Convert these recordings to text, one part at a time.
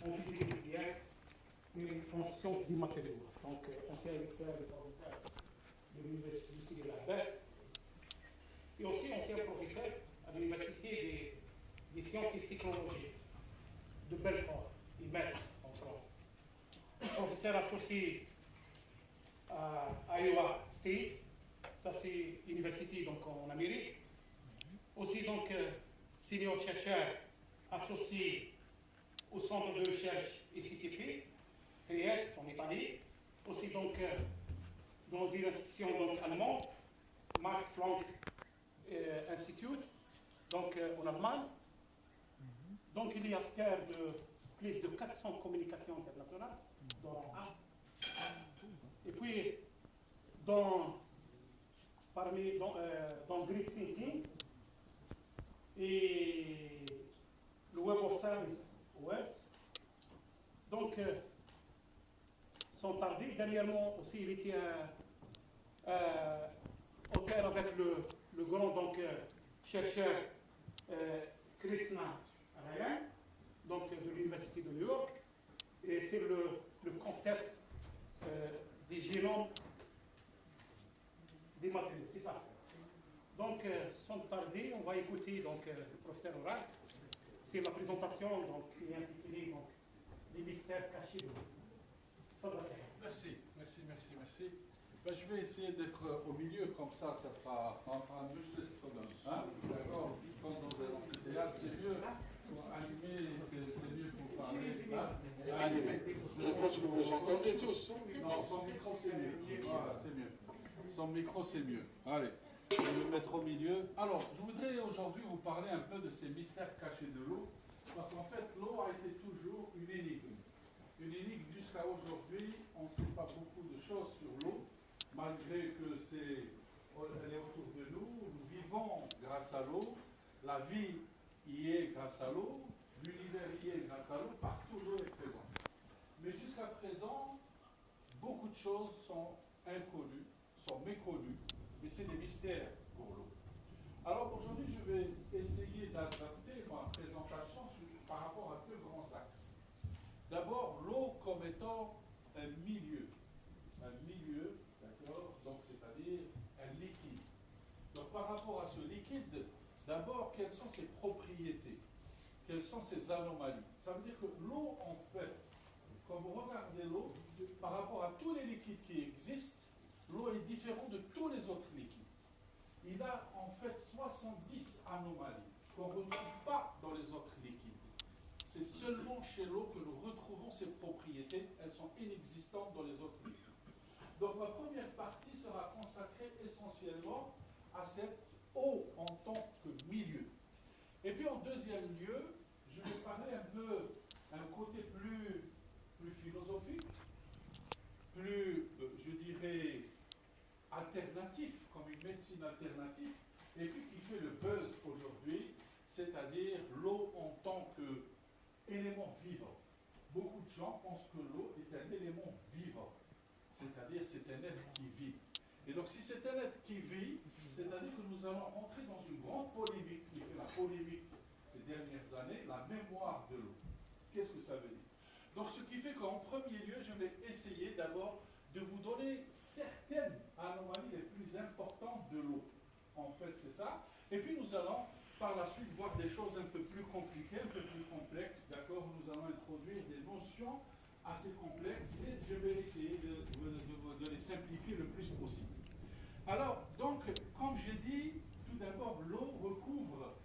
en physique nucléaire et en sciences du matériau. Donc, ancien expert de professeur de l'Université de la Baisse et aussi ancien professeur à l'Université des sciences et technologies de Belfort et Metz en France. Professeur associé à Iowa State, ça c'est université donc en Amérique. Aussi donc senior chercheur associé au centre de recherche ICTP, Trieste en Italie. Aussi donc dans une institution donc allemande, Max Planck Institute, donc en Allemagne. Donc il est acteur de plus de 400 communications internationales dans A. Et puis dans Great Thinking et le Web of Service Web. Donc sans tarder, dernièrement aussi il était auteur avec le grand donc, chercheur Krishna Ryan, donc de l'Université de New York, et c'est le concept des génomes des matériaux, c'est ça. Donc, sans tarder, on va écouter donc, le professeur Oral. C'est la présentation donc, qui est intitulée donc, Les mystères cachés de l'eau. Merci. Ben, je vais essayer d'être au milieu, comme ça fera un peu de hein? D'accord. Quand dans un amphithéâtre, c'est mieux. Pour animer, c'est mieux pour parler. Hein? Animer. Je pense que vous entendez tous. Non, son micro, c'est mieux. Voilà, c'est mieux. Son micro, c'est mieux. Allez, je vais me mettre au milieu. Alors, je voudrais aujourd'hui vous parler un peu de ces mystères cachés de l'eau, parce qu'en fait, l'eau a été toujours une énigme. Une énigme jusqu'à aujourd'hui, on ne sait pas beaucoup de choses sur l'eau, malgré que elle est autour de nous, nous vivons grâce à l'eau, la vie y est grâce à l'eau, l'univers y est grâce à l'eau, partout l'eau est présente. Mais jusqu'à présent, beaucoup de choses sont inconnues, sont méconnues, mais c'est des mystères pour l'eau. Alors aujourd'hui, je vais essayer d'adapter ma présentation par rapport à deux grands axes. D'abord, l'eau comme étant un milieu, d'accord, donc c'est-à-dire un liquide. Donc par rapport à ce liquide, d'abord, quelles sont ses propriétés? Quelles sont ses anomalies? Ça veut dire que l'eau, en fait, quand vous regardez l'eau, par rapport à tous les liquides qui existent, l'eau est différente de tous les autres liquides. Il a en fait 70 anomalies qu'on ne retrouve pas dans les autres liquides. C'est seulement chez l'eau que nous retrouvons ces propriétés. Elles sont inexistantes dans les autres liquides. Donc ma première partie sera consacrée essentiellement à cette eau en tant que milieu. Et puis en deuxième lieu, je vais parler un peu d'un côté plus philosophique, plus, je dirais, alternatif, comme une médecine alternative, et puis qui fait le buzz aujourd'hui, c'est-à-dire l'eau en tant qu'élément vivant. Beaucoup de gens pensent que l'eau est un élément vivant, c'est-à-dire c'est un être qui vit. Et donc si c'est un être qui vit, c'est-à-dire que nous allons entrer dans une grande polémique, qui fait la polémique ces dernières années, la mémoire de l'eau. Qu'est-ce que ça veut dire? Donc ce qui fait qu'en premier lieu, je vais essayer d'abord de vous donner certaines anomalies les plus importantes de l'eau. En fait, c'est ça. Et puis nous allons par la suite voir des choses un peu plus compliquées, un peu plus complexes, d'accord? Nous allons introduire des notions assez complexes et je vais essayer de les simplifier le plus possible. Alors, donc, comme j'ai dit, tout d'abord, l'eau recouvre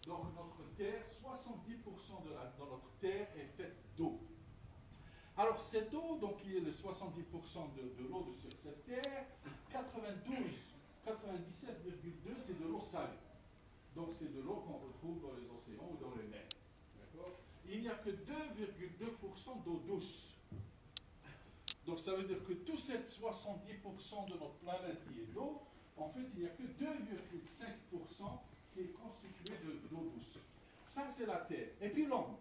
dans notre terre, 70% de notre terre est faite d'eau. Alors, cette eau, donc, qui est le 70% de l'eau sur cette terre, 97,2, c'est de l'eau salée. Donc, c'est de l'eau qu'on retrouve dans les océans ou dans les mers. D'accord? Il n'y a que 2,2% d'eau douce. Donc, ça veut dire que tout cette 70% de notre planète qui est d'eau, en fait, il n'y a que 2,5% qui est constitué d'eau douce. Ça, c'est la Terre. Et puis l'homme.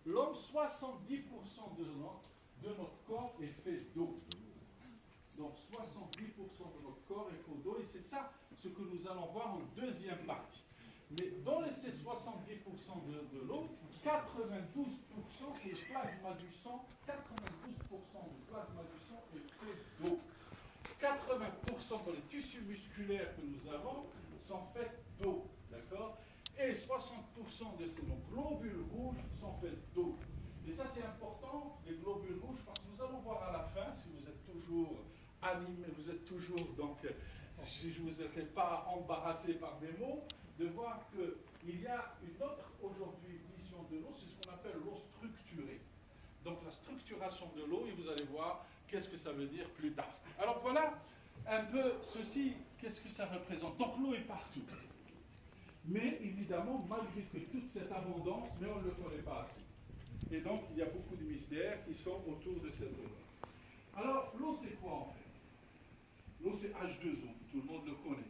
L'homme, 70% de notre corps est fait d'eau. Donc 70% de notre corps est fait d'eau, et c'est ça ce que nous allons voir en deuxième partie. Mais dans ces 70% de l'eau, 92% c'est le plasma du sang, 92% du plasma du sang est fait d'eau. 80% dans les tissus musculaires que nous avons sont faits d'eau, d'accord? Et 60% de ces globules rouges sont faits d'eau. Et ça c'est important, les globules rouges, parce que nous allons voir à la fin, si vous êtes toujours animé, vous êtes toujours, donc, si je ne vous ai pas embarrassé par mes mots, de voir qu'il y a une autre, aujourd'hui, vision de l'eau, c'est ce qu'on appelle l'eau structurée. Donc la structuration de l'eau, et vous allez voir qu'est-ce que ça veut dire plus tard. Alors voilà, un peu ceci, qu'est-ce que ça représente? Donc l'eau est partout. Mais évidemment, malgré que toute cette abondance, mais on ne le connaît pas assez. Et donc, il y a beaucoup de mystères qui sont autour de cette eau. Alors, l'eau, c'est quoi en fait? L'eau, c'est H2O, tout le monde le connaît.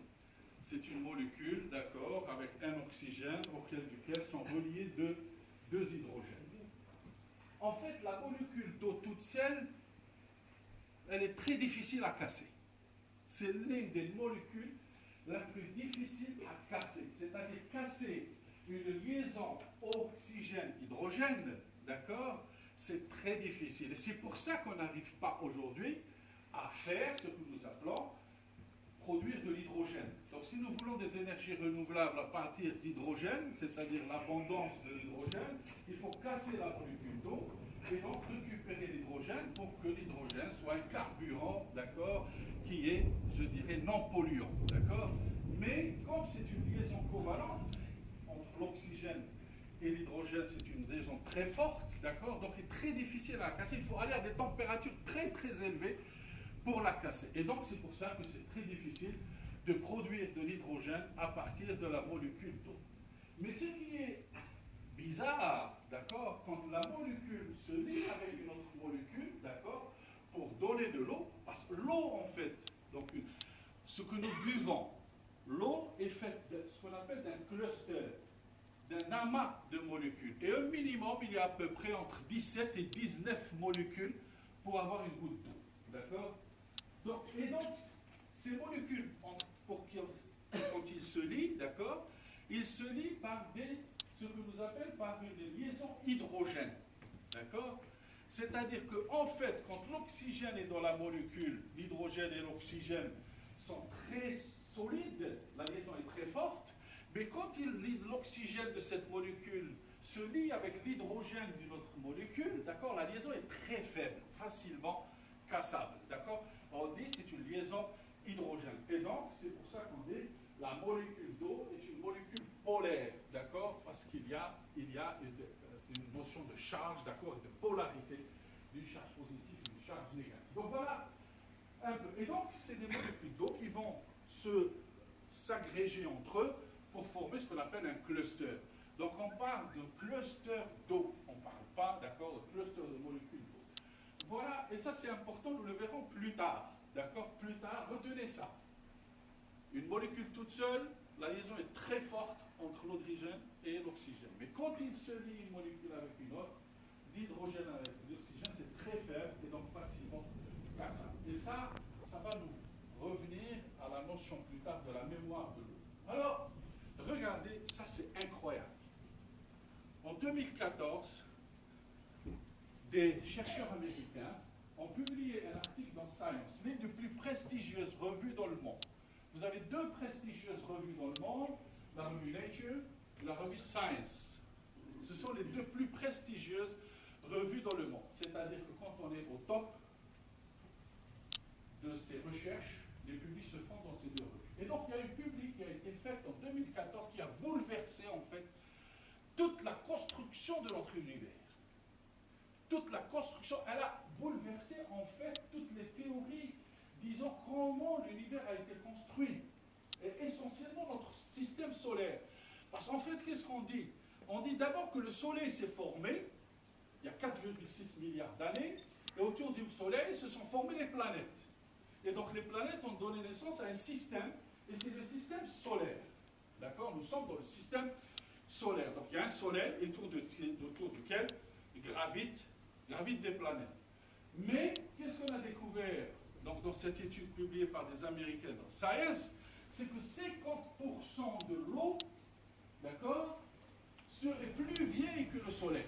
C'est une molécule, d'accord, avec un oxygène duquel sont reliés deux hydrogènes. En fait, la molécule d'eau toute seule, elle est très difficile à casser. C'est l'une des molécules la plus difficile à casser. C'est-à-dire casser une liaison oxygène-hydrogène, d'accord, c'est très difficile. Et c'est pour ça qu'on n'arrive pas aujourd'hui à faire ce que nous appelons produire de l'hydrogène. Donc si nous voulons des énergies renouvelables à partir d'hydrogène, c'est-à-dire l'abondance de l'hydrogène, il faut casser la molécule d'eau et donc récupérer l'hydrogène pour que l'hydrogène soit un carburant, d'accord, qui est, je dirais, non polluant, d'accord. Mais comme c'est une liaison covalente entre l'oxygène et l'hydrogène, c'est une liaison très forte, d'accord, donc c'est très difficile à casser. Il faut aller à des températures très très élevées pour la casser. Et donc c'est pour ça que c'est très difficile de produire de l'hydrogène à partir de la molécule d'eau. Mais ce qui est bizarre, d'accord, quand la molécule se lie avec une autre molécule, d'accord, pour donner de l'eau, parce que l'eau en fait, donc ce que nous buvons, l'eau est faite de ce qu'on appelle d'un cluster, d'un amas de molécules. Et au minimum, il y a à peu près entre 17 et 19 molécules pour avoir une goutte d'eau. D'accord? Et donc, ces molécules, quand ils se lient, d'accord, ils se lient par ce que nous appelons par une liaison hydrogène. D'accord? C'est-à-dire qu'en fait, quand l'oxygène est dans la molécule, l'hydrogène et l'oxygène sont très solides, la liaison est très forte, mais quand l'oxygène de cette molécule se lie avec l'hydrogène d'une autre molécule, d'accord, la liaison est très faible, facilement cassable, d'accord. On dit c'est une liaison hydrogène. Et donc, c'est pour ça qu'on dit la molécule d'eau est une molécule polaire, d'accord, parce qu'il y a une notion de charge, d'accord, et de polarité, d'une charge positive et d'une charge négative. Donc voilà un peu. Et donc, c'est des molécules d'eau qui vont s'agréger entre eux pour former ce qu'on appelle un cluster. Donc on parle de cluster d'eau, on ne parle pas, d'accord, de cluster de molécules d'eau. Voilà, et ça c'est important, nous le verrons plus tard, d'accord, plus tard, retenez ça. Une molécule toute seule, la liaison est très forte entre l'hydrogène et l'oxygène. Mais quand il se lie une molécule avec une autre, l'hydrogène avec l'oxygène, c'est très faible et donc facilement cassable. Et ça va nous revenir à la notion plus tard de la mémoire de l'eau. Alors, regardez, ça c'est incroyable. En 2014, des chercheurs américains ont publié un article dans Science, l'une des plus prestigieuses revues dans le monde. Vous avez deux prestigieuses revues dans le monde, la revue Nature et la revue Science. Ce sont les deux plus prestigieuses revues dans le monde. C'est-à-dire que quand on est au top de ces recherches, les publics se font dans ces deux revues. Et donc il y a une publique qui a été faite en 2014 qui a bouleversé en fait toute la construction de notre univers. Toute la construction, elle a bouleversé en fait toutes les théories, disons comment l'univers a été construit, et essentiellement notre système solaire. Parce qu'en fait, qu'est-ce qu'on dit? On dit d'abord que le Soleil s'est formé, il y a 4,6 milliards d'années, et autour du Soleil se sont formées les planètes. Et donc les planètes ont donné naissance à un système, et c'est le système solaire. D'accord? Nous sommes dans le système solaire. Donc il y a un Soleil autour duquel gravitent des planètes. Mais qu'est-ce qu'on a découvert dans cette étude publiée par des Américains dans Science? C'est que 50% de l'eau d'accord, serait plus vieille que le Soleil.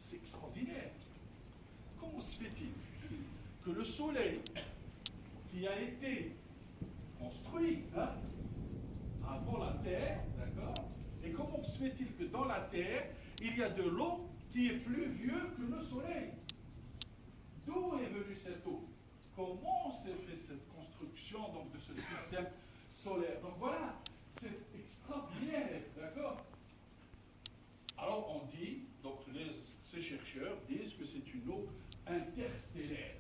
C'est extraordinaire. Comment se fait-il que le Soleil, qui a été construit avant la Terre, d'accord, et comment se fait-il que dans la Terre, il y a de l'eau qui est plus vieux que le Soleil? D'où est venue cette eau? Comment s'est fait cette construction donc, de ce système solaire? Donc voilà, c'est extraordinaire, d'accord? Alors on dit, donc ces chercheurs disent que c'est une eau interstellaire,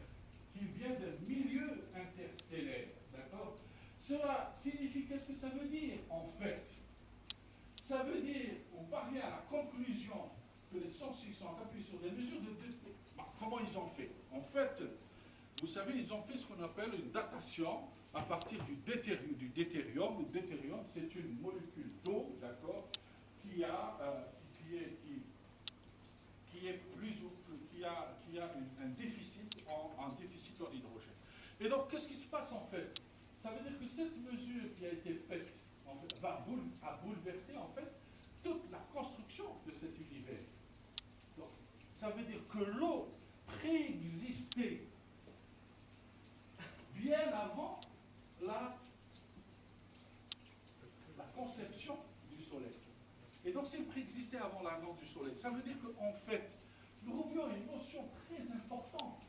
qui vient d'un milieu interstellaire, d'accord? Cela signifie, qu'est-ce que ça veut dire en fait? Ça veut dire, on parvient à la conclusion que les scientifiques sont appuyés sur des mesures de... comment ils ont fait? En fait, vous savez, ils ont fait ce qu'on appelle une datation à partir du deutérium. Le deutérium, c'est une molécule d'eau, d'accord, qui a un déficit en hydrogène. Et donc, qu'est-ce qui se passe en fait? Ça veut dire que cette mesure qui a été faite en fait, a bouleversé en fait toute la construction de cet univers. Donc, ça veut dire que l'eau préexistait bien avant la conception du Soleil. Et donc, s'il préexistait avant l'avènement du Soleil, ça veut dire qu'en fait, nous revions à une notion très importante.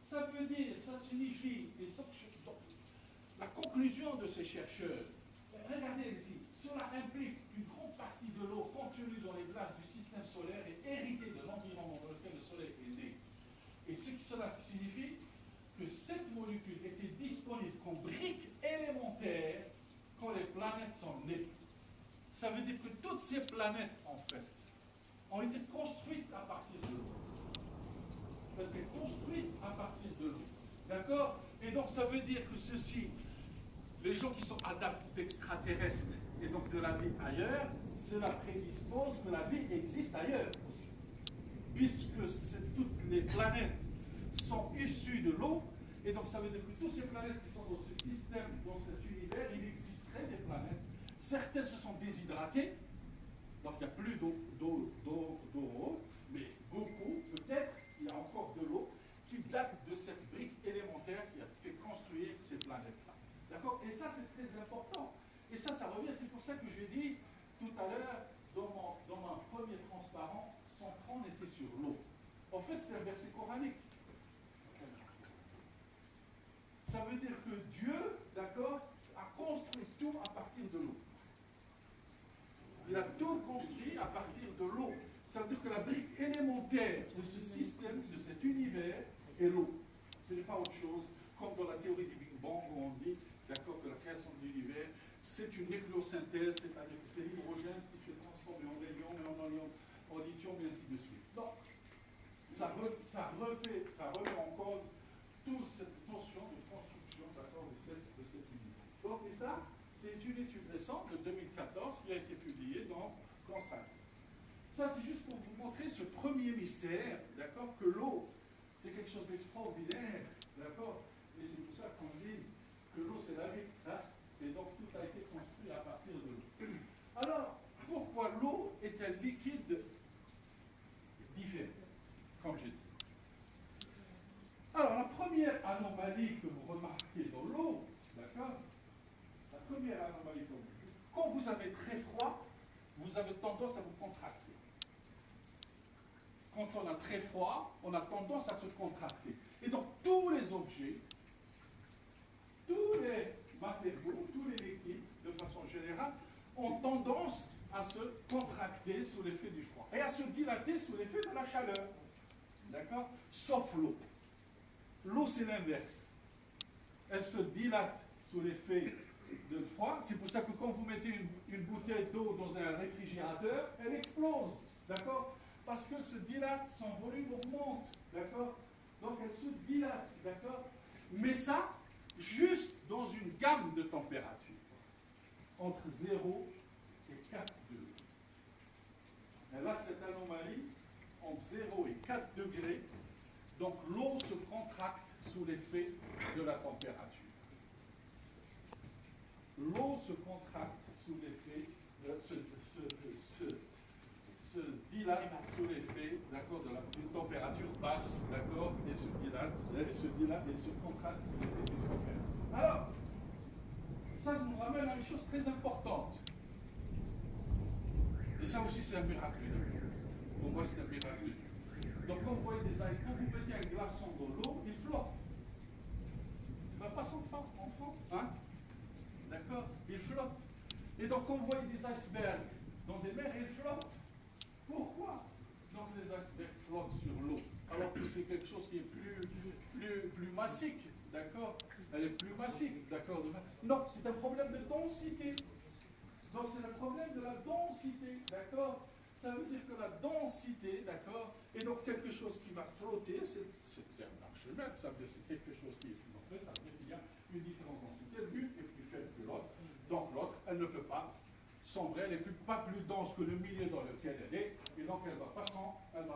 Ça veut dire, ça signifie, et ça, la conclusion de ces chercheurs, regardez les filles, cela implique qu'une grande partie de l'eau contenue dans les glaces du système solaire est héritée de l'environnement dans lequel le Soleil est né. Et cela signifie que cette molécule était disponible comme brique élémentaire quand les planètes sont nées. Ça veut dire que toutes ces planètes, en fait, ont été construites à partir de l'eau. Ont été construites à partir de l'eau. D'accord? Et donc, ça veut dire que ceci, les gens qui sont adaptés d'extraterrestres et donc de la vie ailleurs, cela prédispose que la vie existe ailleurs aussi. Puisque toutes les planètes sont issues de l'eau, et donc ça veut dire que toutes ces planètes qui sont dans ce système, dans cet univers, il existerait des planètes. Certaines se sont déshydratées, donc il n'y a plus d'eau, mais beaucoup, peut-être, il y a encore de l'eau qui date de cette brique élémentaire qui a fait construire ces planètes-là. D'accord? Et ça, c'est très important. Et ça revient, c'est pour ça que j'ai dit tout à l'heure, dans mon premier transparent, son trône était sur l'eau. En fait, c'est un verset coranique. Ça veut dire que Dieu, d'accord, a construit tout à partir de l'eau. Il a tout construit à partir de l'eau. Ça veut dire que la brique élémentaire de ce système, de cet univers, est l'eau. Ce n'est pas autre chose, comme dans la théorie du Big Bang, où on dit, d'accord, que la création de l'univers, c'est une nucléosynthèse, c'est-à-dire que c'est l'hydrogène qui s'est transformé en hélium et en lithium, et ainsi de suite. Donc, ça remet en cause toute cette notion de construction, d'accord, de cet univers. Donc, et ça, c'est une étude récente de 2014 qui a été publiée dans Science. Ça, c'est juste pour vous montrer ce premier mystère, d'accord, que l'eau, c'est quelque chose d'extraordinaire, d'accord, et c'est pour ça qu'on dit que l'eau, c'est la vie, hein, et donc tout a été construit à partir de l'eau. Alors, pourquoi l'eau est un liquide différent, comme j'ai dit? Alors, la première anomalie que vous remarquez dans l'eau, d'accord, la première anomalie que vous voyez, quand vous avez très froid, vous avez tendance à vous contracter. Quand on a très froid, on a tendance à se contracter. Et donc, tous les objets, tous les matériaux, tous les liquides, de façon générale, ont tendance à se contracter sous l'effet du froid et à se dilater sous l'effet de la chaleur. D'accord? Sauf l'eau. L'eau, c'est l'inverse. Elle se dilate sous l'effet de froid. C'est pour ça que quand vous mettez une bouteille d'eau dans un réfrigérateur, elle explose. D'accord? Parce qu'elle se dilate, son volume augmente. D'accord? Donc elle se dilate. D'accord? Mais ça, juste dans une gamme de température. Entre 0 et 4 degrés. Et là, cette anomalie, entre 0 et 4 degrés, donc l'eau se contracte sous l'effet de la température. l'eau se contracte sous l'effet, se dilate sous l'effet, d'accord, d'une température basse, d'accord, et se dilate, et se contracte sous l'effet du température. Alors, ça nous ramène à une chose très importante. Et ça aussi, c'est un miracle de Dieu. Pour moi, c'est un miracle de Dieu. Donc, quand vous voyez des icebergs, quand vous mettez un glaçon dans l'eau, il flotte. Il ne va pas s'en fond, hein? D'accord? Il flotte. Et donc, quand vous voyez des icebergs dans des mers, ils flottent. Pourquoi? Donc, les icebergs flottent sur l'eau, alors que c'est quelque chose qui est plus massique, d'accord? Elle est plus massique, d'accord? Non, c'est un problème de densité. Donc, c'est le problème de la densité, d'accord? Ça veut dire que la densité, d'accord, est donc quelque chose qui va flotter, c'est un archimètre, ça veut dire que c'est quelque chose qui est plus long, ça veut dire qu'il y a une différente densité. L'une est plus faible que l'autre, donc l'autre, elle ne peut pas sombrer, elle n'est pas plus dense que le milieu dans lequel elle est, et donc elle ne va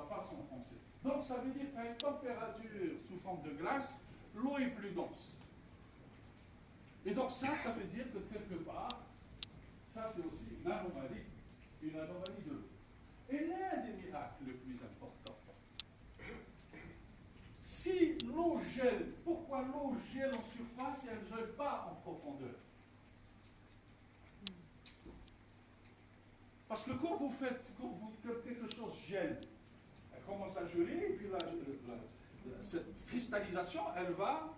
pas s'enfoncer. Donc ça veut dire qu'à une température sous forme de glace, l'eau est plus dense. Et donc ça veut dire que quelque part, ça c'est aussi une anomalie de l'eau. Et l'un des miracles les plus importants, si l'eau gèle, pourquoi l'eau gèle en surface et elle ne gèle pas en profondeur? Parce que quand quelque chose gèle, elle commence à geler, et puis cette cristallisation, elle va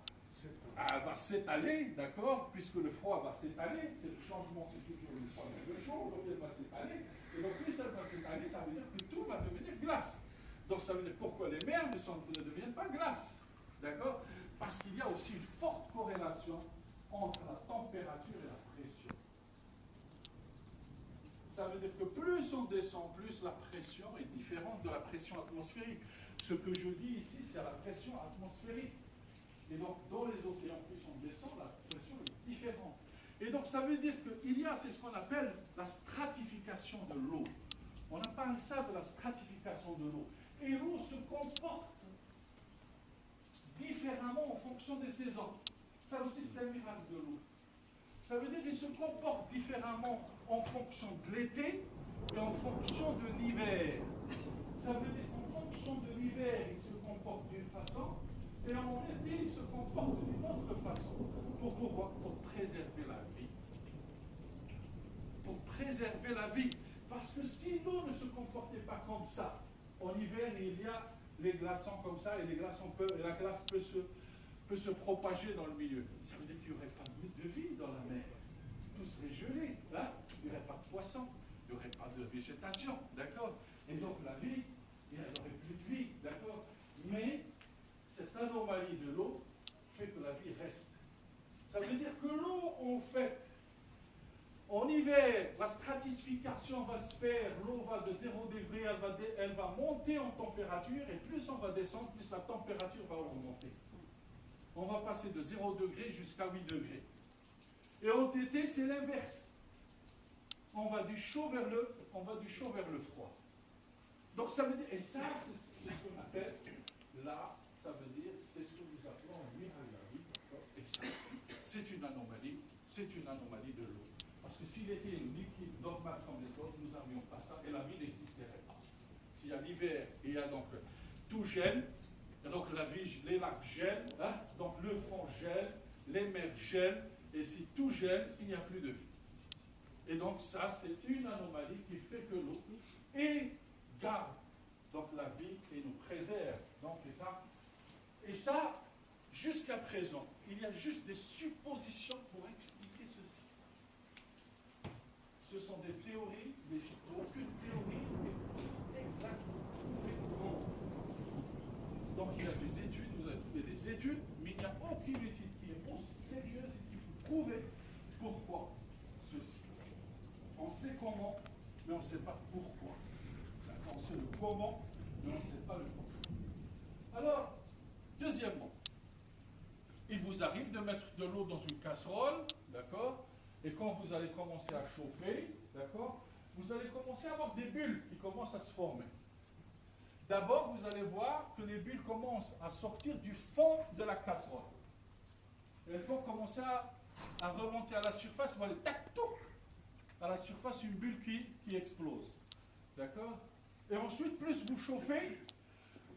s'étaler, d'accord, puisque le froid va s'étaler, c'est le changement, c'est toujours le froid et le chaud, donc elle va s'étaler, et donc plus elle va s'étaler, ça veut dire que tout va devenir glace. Donc ça veut dire pourquoi les mers ne deviennent pas glace, d'accord? Parce qu'il y a aussi une forte corrélation entre la température et la pression. Ça veut dire que plus on descend, plus la pression est différente de la pression atmosphérique. Ce que je dis ici, c'est la pression atmosphérique. Et donc, dans les océans, plus on descend, la pression est différente. Et donc, ça veut dire qu'il y a, c'est ce qu'on appelle la stratification de l'eau. On appelle ça de la stratification de l'eau. Et l'eau se comporte différemment en fonction des saisons. Ça aussi, c'est un miracle de l'eau. Ça veut dire qu'il se comporte différemment en fonction de l'été et en fonction de l'hiver. Ça veut dire qu'en fonction de l'hiver, il se comporte d'une façon, et en été, il se comporte d'une autre façon. Pourquoi? Pour préserver la vie. Pour préserver la vie. Parce que si l'eau ne se comportait pas comme ça, en hiver, il y a les glaçons comme ça, et la glace peut se propager dans le milieu. Ça veut dire qu'il n'y aurait pas de vie dans la mer. Tout serait gelé. Hein? Il n'y aurait pas de poissons, il n'y aurait pas de végétation. D'accord? Et donc la vie, il n'y aurait plus de vie. D'accord? Mais cette anomalie de l'eau fait que la vie reste. Ça veut dire que l'eau, en fait, en hiver, la stratification va se faire, l'eau va de 0 degré, elle va monter en température, et plus on va descendre, plus la température va augmenter. On va passer de 0 degré jusqu'à 8 degrés. Et en été, c'est l'inverse. On va du chaud vers le froid. Donc ça veut dire, et ça, c'est ce qu'on appelle, là, ça veut dire, c'est ce que nous appelons un miracle de la vie. Et ça, c'est une anomalie de l'eau. Parce que s'il était liquide, normal comme les autres, nous n'avions pas ça, et la vie n'existerait pas. S'il y a l'hiver, il y a donc tout gèle, et donc les lacs gèlent, hein, donc le fond gèle, les mers gèlent, et si tout gèle, il n'y a plus de vie. Et donc ça, c'est une anomalie qui fait que l'eau garde donc la vie et nous préserve. Donc, et ça, jusqu'à présent, il y a juste des suppositions pour expliquer ceci. Ce sont des théories, mais aucune théorie n'est aussi exacte que l'autre. Donc il y a des études, vous avez trouvé des études, mais il n'y a aucune étude qui est aussi sérieuse et qui peut prouver pourquoi ceci. On sait comment, mais on ne sait pas pourquoi. On sait le comment, mais on ne sait pas le pourquoi. Alors, deuxièmement, il vous arrive de mettre de l'eau dans une casserole, d'accord? Et quand vous allez commencer à chauffer, d'accord, vous allez commencer à avoir des bulles qui commencent à se former. D'abord, vous allez voir que les bulles commencent à sortir du fond de la casserole. Elles vont commencer à à remonter à la surface, vous voyez, tac, touc, à la surface, une bulle qui explose. D'accord? Et ensuite, plus vous chauffez,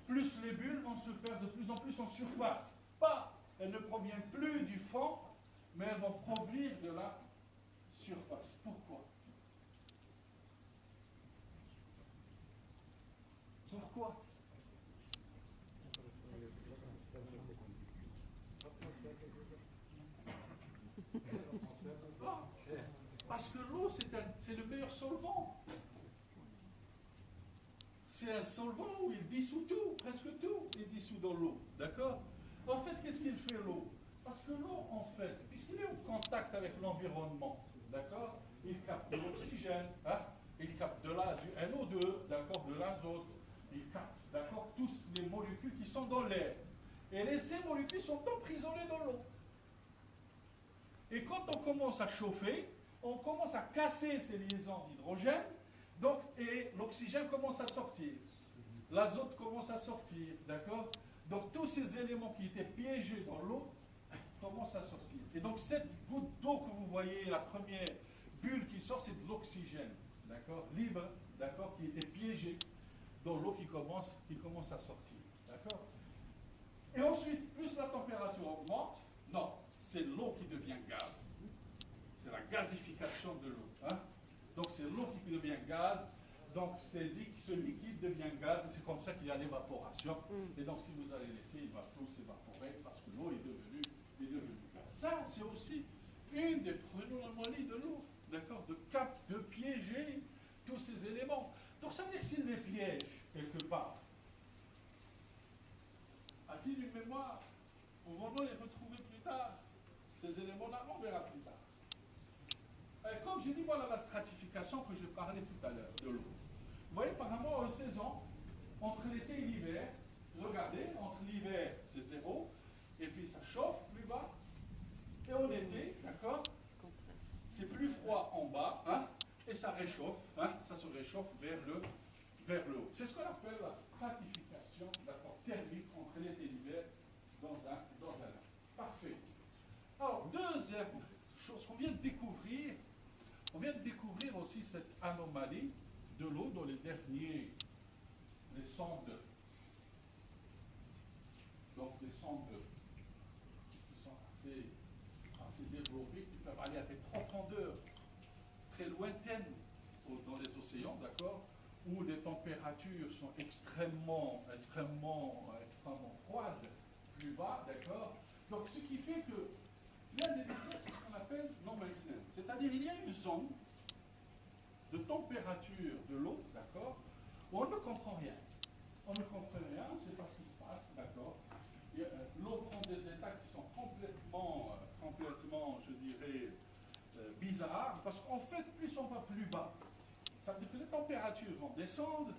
plus les bulles vont se faire de plus en plus en surface. Pas, elles ne proviennent plus du fond, mais elles vont provenir de la surface. Pourquoi? Pourquoi? Ah, parce que l'eau, c'est le meilleur solvant. C'est un solvant où il dissout tout, presque tout, il dissout dans l'eau. D'accord? En fait, qu'est-ce qu'il fait l'eau? Parce que l'eau, en fait, puisqu'il est en contact avec l'environnement, d'accord? Il capte de l'oxygène, hein? Il capte de du NO2, d'accord, de l'azote, il capte, d'accord, tous les molécules qui sont dans l'air. Et ces molécules sont emprisonnées dans l'eau. Et quand on commence à chauffer, on commence à casser ces liaisons d'hydrogène, donc, et l'oxygène commence à sortir. L'azote commence à sortir, d'accord? Donc tous ces éléments qui étaient piégés dans l'eau commencent à sortir. Et donc cette goutte d'eau que vous voyez, la première bulle qui sort, c'est de l'oxygène, d'accord? Libre, d'accord? Qui était piégé dans l'eau qui commence à sortir, d'accord? Et ensuite, plus la température augmente, non, c'est l'eau qui devient gaz. C'est la gazification de l'eau. Hein? Donc c'est l'eau qui devient gaz, donc ce liquide devient gaz, et c'est comme ça qu'il y a l'évaporation. Et donc si vous allez laisser, il va tout s'évaporer parce que l'eau est devenue gaz. Ça, c'est aussi une des anomalies de l'eau, d'accord, de piéger tous ces éléments. Donc ça veut dire que s'il les piège quelque part, a-t-il une mémoire? Pouvons-nous les retrouver plus tard? Ces éléments-là, on verra plus tard. Comme j'ai dit, voilà la stratification que je parlais tout à l'heure de l'eau. Vous voyez, par rapport aux saisons, entre l'été et l'hiver, regardez, entre l'hiver, c'est 0, et puis ça chauffe plus bas, et en été, d'accord, c'est plus froid en bas, hein, et ça réchauffe, hein, ça se réchauffe vers le haut. C'est ce qu'on appelle la stratification, d'accord, thermique entre l'été et l'hiver dans un lac. Parfait. Alors, deuxième chose qu'on vient de découvrir, on vient de découvrir aussi cette anomalie de l'eau dans les sondes. Donc des sondes qui sont assez développées, qui peuvent aller à des profondeurs très lointaines dans les océans, d'accord, où les températures sont extrêmement froides, plus bas, d'accord. Donc ce qui fait que l'un des décès, c'est ce qu'on appelle no man's land. C'est-à-dire il y a une zone de température de l'eau, d'accord, où on ne comprend rien. On ne comprend rien, on ne sait pas ce qui se passe, d'accord. L'eau prend des états qui sont complètement je dirais, bizarres, parce qu'en fait, plus on va plus bas, ça veut dire que les températures vont descendre,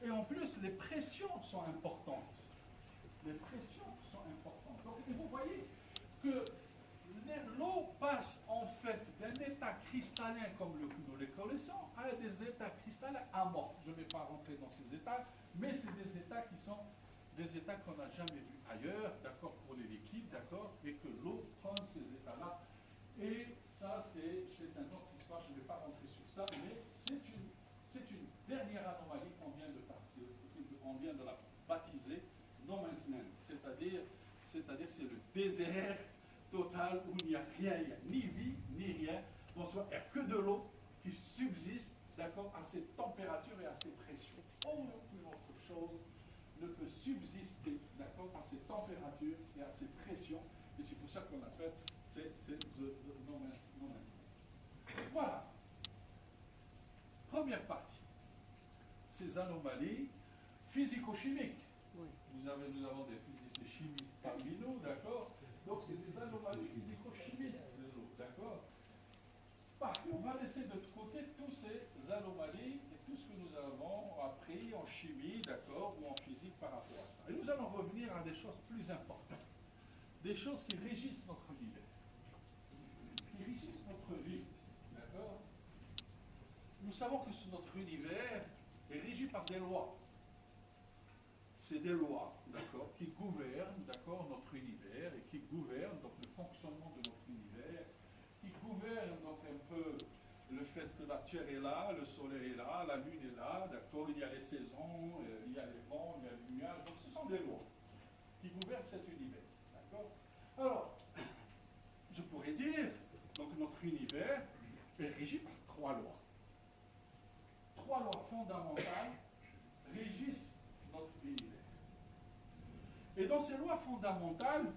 et en plus, les pressions sont importantes. Les pressions sont importantes. Donc, vous voyez que l'eau passe en fait d'un état cristallin comme nous les connaissons à des états cristallins amorphes. Je ne vais pas rentrer dans ces états, mais c'est des états qui sont des états qu'on n'a jamais vus ailleurs, d'accord, pour les liquides, d'accord, et que l'eau prend ces états-là. Et ça, c'est une autre histoire, je ne vais pas rentrer sur ça, mais c'est une dernière anomalie qu'on vient de la baptiser no man's land, c'est-à-dire c'est le désert total où il n'y a rien, il n'y a ni vie, ni rien. Bonsoir, il n'y a que de l'eau qui subsiste, d'accord, à ces températures et à ces pressions. Aucune autre chose ne peut subsister, d'accord, à ces températures et à ces pressions. Et c'est pour ça qu'on appelle c'est no man's land. Voilà. Première partie. Ces anomalies physico-chimiques. Oui. Nous avons des physiciens, des chimistes parmi nous, d'accord. Donc c'est des anomalies physico-chimiques de l'eau, d'accord. On va laisser de côté toutes ces anomalies et tout ce que nous avons appris en chimie, d'accord, ou en physique par rapport à ça. Et nous allons revenir à des choses plus importantes, des choses qui régissent notre univers, qui régissent notre vie, d'accord. Nous savons que notre univers est régi par des lois. C'est des lois, d'accord, qui gouvernent, d'accord, notre univers et qui gouvernent donc le fonctionnement de notre univers l'univers, donc un peu le fait que la Terre est là, le Soleil est là, la Lune est là, d'accord, il y a les saisons, il y a les vents, il y a les nuages, donc ce sont des lois qui gouvernent cet univers, d'accord. Alors, je pourrais dire, donc notre univers est régi par trois lois. Trois lois fondamentales régissent notre univers. Et dans ces lois fondamentales,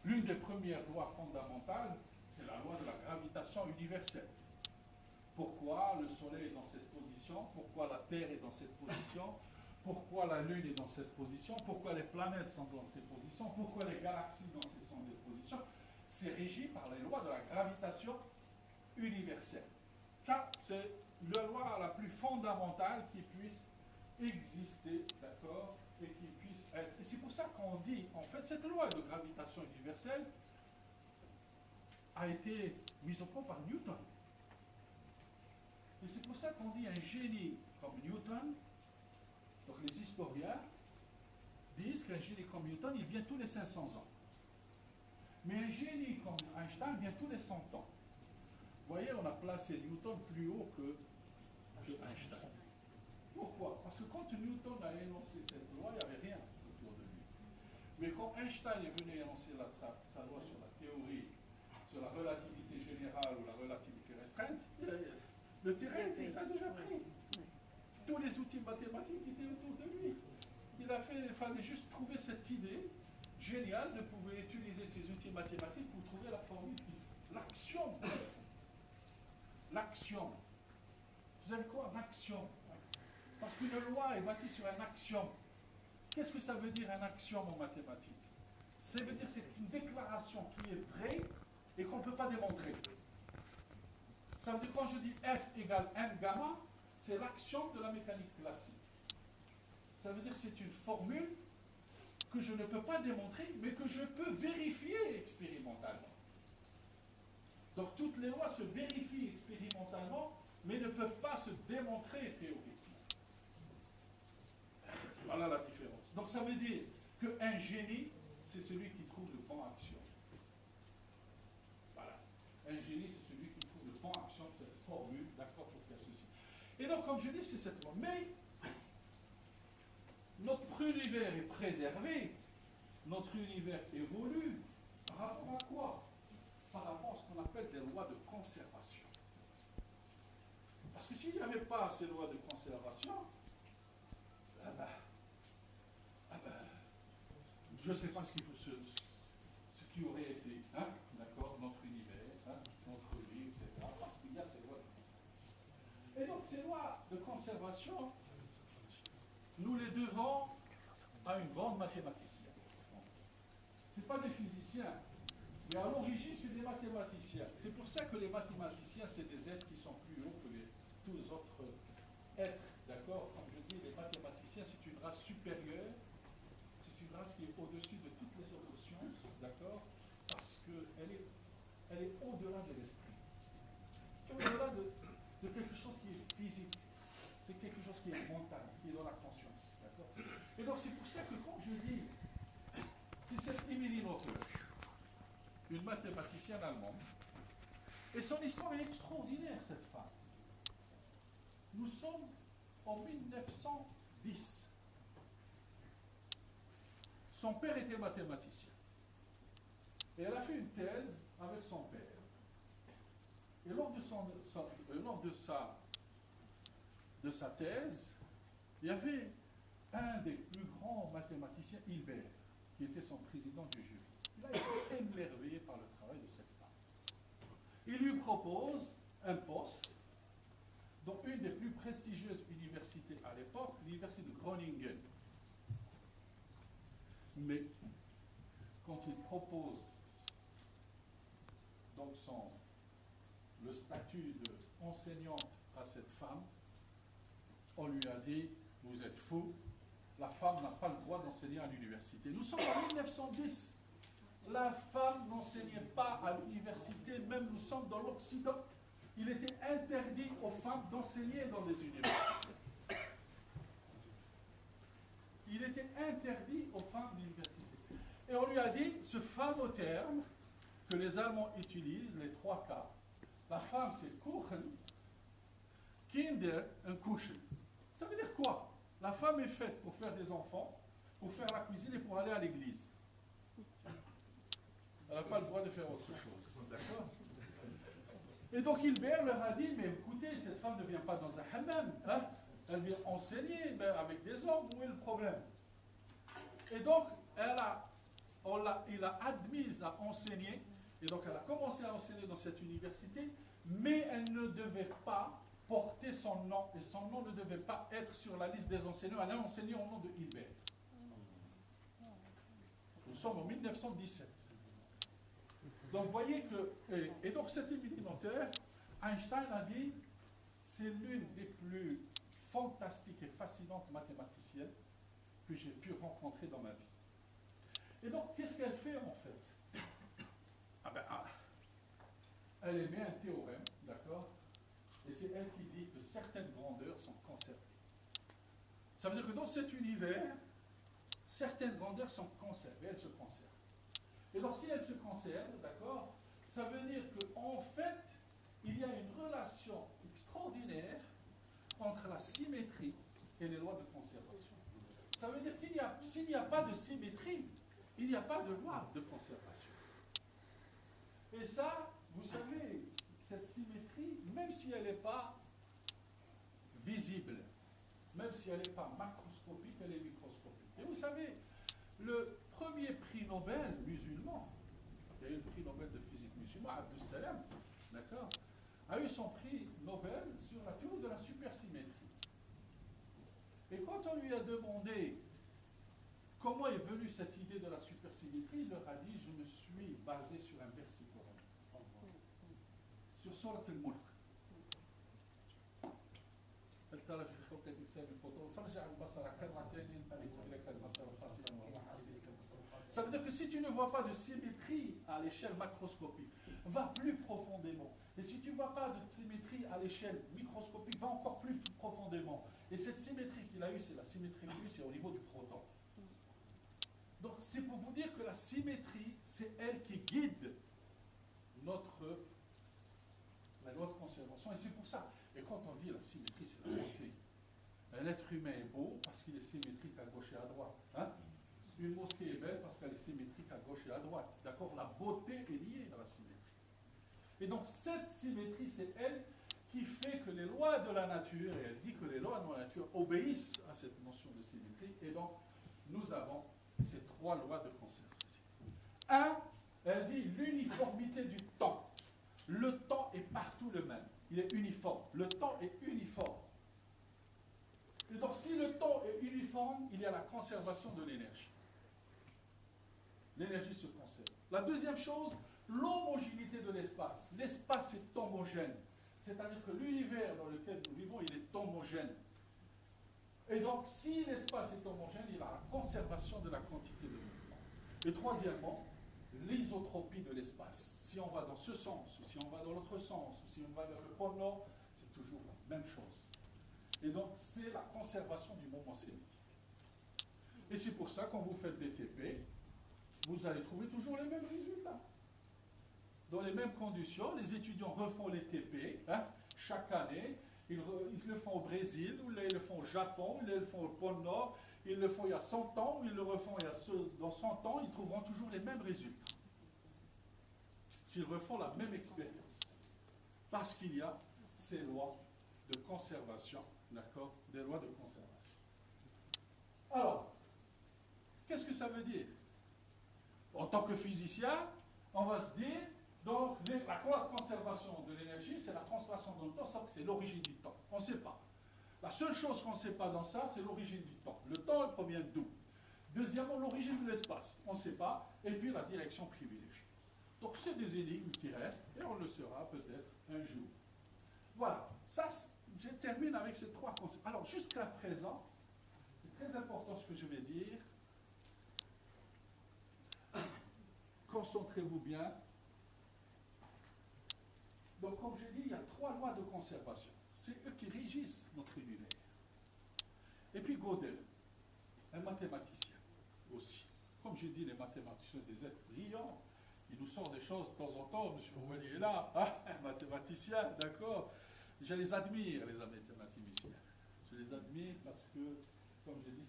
l'une des premières lois fondamentales, c'est la loi de la gravitation universelle. Pourquoi le Soleil est dans cette position? Pourquoi la Terre est dans cette position? Pourquoi la Lune est dans cette position? Pourquoi les planètes sont dans ces positions? Pourquoi les galaxies dans ces positions? C'est régi par les lois de la gravitation universelle. Ça, c'est la loi la plus fondamentale qui puisse exister, d'accord, et qui puisse être. Et c'est pour ça qu'on dit, en fait, cette loi de gravitation universelle a été mise au point par Newton. Et c'est pour ça qu'on dit un génie comme Newton, donc les historiens disent qu'un génie comme Newton, il vient tous les 500 ans. Mais un génie comme Einstein vient tous les 100 ans. Vous voyez, on a placé Newton plus haut que Einstein. Pourquoi? Parce que quand Newton a énoncé cette loi, il n'y avait rien autour de lui. Mais quand Einstein est venu énoncer sa loi sur la théorie, sur la relativité générale ou la relativité restreinte, le terrain était déjà pris. Tous les outils mathématiques étaient autour de lui. Il fallait juste trouver cette idée géniale de pouvoir utiliser ces outils mathématiques pour trouver la formule, l'axiome. L'axiome. Vous savez quoi, un axiome? Parce qu'une loi est bâtie sur un axiome. Qu'est-ce que ça veut dire un axiome en mathématiques? Ça veut dire que c'est une déclaration qui est vraie et qu'on ne peut pas démontrer. Ça veut dire que quand je dis F égale N gamma, c'est l'axiome de la mécanique classique. Ça veut dire que c'est une formule que je ne peux pas démontrer, mais que je peux vérifier expérimentalement. Donc toutes les lois se vérifient expérimentalement, mais ne peuvent pas se démontrer théoriquement. Voilà la différence. Donc ça veut dire qu'un génie, c'est celui qui trouve le bon axiome. Voilà. Un génie, c'est celui qui trouve le bon axiome, cette formule, d'accord, pour faire ceci. Et donc, comme je dis, c'est cette loi. Mais notre univers est préservé, notre univers évolue. Par rapport à quoi? Par rapport à ce qu'on appelle des lois de conservation. Parce que s'il n'y avait pas ces lois de conservation, je ne sais pas ce qui aurait été, hein, d'accord, notre univers, hein, notre vie, etc. Parce qu'il y a ces lois de conservation. Et donc ces lois de conservation, nous les devons à une grande mathématicienne. Ce n'est pas des physiciens, mais à l'origine, c'est des mathématiciens. C'est pour ça que les mathématiciens, c'est des êtres qui sont plus hauts que tous les autres êtres. D'accord? Comme je dis, les mathématiciens, c'est une race supérieure. C'est une race qui est au-dessus de toutes les autres sciences. D'accord? Parce qu'elle est au-delà de l'esprit. Au-delà de quelque chose qui est physique. C'est quelque chose qui est mental, qui est dans la conscience. D'accord? Et donc, c'est pour ça que quand je dis, c'est cette Emily Noether, une mathématicienne allemande, et son histoire est extraordinaire, cette femme. Nous sommes en 1910. Son père était mathématicien. Et elle a fait une thèse avec son père. Et lors de sa thèse, il y avait un des plus grands mathématiciens, Hilbert, qui était son président du jury. Il a été émerveillé par le travail de cette femme. Il lui propose un poste dans une des plus prestigieuses universités à l'époque, l'université de Groningen. Mais quand il propose donc le statut d'enseignante à cette femme, on lui a dit, vous êtes fou, la femme n'a pas le droit d'enseigner à l'université. Nous sommes en 1910. La femme n'enseignait pas à l'université, même nous sommes dans l'Occident. Il était interdit aux femmes d'enseigner dans les universités. Il était interdit aux femmes d'université. Et on lui a dit, ce fameux terme que les Allemands utilisent, les 3 K, La femme, c'est Kuchen, Kinder, un Kuchen. Ça veut dire quoi? La femme est faite pour faire des enfants, pour faire la cuisine et pour aller à l'église. Elle n'a pas le droit de faire autre chose. D'accord? Et donc Hilbert leur a dit, mais écoutez, cette femme ne vient pas dans un hammam, hein? Elle vient enseigner, mais avec des hommes, où est le problème? Et donc, il a admise à enseigner, et donc elle a commencé à enseigner dans cette université, mais elle ne devait pas porter son nom, et son nom ne devait pas être sur la liste des enseignants. Elle a enseigné au nom de Hilbert. Nous sommes en 1917. Donc, vous voyez que... Et donc, cet éliminateur, Einstein a dit, c'est l'une des plus fantastiques et fascinantes mathématiciennes que j'ai pu rencontrer dans ma vie. Et donc, qu'est-ce qu'elle fait, en fait? Elle émet un théorème, d'accord? Et c'est elle qui dit que certaines grandeurs sont conservées. Ça veut dire que dans cet univers, certaines grandeurs sont conservées, elles se conservent. Et donc, si elles se conservent, d'accord, ça veut dire qu'en fait, il y a une relation extraordinaire entre la symétrie et les lois de conservation. Ça veut dire s'il n'y a pas de symétrie, il n'y a pas de loi de conservation. Et ça, vous savez, cette symétrie, même si elle n'est pas visible, même si elle n'est pas macroscopique, elle est microscopique. Et vous savez, le premier prix Nobel musulman, il y a eu le prix Nobel de physique musulman, Abdus Salam, d'accord, a eu son prix Nobel sur la théorie de la supersymétrie. Et quand on lui a demandé comment est venue cette idée de la supersymétrie, il leur a dit, je me suis basé sur un verset coran, sur Surat al-Mulk. Ça veut dire que si tu ne vois pas de symétrie à l'échelle macroscopique, va plus profondément. Et si tu ne vois pas de symétrie à l'échelle microscopique, va encore plus profondément. Et cette symétrie qu'il a eue, c'est la symétrie qu'il a eue, c'est au niveau du proton. Donc c'est pour vous dire que la symétrie, c'est elle qui guide la loi de conservation. Et c'est pour ça. Et quand on dit la symétrie, c'est la beauté. Un être humain est beau parce qu'il est symétrique à gauche et à droite. Hein? Une mosquée est belle parce qu'elle est symétrique à gauche et à droite. D'accord? La beauté est liée à la symétrie. Et donc cette symétrie, c'est elle qui fait que les lois de la nature, et elle dit que les lois de la nature obéissent à cette notion de symétrie. Et donc nous avons ces trois lois de conservation. Un, elle dit l'uniformité du temps. Le temps est partout le même. Il est uniforme. Le temps est uniforme. Et donc, si le temps est uniforme, il y a la conservation de l'énergie. L'énergie se conserve. La deuxième chose, l'homogénéité de l'espace. L'espace est homogène. C'est-à-dire que l'univers dans lequel nous vivons, il est homogène. Et donc, si l'espace est homogène, il y a la conservation de la quantité de mouvement. Et troisièmement, l'isotropie de l'espace. Si on va dans ce sens, ou si on va dans l'autre sens, ou si on va vers le pôle Nord, c'est toujours la même chose. Et donc, c'est la conservation du moment cinétique. Et c'est pour ça, quand vous faites des TP, vous allez trouver toujours les mêmes résultats. Dans les mêmes conditions, les étudiants refont les TP, hein, chaque année. Ils le font au Brésil, ou ils le font au Japon, ils le font au pôle Nord, ils le font il y a 100 ans, ou ils le refont dans 100 ans, ils trouveront toujours les mêmes résultats. S'ils refont la même expérience. Parce qu'il y a ces lois de conservation, d'accord, des lois de conservation. Alors, qu'est-ce que ça veut dire? En tant que physicien, on va se dire, donc, la loi de conservation de l'énergie, c'est la transformation dans le temps, sauf que c'est l'origine du temps. On ne sait pas. La seule chose qu'on ne sait pas dans ça, c'est l'origine du temps. Le temps, il provient d'où? Deuxièmement, l'origine de l'espace. On ne sait pas. Et puis, la direction privilégiée. Donc, c'est des énigmes qui restent, et on le saura peut-être un jour. Voilà. Ça, je termine avec ces trois concepts. Alors, jusqu'à présent, c'est très important ce que je vais dire. Concentrez-vous bien. Donc, comme je dis, il y a trois lois de conservation. C'est eux qui régissent notre univers. Et puis Gödel, un mathématicien aussi. Comme je dis, les mathématiciens, des êtres brillants, il nous sort des choses de temps en temps. M. Ouveli est là, hein, mathématicien, d'accord. Je les admire, les mathématiciens. Je les admire parce que, comme j'ai dit,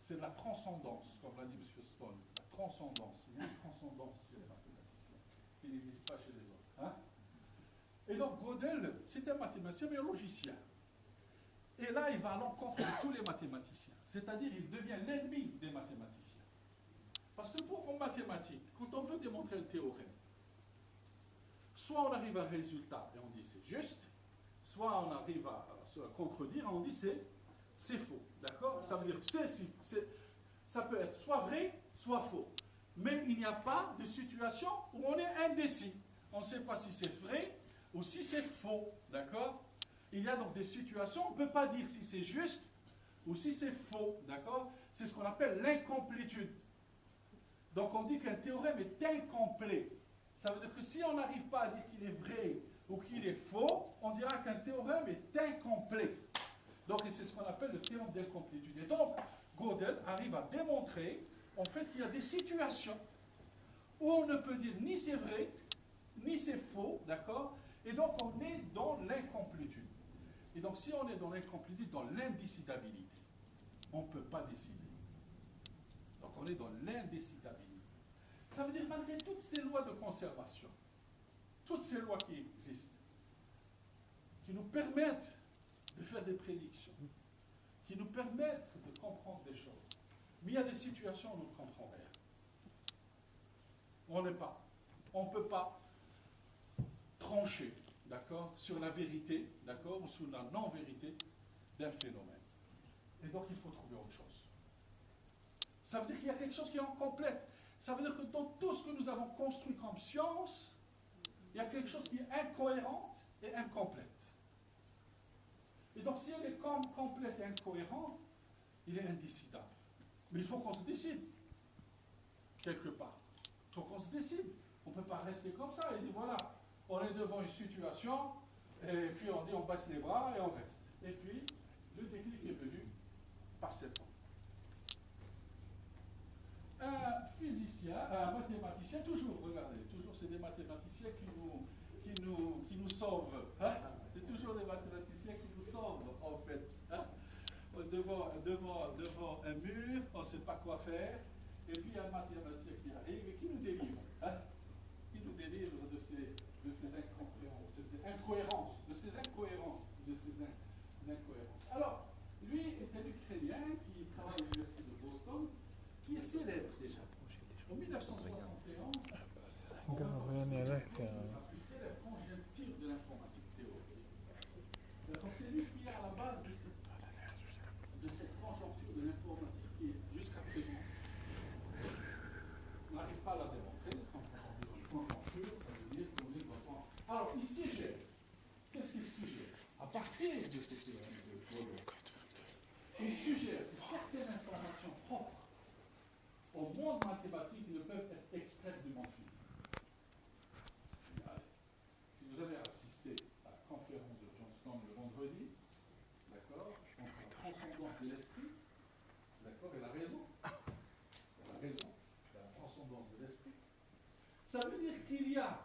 c'est de la transcendance, comme l'a dit M. Stone. La transcendance, il y a une transcendance chez les mathématiciens qui n'existe pas chez les autres. Hein. Et donc, Gödel, c'est un mathématicien, mais un logicien. Et là, il va à l'encontre de tous les mathématiciens. C'est-à-dire, il devient l'ennemi des mathématiciens. Parce que en mathématiques, quand on veut démontrer un théorème, soit on arrive à un résultat et on dit c'est juste, soit on arrive à se contredire et on dit c'est faux. D'accord? Ça veut dire que ça peut être soit vrai, soit faux. Mais il n'y a pas de situation où on est indécis. On ne sait pas si c'est vrai ou si c'est faux. D'accord? Il y a donc des situations où on ne peut pas dire si c'est juste ou si c'est faux. D'accord? C'est ce qu'on appelle l'incomplétude. Donc on dit qu'un théorème est incomplet. Ça veut dire que si on n'arrive pas à dire qu'il est vrai ou qu'il est faux, on dira qu'un théorème est incomplet. Donc c'est ce qu'on appelle le théorème d'incomplétude. Et donc, Gödel arrive à démontrer en fait qu'il y a des situations où on ne peut dire ni c'est vrai, ni c'est faux, d'accord? Et donc on est dans l'incomplétude. Et donc si on est dans l'incomplétude, dans l'indécidabilité, on ne peut pas décider. Donc on est dans l'indécidabilité. Ça veut dire malgré toutes ces lois de conservation, toutes ces lois qui existent, qui nous permettent de faire des prédictions, qui nous permettent de comprendre des choses. Mais il y a des situations où nous ne comprenons rien. On ne peut pas trancher, d'accord, sur la vérité, d'accord, ou sur la non-vérité d'un phénomène. Et donc il faut trouver autre chose. Ça veut dire qu'il y a quelque chose qui est incomplète. Ça veut dire que dans tout ce que nous avons construit comme science, il y a quelque chose qui est incohérente et incomplète. Et donc si elle est complète et incohérente, il est indécidable. Mais il faut qu'on se décide, quelque part. Il faut qu'on se décide. On ne peut pas rester comme ça et dire voilà, on est devant une situation, et puis on dit on baisse les bras et on reste. Et puis, le déclic est venu par cette fois. Un physicien, un mathématicien, toujours, regardez, toujours c'est des mathématiciens qui nous sauvent. Hein? C'est toujours des mathématiciens qui nous sauvent, en fait. Hein? Devant un mur, on ne sait pas quoi faire, et puis il y a un mathématicien qui arrive et qui nous délivre. Hein? Qui nous délivre de ces incohérences, Alors, lui est un Ukrainien qui travaille à l'université de Boston, qui est célèbre déjà. En 1971, on va la plus célèbre conjecture de l'informatique théorique. Donc c'est lui qui est à la base de cette conjoncture de l'informatique qui est jusqu'à présent. On n'arrive pas à la démontrer. Quand on dit conjoncture, ça veut dire qu'on est dans. Alors il suggère. Qu'est-ce qu'il suggère? À partir de ce théorème de Gödel, il suggère que certaines informations propres au monde mathématique ne peuvent être extraites du monde physique. Si vous avez assisté à la conférence de Johnston le vendredi, d'accord, entre la transcendance de l'esprit, d'accord, et la raison, la transcendance de l'esprit, ça veut dire qu'il y a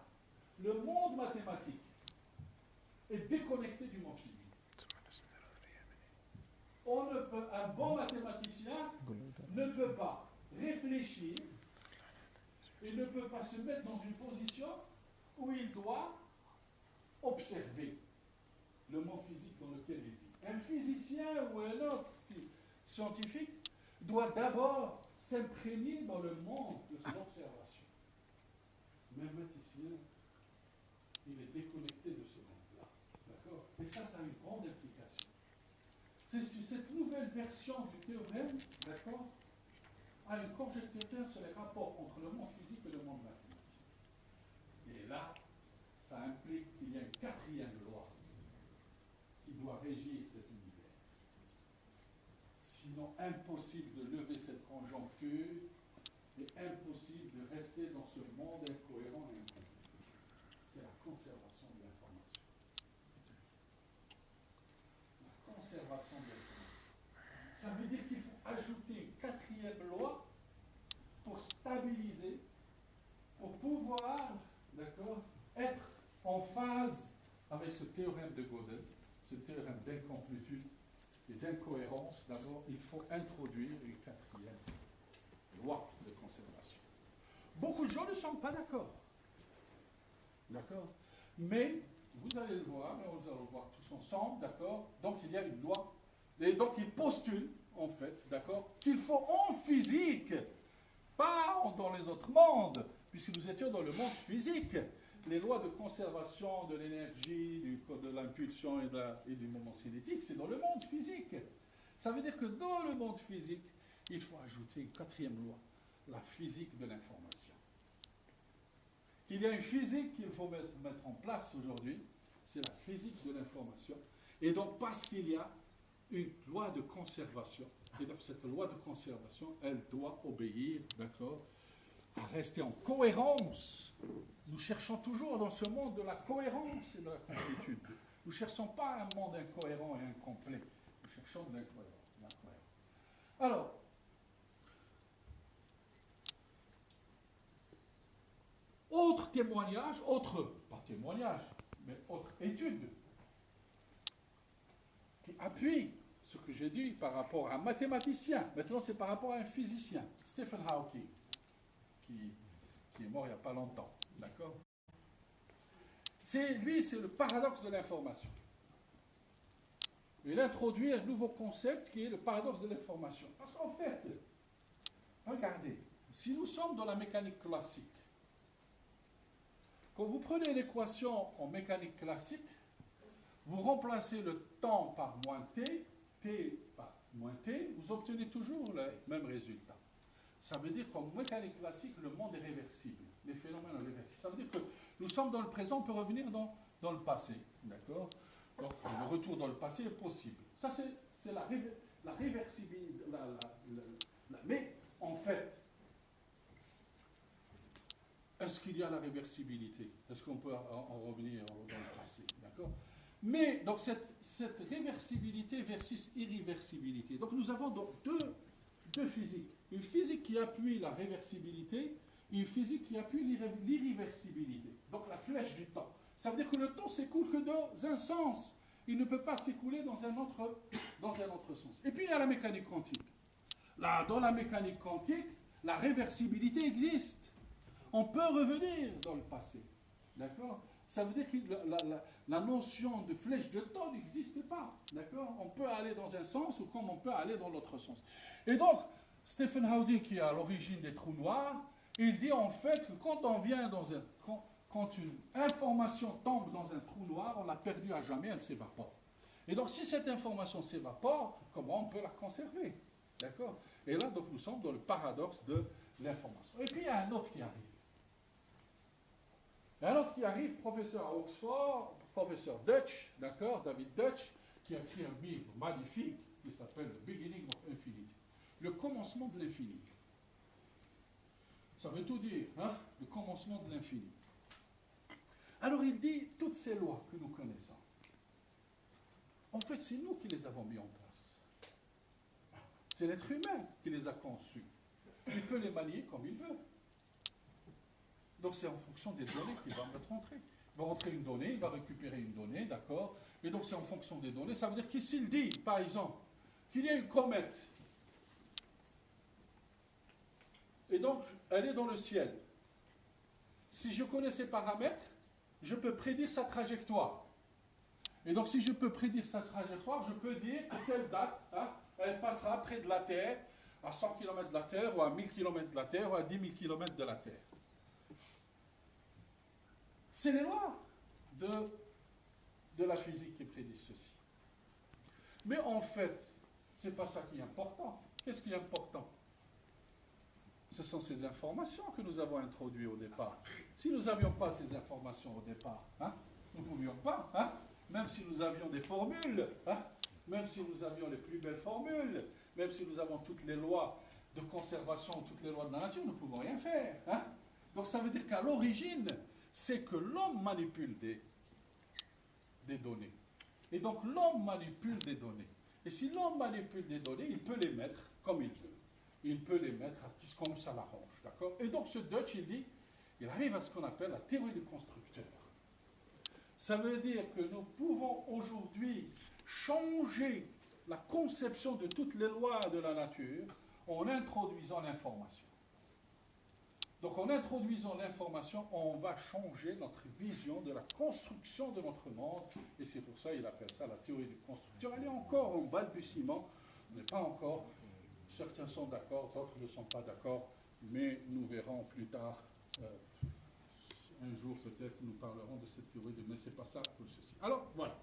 le monde mathématique est déconnecté du monde physique. Un bon mathématicien ne peut pas réfléchir, il ne peut pas se mettre dans une position où il doit observer le monde physique dans lequel il vit. Un physicien ou un autre scientifique doit d'abord s'imprégner dans le monde de l'observation. Mais un mathématicien, il est déconnecté de ce monde-là. D'accord? Et ça a une grande implication. C'est cette nouvelle version du théorème, d'accord, a une conjecture sur les rapports entre le monde physique et le monde mathématique. Et là, ça implique qu'il y a une quatrième loi qui doit régir cet univers. Sinon, impossible de lever cette conjoncture et impossible de rester dans ce monde incohérent et incomplet. C'est la conservation de l'information. La conservation de l'information. Ça veut dire qu'il faut ajouter une quatrième loi pour stabiliser pour pouvoir, d'accord, être en phase avec ce théorème de Gödel, ce théorème d'incomplétude et d'incohérence, d'abord, il faut introduire une quatrième loi de conservation. Beaucoup de gens ne sont pas d'accord. D'accord? Mais, vous allez le voir, et nous allons le voir tous ensemble, d'accord? Donc, il y a une loi. Et donc, il postule, en fait, d'accord, qu'il faut en physique, pas dans les autres mondes, puisque nous étions dans le monde physique. Les lois de conservation de l'énergie, de l'impulsion et du moment cinétique, c'est dans le monde physique. Ça veut dire que dans le monde physique, il faut ajouter une quatrième loi, la physique de l'information. Il y a une physique qu'il faut mettre en place aujourd'hui, c'est la physique de l'information. Et donc, parce qu'il y a une loi de conservation, et donc cette loi de conservation, elle doit obéir, d'accord, à rester en cohérence. Nous cherchons toujours dans ce monde de la cohérence et de la complétude. Nous ne cherchons pas un monde incohérent et incomplet. Nous cherchons de l'incohérence. Alors, autre témoignage, pas témoignage, mais autre étude qui appuie ce que j'ai dit par rapport à un mathématicien. Maintenant, c'est par rapport à un physicien, Stephen Hawking, qui est mort il n'y a pas longtemps. D'accord? C'est le paradoxe de l'information. Il introduit un nouveau concept qui est le paradoxe de l'information. Parce qu'en fait, regardez, si nous sommes dans la mécanique classique, quand vous prenez l'équation en mécanique classique, vous remplacez le temps par moins t, t par moins t, vous obtenez toujours le même résultat. Ça veut dire qu'en mécanique classique, le monde est réversible. Les phénomènes sont réversibles. Ça veut dire que nous sommes dans le présent, on peut revenir dans le passé. D'accord? Donc, le retour dans le passé est possible. Ça, c'est la réversibilité. Mais, en fait, est-ce qu'il y a la réversibilité? Est-ce qu'on peut en revenir dans le passé? D'accord? Mais, donc, cette réversibilité versus irréversibilité. Donc, nous avons donc deux physiques. Une physique qui appuie la réversibilité, une physique qui appuie l'irréversibilité. Donc, la flèche du temps. Ça veut dire que le temps s'écoule que dans un sens. Il ne peut pas s'écouler dans un autre sens. Et puis, il y a la mécanique quantique. Là, dans la mécanique quantique, la réversibilité existe. On peut revenir dans le passé. D'accord? Ça veut dire que la notion de flèche de temps n'existe pas. D'accord? On peut aller dans un sens ou comme on peut aller dans l'autre sens. Et donc, Stephen Hawking, qui est à l'origine des trous noirs, il dit en fait que quand une information tombe dans un trou noir, on l'a perdue à jamais, elle s'évapore. Et donc, si cette information s'évapore, comment on peut la conserver? D'accord? Et là, donc, nous sommes dans le paradoxe de l'information. Et puis, il y a un autre qui arrive. Il y a un autre qui arrive, professeur à Oxford, professeur Dutch, d'accord, David Dutch, qui a écrit un livre magnifique qui s'appelle The Beginning of Infinity. Le commencement de l'infini. Ça veut tout dire, hein? Le commencement de l'infini. Alors il dit, toutes ces lois que nous connaissons, en fait, c'est nous qui les avons mis en place. C'est l'être humain qui les a conçues. Il peut les manier comme il veut. Donc c'est en fonction des données qu'il va rentrer. Il va rentrer une donnée, il va récupérer une donnée, d'accord? Et donc c'est en fonction des données. Ça veut dire qu'ici, il dit, par exemple, qu'il y a une comète. Et donc, elle est dans le ciel. Si je connais ses paramètres, je peux prédire sa trajectoire. Et donc, si je peux prédire sa trajectoire, je peux dire à quelle date elle passera près de la Terre, à 100 km de la Terre, ou à 1000 km de la Terre, ou à 10 000 km de la Terre. C'est les lois de la physique qui prédisent ceci. Mais en fait, ce n'est pas ça qui est important. Qu'est-ce qui est important? Ce sont ces informations que nous avons introduites au départ. Si nous n'avions pas ces informations au départ, nous ne pouvions pas, même si nous avions des formules, même si nous avions les plus belles formules, même si nous avons toutes les lois de conservation, toutes les lois de la nature, nous ne pouvons rien faire. Donc ça veut dire qu'à l'origine, c'est que l'homme manipule des données. Et donc l'homme manipule des données. Et si l'homme manipule des données, il peut les mettre comme il veut. Il peut les mettre comme ça l'arrange. D'accord? Et donc ce Dutch, il dit, il arrive à ce qu'on appelle la théorie du constructeur. Ça veut dire que nous pouvons aujourd'hui changer la conception de toutes les lois de la nature en introduisant l'information. Donc en introduisant l'information, on va changer notre vision de la construction de notre monde, et c'est pour ça qu'il appelle ça la théorie du constructeur. Elle est encore en balbutiement, mais pas encore. Certains sont d'accord, d'autres ne sont pas d'accord, mais nous verrons plus tard, un jour peut-être, nous parlerons de cette théorie, mais ce n'est pas ça pour ceci. Alors, voilà.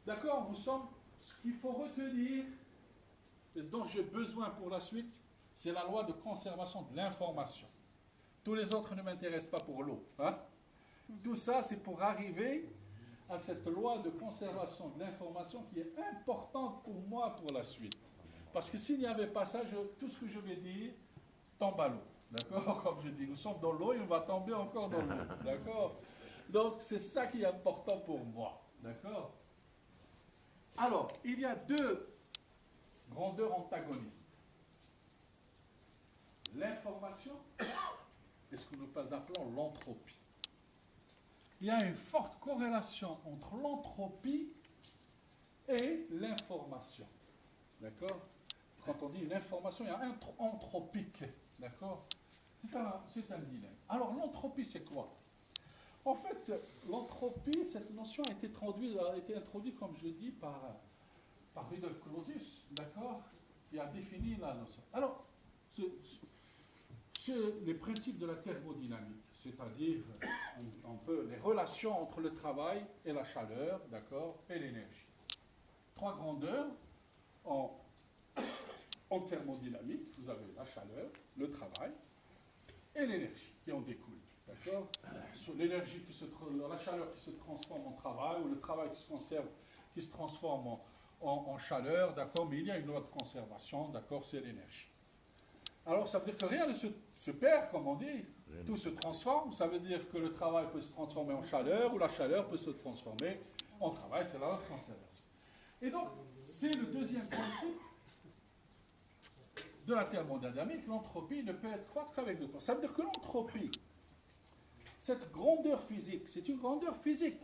D'accord, nous sommes, ce qu'il faut retenir, et dont j'ai besoin pour la suite, c'est la loi de conservation de l'information. Tous les autres ne m'intéressent pas pour l'eau. Hein? Tout ça, c'est pour arriver à cette loi de conservation de l'information qui est importante pour moi pour la suite. Parce que s'il n'y avait pas ça, tout ce que je vais dire tombe à l'eau. D'accord? Comme je dis, nous sommes dans l'eau et on va tomber encore dans l'eau. D'accord? Donc, c'est ça qui est important pour moi. D'accord? Alors, il y a deux grandeurs antagonistes. L'information et ce que nous appelons l'entropie. Il y a une forte corrélation entre l'entropie et l'information. D'accord? Quand on dit l'information, il y a un anthropique. D'accord? C'est un dilemme. Alors, l'entropie, c'est quoi? En fait, l'entropie, cette notion a été introduite, comme je dis, par Rudolf Clausius, d'accord? Qui a défini la notion. Alors, les principes de la thermodynamique, c'est-à-dire un peu les relations entre le travail et la chaleur, d'accord, et l'énergie. Trois grandeurs en thermodynamique. Vous avez la chaleur, le travail et l'énergie qui en découle, d'accord. L'énergie la chaleur qui se transforme en travail, ou le travail qui se conserve, qui se transforme en chaleur, d'accord, mais il y a une loi de conservation, d'accord, c'est l'énergie. Alors, ça veut dire que rien ne se perd, comme on dit, tout se transforme. Ça veut dire que le travail peut se transformer en chaleur, ou la chaleur peut se transformer en travail, c'est la loi de conservation. Et donc, c'est le deuxième principe de la thermodynamique. L'entropie ne peut être croître qu'avec le temps. Ça veut dire que l'entropie, cette grandeur physique, c'est une grandeur physique,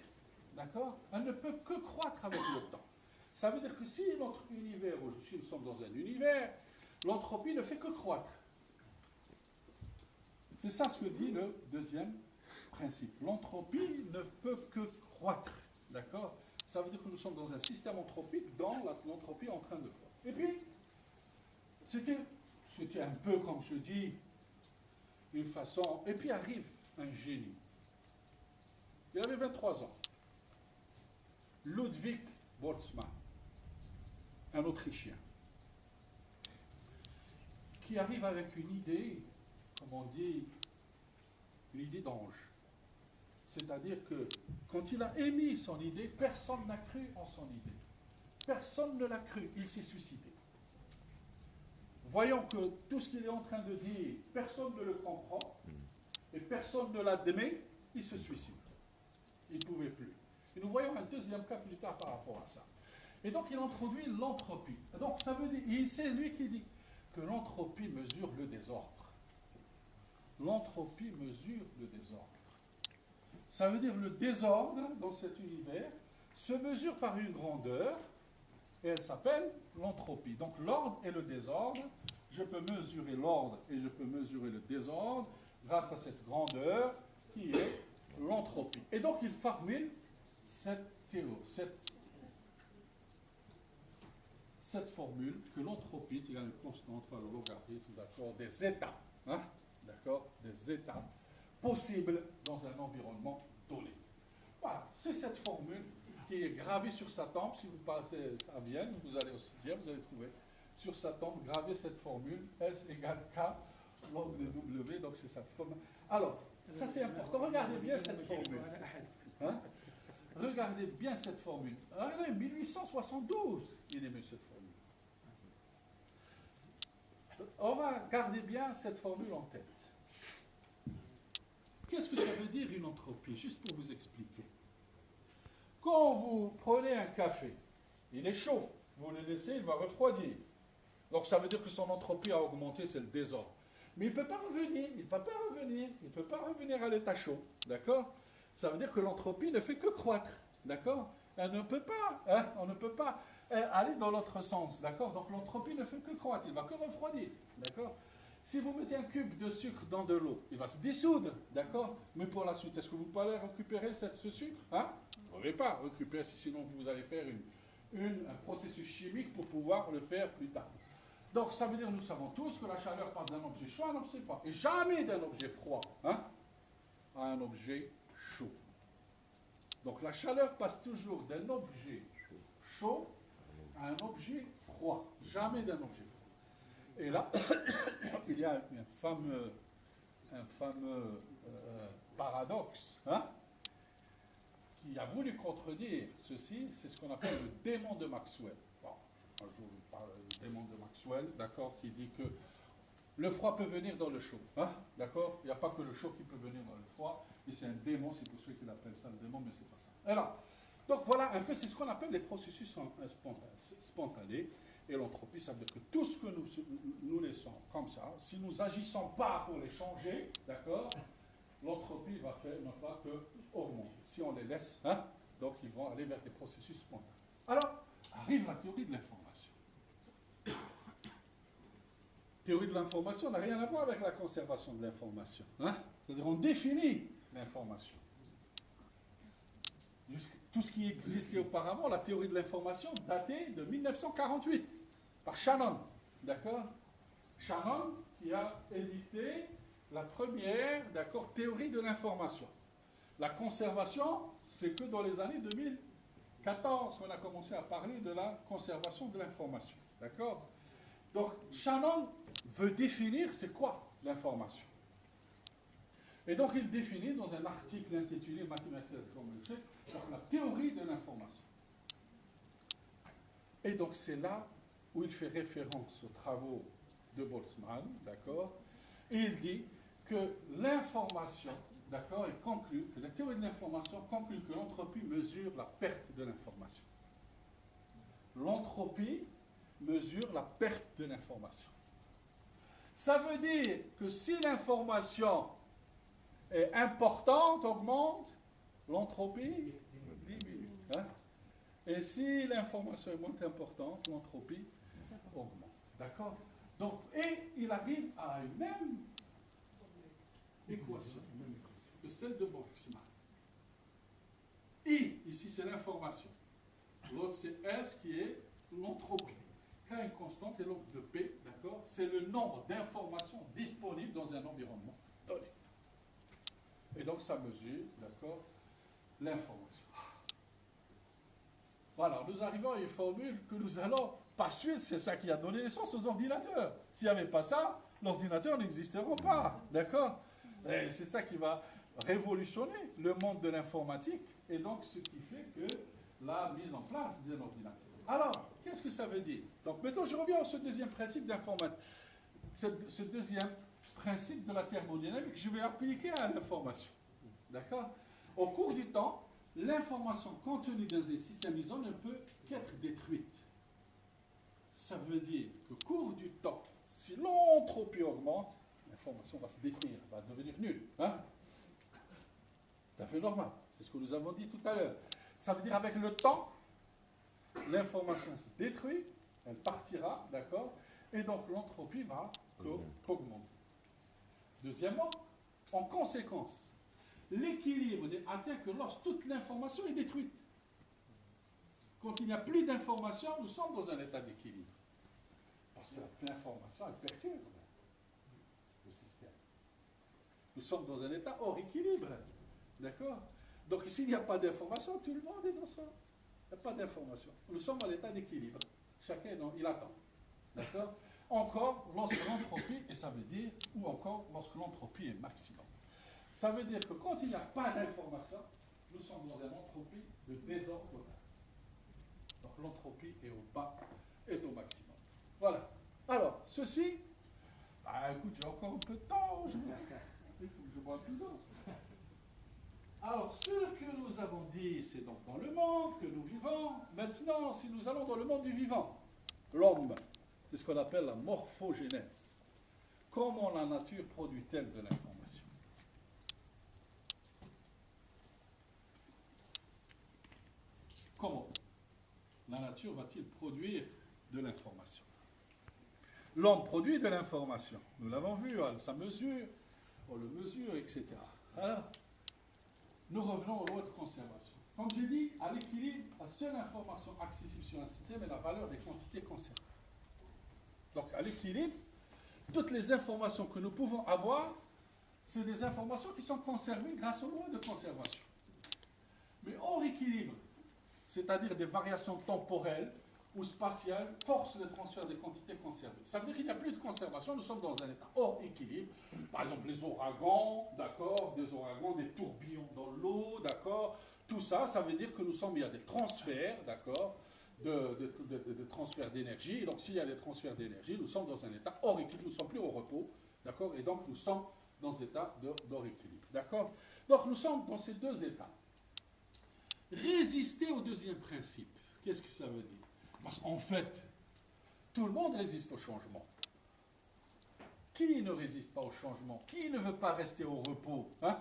d'accord? Elle ne peut que croître avec le temps. Ça veut dire que si notre univers, aujourd'hui nous sommes dans un univers, l'entropie ne fait que croître. C'est ça ce que dit le deuxième principe. L'entropie ne peut que croître. D'accord? Ça veut dire que nous sommes dans un système anthropique dont l'entropie est en train de croître. Et puis, c'était un peu, comme je dis, une façon... Et puis arrive un génie. Il avait 23 ans. Ludwig Boltzmann, un Autrichien, qui arrive avec une idée, comme on dit, une idée d'ange. C'est-à-dire que quand il a émis son idée, personne n'a cru en son idée. Personne ne l'a cru, il s'est suicidé. Voyons que tout ce qu'il est en train de dire, personne ne le comprend, et personne ne l'admet, il se suicide. Il ne pouvait plus. Et nous voyons un deuxième cas plus tard par rapport à ça. Et donc il introduit l'entropie. Donc ça veut dire, c'est lui qui dit que l'entropie mesure le désordre. L'entropie mesure le désordre. Ça veut dire le désordre dans cet univers se mesure par une grandeur et elle s'appelle l'entropie. Donc l'ordre et le désordre, je peux mesurer l'ordre et je peux mesurer le désordre grâce à cette grandeur qui est l'entropie. Et donc il formule cette théorie, cette formule que l'entropie est une constante fois le logarithme, d'accord, des états, hein, d'accord, des états possibles dans un environnement donné. Voilà, c'est cette formule qui est gravée sur sa tombe. Si vous passez à Vienne, vous allez aussi dire, vous allez trouver sur sa tombe gravée cette formule S égale K log de W, donc c'est sa formule. Alors, ça c'est important, regardez bien cette formule. Hein? Regardez bien cette formule. Regardez, 1872, il émet cette formule. On va garder bien cette formule en tête. Qu'est-ce que ça veut dire une entropie? Juste pour vous expliquer. Quand vous prenez un café, il est chaud, vous le laissez, il va refroidir. Donc ça veut dire que son entropie a augmenté, c'est le désordre. Mais il ne peut pas revenir, il ne peut pas revenir, il ne peut pas revenir à l'état chaud, d'accord? Ça veut dire que l'entropie ne fait que croître, d'accord? Elle ne peut pas, hein, on ne peut pas aller dans l'autre sens, d'accord? Donc l'entropie ne fait que croître, il ne va que refroidir, d'accord? Si vous mettez un cube de sucre dans de l'eau, il va se dissoudre, d'accord? Mais pour la suite, est-ce que vous pouvez récupérer ce sucre, hein? Vous ne pouvez pas récupérer, sinon vous allez faire un processus chimique pour pouvoir le faire plus tard. Donc ça veut dire, nous savons tous que la chaleur passe d'un objet chaud à un objet froid, et jamais d'un objet froid, hein, à un objet chaud. Donc la chaleur passe toujours d'un objet chaud à un objet froid, jamais d'un objet froid. Et là, il y a un fameux paradoxe, hein, qui a voulu contredire ceci, c'est ce qu'on appelle le démon de Maxwell. Bon, un jour, je parle du démon de Maxwell, d'accord, qui dit que le froid peut venir dans le chaud, hein, d'accord? Il n'y a pas que le chaud qui peut venir dans le froid, et c'est un démon, c'est pour ceux qui l'appellent ça le démon, mais c'est pas ça. Alors, donc voilà un peu, c'est ce qu'on appelle les processus spontanés, et l'entropie, ça veut dire que tout ce que nous laissons comme ça, si nous n'agissons pas pour les changer, d'accord, l'entropie ne va que augmenter. Si on les laisse, hein, donc ils vont aller vers des processus spontanés. Alors, arrive la théorie de l'information. Théorie de l'information n'a rien à voir avec la conservation de l'information. Hein? C'est-à-dire on définit l'information. Tout ce qui existait auparavant, la théorie de l'information datait de 1948 par Shannon. D'accord? Shannon qui a édité la première, d'accord, théorie de l'information. La conservation, c'est que dans les années 2014 qu'on a commencé à parler de la conservation de l'information. D'accord? Donc, Shannon veut définir c'est quoi l'information. Et donc, il définit dans un article intitulé Mathematical Information la théorie de l'information. Et donc, c'est là où il fait référence aux travaux de Boltzmann, d'accord? Et il dit que l'information, d'accord, il conclut que la théorie de l'information conclut que l'entropie mesure la perte de l'information. L'entropie mesure la perte de l'information. Ça veut dire que si l'information est importante, augmente, l'entropie diminue. Hein? Et si l'information est moins importante, l'entropie augmente. D'accord? Donc, et il arrive à une même équation que celle de Boltzmann. I, ici c'est l'information. L'autre c'est S qui est l'entropie. K est une constante et l'autre de P, d'accord, c'est le nombre d'informations disponibles dans un environnement donné. Et donc ça mesure, d'accord, l'information. Voilà, nous arrivons à une formule que nous allons, par suite, c'est ça qui a donné naissance aux ordinateurs. S'il n'y avait pas ça, l'ordinateur n'existerait pas, d'accord? Et c'est ça qui va révolutionner le monde de l'informatique et donc ce qui fait que la mise en place d'un ordinateur. Alors, qu'est-ce que ça veut dire? Donc maintenant, je reviens à ce deuxième principe d'informatique. Ce deuxième principe de la thermodynamique, je vais appliquer à l'information. D'accord? Au cours du temps, l'information contenue dans un système isolé ne peut qu'être détruite. Ça veut dire qu'au cours du temps, si l'entropie augmente, l'information va se détruire, va devenir nulle. Hein? C'est fait normal. C'est ce que nous avons dit tout à l'heure. Ça veut dire avec le temps, l'information se détruit, elle partira, d'accord, et donc l'entropie va augmenter. Deuxièmement, en conséquence, l'équilibre n'est atteint que lorsque toute l'information est détruite. Quand il n'y a plus d'information, nous sommes dans un état d'équilibre. Parce que l'information, elle perturbe le système. Nous sommes dans un état hors équilibre. D'accord? Donc s'il n'y a pas d'information, tout le monde est dans ça. Il n'y a pas d'information. Nous sommes à l'état d'équilibre. Chacun, il attend. D'accord? Encore lorsque l'entropie, et ça veut dire, ou encore lorsque l'entropie est maximum. Ça veut dire que quand il n'y a pas d'information, nous sommes dans une entropie de désordre total. Donc l'entropie est au bas, est au maximum. Voilà. Alors, ceci, écoute, j'ai encore un peu de temps, je bois plus d'eau. Alors, ce que nous avons dit, c'est donc dans le monde que nous vivons. Maintenant, si nous allons dans le monde du vivant, l'homme, c'est ce qu'on appelle la morphogénèse. comment la nature produit-elle de l'information? Comment la nature va-t-il produire de l'information? L'homme produit de l'information. Nous l'avons vu, ça mesure, on le mesure, etc. Alors, nous revenons aux lois de conservation. Comme j'ai dit, à l'équilibre, la seule information accessible sur un système est la valeur des quantités conservées. Donc, à l'équilibre, toutes les informations que nous pouvons avoir, c'est des informations qui sont conservées grâce aux lois de conservation. Mais hors équilibre, c'est-à-dire des variations temporelles ou spatiales, force le transfert des quantités conservées. Ça veut dire qu'il n'y a plus de conservation, nous sommes dans un état hors équilibre. Par exemple, les ouragans, d'accord, des ouragans, des tourbillons dans l'eau, d'accord, tout ça, ça veut dire que il y a des transferts, d'accord, de transferts d'énergie. Et donc, s'il y a des transferts d'énergie, nous sommes dans un état hors équilibre, nous ne sommes plus au repos, d'accord, et donc nous sommes dans un état d'hors équilibre, d'accord. Donc, nous sommes dans ces deux états. Résister au deuxième principe, qu'est-ce que ça veut dire? Parce qu'en fait, tout le monde résiste au changement. Qui ne résiste pas au changement? Qui ne veut pas rester au repos, hein?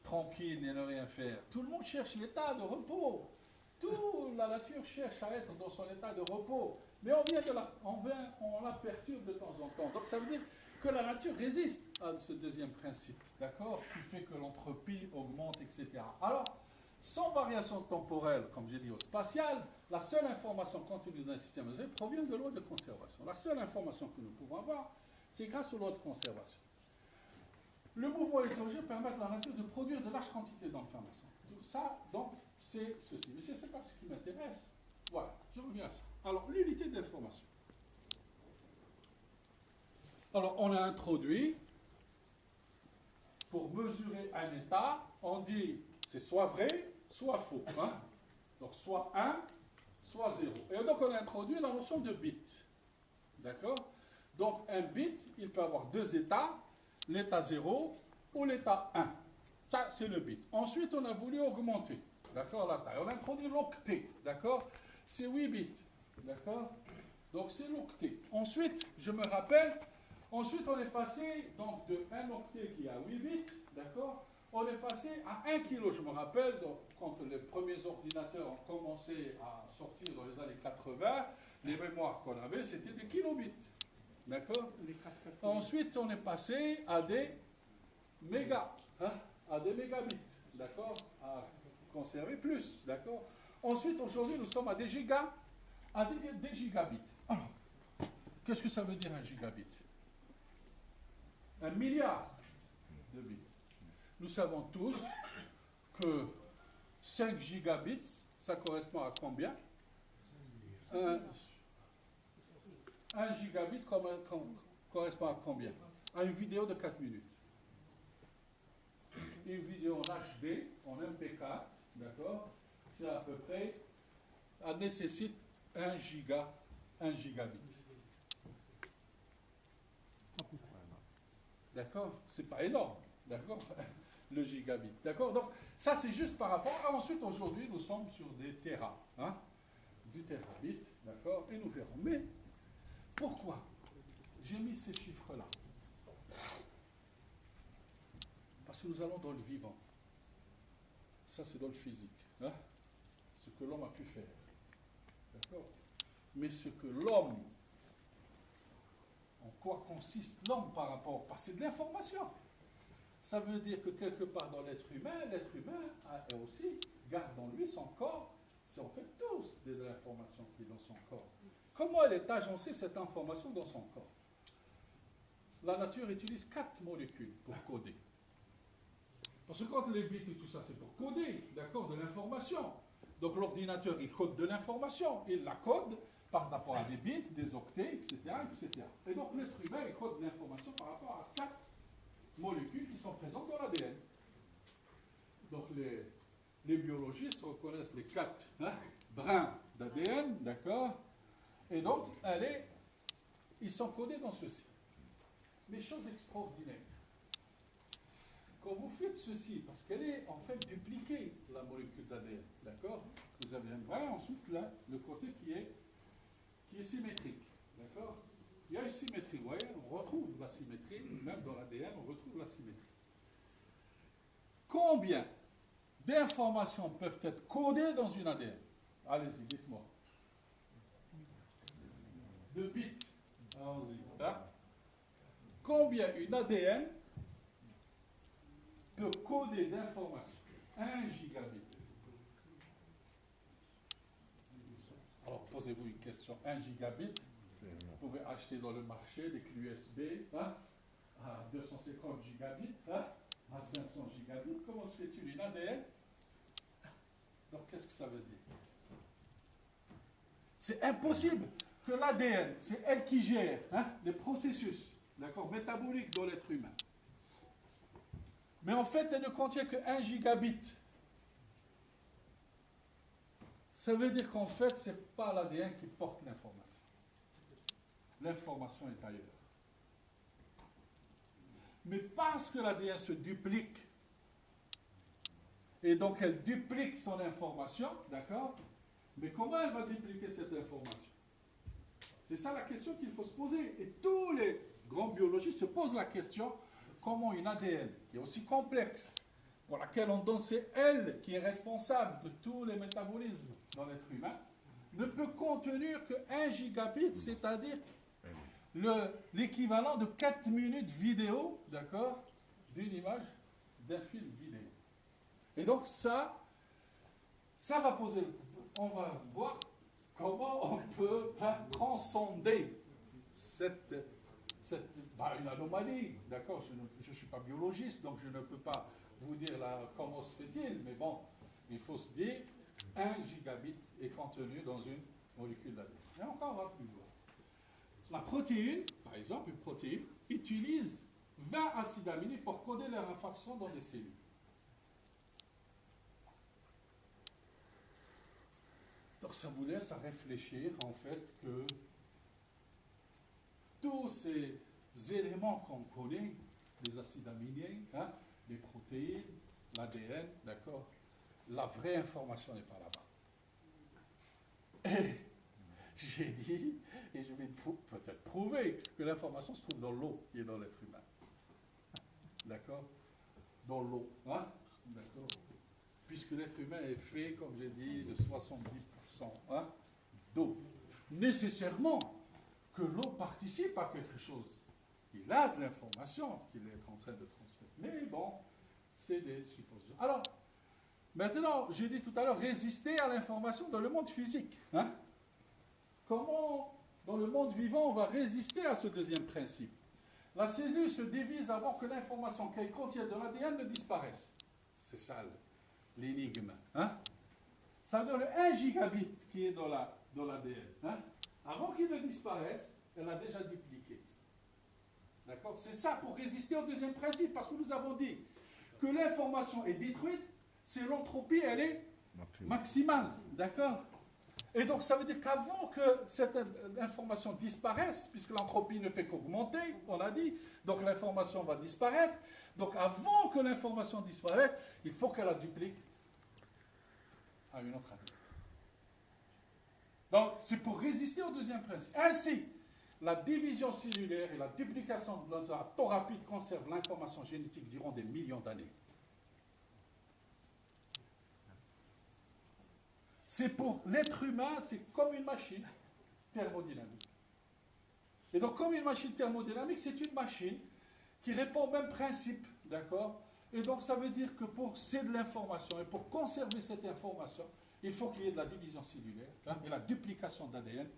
Tranquille et ne rien faire? Tout le monde cherche l'état de repos. Toute la nature cherche à être dans son état de repos. Mais on la perturbe de temps en temps. Donc ça veut dire que la nature résiste à ce deuxième principe, d'accord? Qui fait que l'entropie augmente, etc. Alors, sans variation temporelle, comme j'ai dit, au spatial, la seule information continue d'un système provient de lois de conservation. La seule information que nous pouvons avoir, c'est grâce aux lois de conservation. Le mouvement électrogène permet à la nature de produire de larges quantités d'informations. Tout ça, donc, c'est ceci. Mais ce n'est pas ce qui m'intéresse. Voilà, je reviens à ça. Alors, l'unité d'information. Alors, on a introduit, pour mesurer un état, on dit c'est soit vrai, soit faux. Hein? Donc, soit 1, soit 0. Et donc, on a introduit la notion de bit. D'accord? Donc, un bit, il peut avoir deux états, l'état 0 ou l'état 1. Ça, c'est le bit. Ensuite, on a voulu augmenter, d'accord, la taille. On a introduit l'octet, d'accord? C'est 8 bits, d'accord? Donc, c'est l'octet. Ensuite, je me rappelle, ensuite, on est passé donc, de 1 octet qui a 8 bits, d'accord? On est passé à 1 kilo, je me rappelle, donc, quand les premiers ordinateurs ont commencé à sortir dans les années 80, les mémoires qu'on avait, c'était des kilobits. D'accord? Ensuite, on est passé à des mégas, hein, à des mégabits, d'accord? À conserver plus, d'accord? Ensuite, aujourd'hui, nous sommes à des gigas, à des gigabits. Alors, qu'est-ce que ça veut dire un gigabit? 1 milliard de bits. Nous savons tous que 5 gigabits, ça correspond à combien? 1 gigabit correspond à combien? À une vidéo de 4 minutes. Une vidéo en HD, en MP4, d'accord? C'est à peu près, elle nécessite 1 gigabit. D'accord? C'est pas énorme, d'accord? Le gigabit, d'accord? Donc, ça c'est juste par rapport à... Ensuite, aujourd'hui, nous sommes sur des terras, hein? Du terabit, d'accord? Et nous verrons. Mais, pourquoi j'ai mis ces chiffres-là? Parce que nous allons dans le vivant. Ça, c'est dans le physique. Hein? Ce que l'homme a pu faire. D'accord? Mais ce que l'homme, en quoi consiste l'homme par rapport... Parce que c'est de l'information. Ça veut dire que quelque part dans l'être humain aussi garde en lui son corps. C'est en fait tous de l'information qui est dans son corps. Comment elle est agencée cette information dans son corps? La nature utilise 4 molécules pour coder. Parce que quand les bits et tout ça, c'est pour coder, d'accord, de l'information. Donc l'ordinateur, il code de l'information. Il la code par rapport à des bits, des octets, etc., etc. Et donc l'être humain, il code de l'information par rapport à 4 molécules qui sont présentes dans l'ADN. Donc les biologistes reconnaissent les 4 brins d'ADN, d'accord? Et donc, ils sont codés dans ceci. Mais chose extraordinaire, quand vous faites ceci, parce qu'elle est en fait dupliquée, la molécule d'ADN, d'accord? Vous avez un brin, ensuite là, le côté qui est symétrique, d'accord? Il y a une symétrie, vous voyez, on retrouve la symétrie, même dans l'ADN, on retrouve la symétrie. Combien d'informations peuvent être codées dans une ADN? Allez-y, dites-moi. De bits. Allons-y. Hein? Combien une ADN peut coder d'informations? 1 gigabit. Alors, posez-vous une question. 1 gigabit, vous pouvez acheter dans le marché des clés USB hein, à 250 gigabits, hein, à 500 gigabits. Comment se fait-il une ADN? Donc, qu'est-ce que ça veut dire? C'est impossible que l'ADN, c'est elle qui gère hein, les processus métaboliques dans l'être humain. Mais en fait, elle ne contient que 1 gigabit. Ça veut dire qu'en fait, ce n'est pas l'ADN qui porte l'information. L'information est ailleurs. Mais parce que l'ADN se duplique, et donc elle duplique son information, d'accord? Mais comment elle va dupliquer cette information? C'est ça la question qu'il faut se poser. Et tous les grands biologistes se posent la question, comment une ADN, qui est aussi complexe, pour laquelle on donne, c'est elle qui est responsable de tous les métabolismes dans l'être humain, ne peut contenir que 1 gigabit, c'est-à-dire l'équivalent de 4 minutes vidéo, d'accord, d'une image, d'un film vidéo. Et donc ça va poser, on va voir comment on peut transcender une anomalie, d'accord, je ne suis pas biologiste, donc je ne peux pas vous dire là, comment se fait-il, mais bon, il faut se dire, 1 gigabit est contenu dans une molécule d'ADN. Et encore, on va plus loin. La protéine, par exemple, une protéine, utilise 20 acides aminés pour coder leur infraction dans des cellules. Donc ça vous laisse à réfléchir, en fait, que tous ces éléments qu'on connaît, les acides aminés, hein, les protéines, l'ADN, d'accord, la vraie information n'est pas là-bas. Et j'ai dit, et je vais peut-être prouver, que l'information se trouve dans l'eau qui est dans l'être humain. D'accord? Dans l'eau. Hein? D'accord? Puisque l'être humain est fait, comme j'ai dit, de 70% hein, d'eau. Nécessairement que l'eau participe à quelque chose. Il a de l'information qu'il est en train de transmettre. Mais bon, c'est des suppositions. Alors, maintenant, j'ai dit tout à l'heure, résister à l'information dans le monde physique. Hein? Comment, dans le monde vivant, on va résister à ce deuxième principe? La cellule se divise avant que l'information qu'elle contient de l'ADN ne disparaisse. C'est ça l'énigme. Hein? Ça donne 1 gigabit qui est dans l'ADN. Hein? Avant qu'il ne disparaisse, elle a déjà dupliqué. D'accord? C'est ça pour résister au deuxième principe, parce que nous avons dit que l'information est détruite, c'est l'entropie, elle est maximale. D'accord? Et donc ça veut dire qu'avant que cette information disparaisse, puisque l'entropie ne fait qu'augmenter, on a dit, donc l'information va disparaître, donc avant que l'information disparaisse, il faut qu'elle la duplique à une autre ADN. Donc c'est pour résister au deuxième principe. Ainsi, la division cellulaire et la duplication dans un temps rapide conservent l'information génétique durant des millions d'années. C'est pour l'être humain, c'est comme une machine thermodynamique. Et donc, comme une machine thermodynamique, c'est une machine qui répond au même principe, d'accord? Et donc, ça veut dire que pour c'est de l'information, et pour conserver cette information, il faut qu'il y ait de la division cellulaire hein, et la duplication d'ADN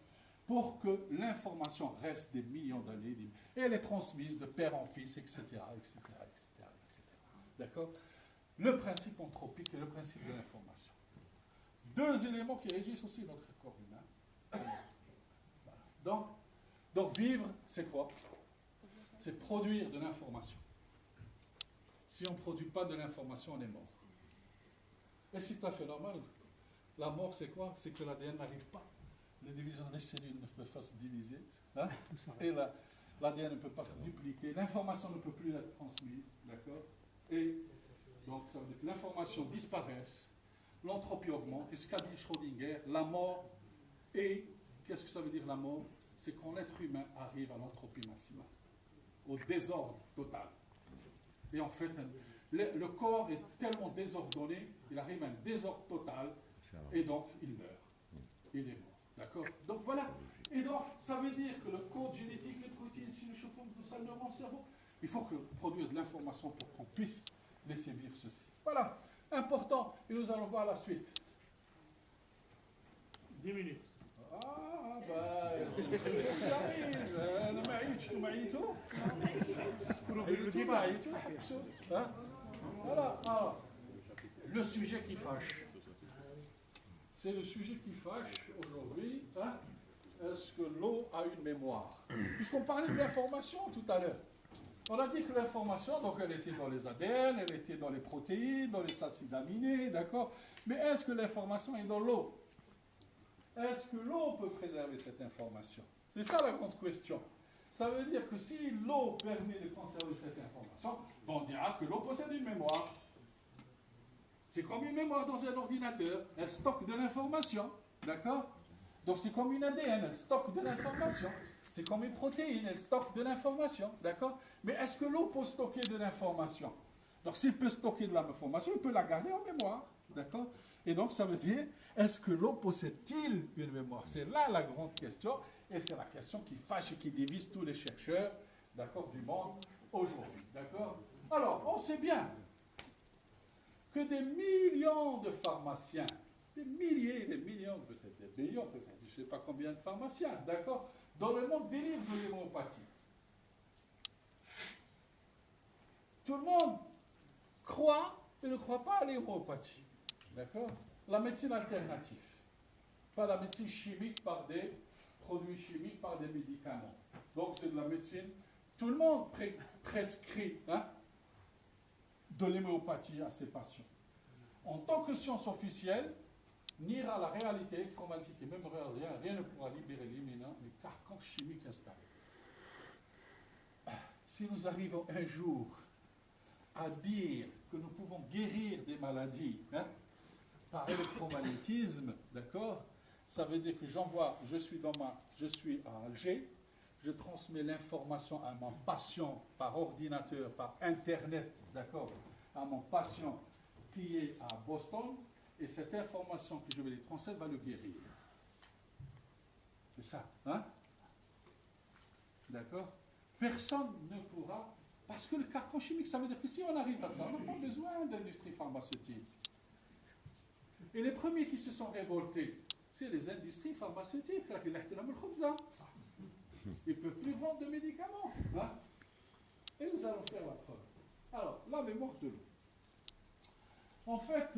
pour que l'information reste des millions d'années, et elle est transmise de père en fils, etc., etc., etc., etc. D'accord? Le principe anthropique et le principe de l'information. Deux éléments qui régissent aussi notre corps humain. Voilà. Donc vivre, c'est quoi? C'est produire de l'information. Si on ne produit pas de l'information, on est mort. Et c'est tout à fait normal. La mort, c'est quoi? C'est que l'ADN n'arrive pas. Les divisions des cellules ne peuvent pas se diviser. Hein? Et l'ADN ne peut pas se dupliquer. L'information ne peut plus être transmise. D'accord? Et donc, ça veut dire que l'information disparaît. L'entropie augmente, et ce qu'a dit Schrödinger, la mort, et qu'est-ce que ça veut dire la mort? C'est quand l'être humain arrive à l'entropie maximale. au désordre total. Et en fait, le corps est tellement désordonné, il arrive à un désordre total, et donc il meurt. Il est mort. D'accord? Donc voilà. Et donc, ça veut dire que le code génétique, les protéines, si le chauffement, tout ça, le rend cerveau, il faut produire de l'information pour qu'on puisse laisser vivre ceci. Voilà. Important. Et nous allons voir la suite. 10 minutes. Ah, bah, أنا ما عيتش معيتو Voilà. Alors, le sujet qui fâche. C'est le sujet qui fâche aujourd'hui. Hein? Est-ce que l'eau a une mémoire? Puisqu'on parlait de l'information tout à l'heure. On a dit que l'information, donc elle était dans les ADN, elle était dans les protéines, dans les acides aminés, d'accord? Mais est-ce que l'information est dans l'eau? Est-ce que l'eau peut préserver cette information? C'est ça la grande question. Ça veut dire que si l'eau permet de conserver cette information, on dira que l'eau possède une mémoire. C'est comme une mémoire dans un ordinateur. Elle stocke de l'information. D'accord? Donc c'est comme une ADN, elle stocke de l'information. C'est comme une protéine, elle stocke de l'information. D'accord? Mais est-ce que l'eau peut stocker de l'information? Donc s'il peut stocker de l'information, il peut la garder en mémoire. D'accord? Et donc ça veut dire, est-ce que l'eau possède-t-il une mémoire? C'est là la grande question. Et c'est la question qui fâche et qui divise tous les chercheurs, d'accord, du monde aujourd'hui. D'accord? Alors, on sait bien que des millions de pharmaciens, des milliers, des millions, peut-être des millions, peut-être, je ne sais pas combien de pharmaciens, d'accord, dans le monde délivrent de l'homéopathie. Tout le monde croit et ne croit pas à l'homéopathie. D'accord? La médecine alternative. Pas la médecine chimique par des produits chimiques, par des médicaments. Donc c'est de la médecine. Tout le monde prescrit de l'homéopathie à ses patients. En tant que science officielle, nier à la réalité électromagnétique et même rien ne pourra libérer l'imminent, les carcans chimiques installés. Si nous arrivons un jour à dire que nous pouvons guérir des maladies par électromagnétisme, d'accord, ça veut dire que je suis à Alger, je transmets l'information à mon patient par ordinateur, par Internet, d'accord, à mon patient qui est à Boston, et cette information que je vais lui transmettre va le guérir. C'est ça, hein? D'accord? Personne ne pourra, parce que le carcan chimique, ça veut dire que si on arrive à ça, on n'a pas besoin d'industrie pharmaceutique. Et les premiers qui se sont révoltés, c'est les industries pharmaceutiques. Ils ne peuvent plus vendre de médicaments. Hein? Et nous allons faire la preuve. Alors, la mémoire de l'eau. En fait,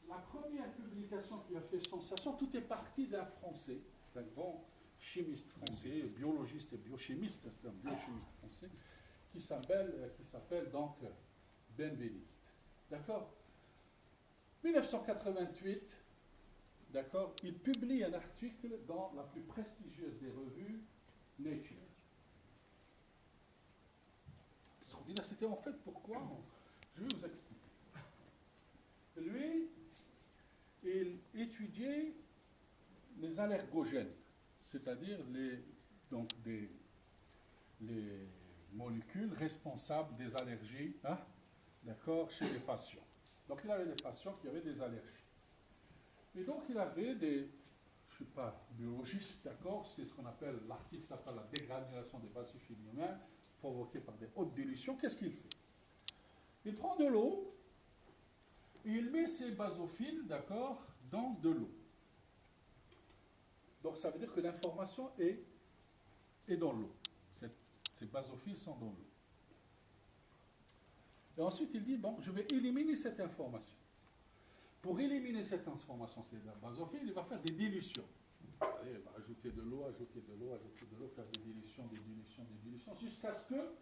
la première publication qui a fait sensation, tout est parti d'un Français, d'un grand chimiste français, biologiste et biochimiste, c'est un biochimiste français, qui s'appelle donc Benveniste. D'accord? 1988, d'accord, il publie un article dans la plus prestigieuse des revues, Nature. C'était en fait pourquoi? Je vais vous expliquer. Lui, il étudiait les allergogènes, c'est-à-dire les molécules responsables des allergies, d'accord, chez les patients. Donc il avait des patients qui avaient des allergies. Et donc il avait je ne suis pas biologiste, d'accord, c'est ce qu'on appelle, l'article s'appelle la dégranulation des basophiles humains provoquée par des hautes dilutions. Qu'est-ce qu'il fait? Il prend de l'eau et il met ces basophiles, d'accord, dans de l'eau. Donc ça veut dire que l'information est dans l'eau. Ces basophiles sont dans l'eau. Et ensuite il dit, bon, je vais éliminer cette information. Pour éliminer cette information, c'est la basophile, il va faire des dilutions. Il va ajouter de l'eau, ajouter de l'eau, ajouter de l'eau, faire des dilutions, jusqu'à ce que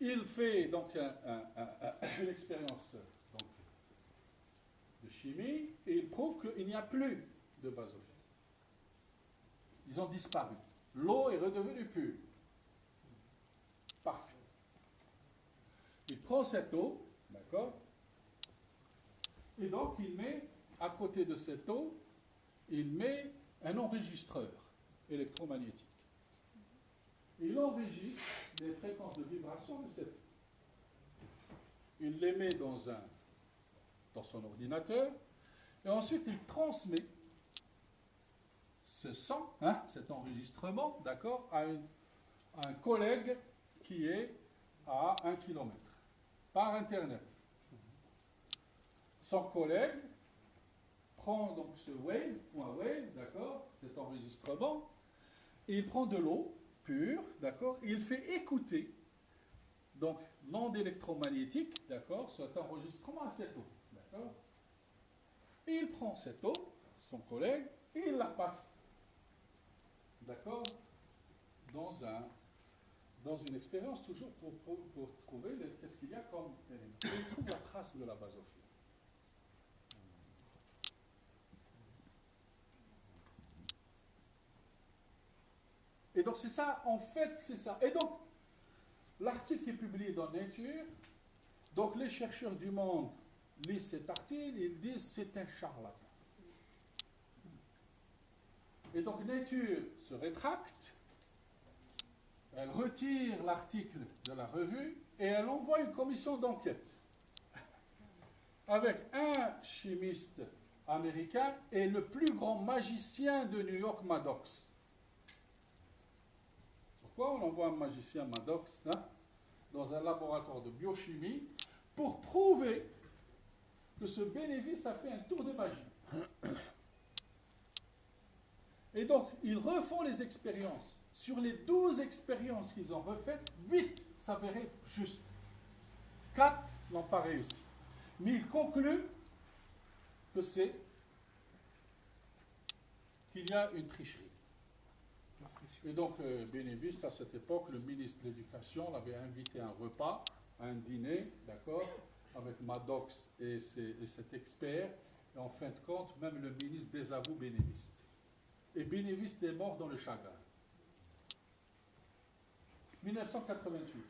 il fait donc une expérience de chimie et il prouve qu'il n'y a plus de basophiles. Ils ont disparu. L'eau est redevenue pure. Parfait. Il prend cette eau, d'accord, et donc il met, à côté de cette eau, il met un enregistreur électromagnétique. Il enregistre les fréquences de vibration de cette. Il les met dans son ordinateur, et ensuite il transmet ce son, cet enregistrement, d'accord, à un collègue qui est à 1 km, par Internet. Son collègue prend donc ce wave, d'accord, cet enregistrement, et il prend de l'eau pure, d'accord, et il fait écouter, donc, l'onde électromagnétique, d'accord, cet enregistrement à cette eau, d'accord. Et il prend cette eau, son collègue, et il la passe, d'accord, dans une expérience toujours pour trouver qu'est-ce qu'il y a comme élément. Il trouve la trace de la basophile. Et donc c'est ça, en fait, c'est ça. Et donc, l'article est publié dans Nature, donc les chercheurs du monde lisent cet article, ils disent c'est un charlatan. Et donc Nature se rétracte, elle retire l'article de la revue et elle envoie une commission d'enquête avec un chimiste américain et le plus grand magicien de New York, Maddox. Pourquoi on envoie un magicien Maddox dans un laboratoire de biochimie pour prouver que ce bénéfice a fait un tour de magie. Et donc, ils refont les expériences. Sur les 12 expériences qu'ils ont refaites, 8 s'avéraient justes. 4 n'ont pas réussi. Mais ils concluent que qu'il y a une tricherie. Et donc, Bénéviste, à cette époque, le ministre de l'Éducation l'avait invité à un repas, à un dîner, d'accord, avec Maddox et cet expert. Et en fin de compte, même le ministre désavoue Bénéviste. Et Bénéviste est mort dans le chagrin. 1988.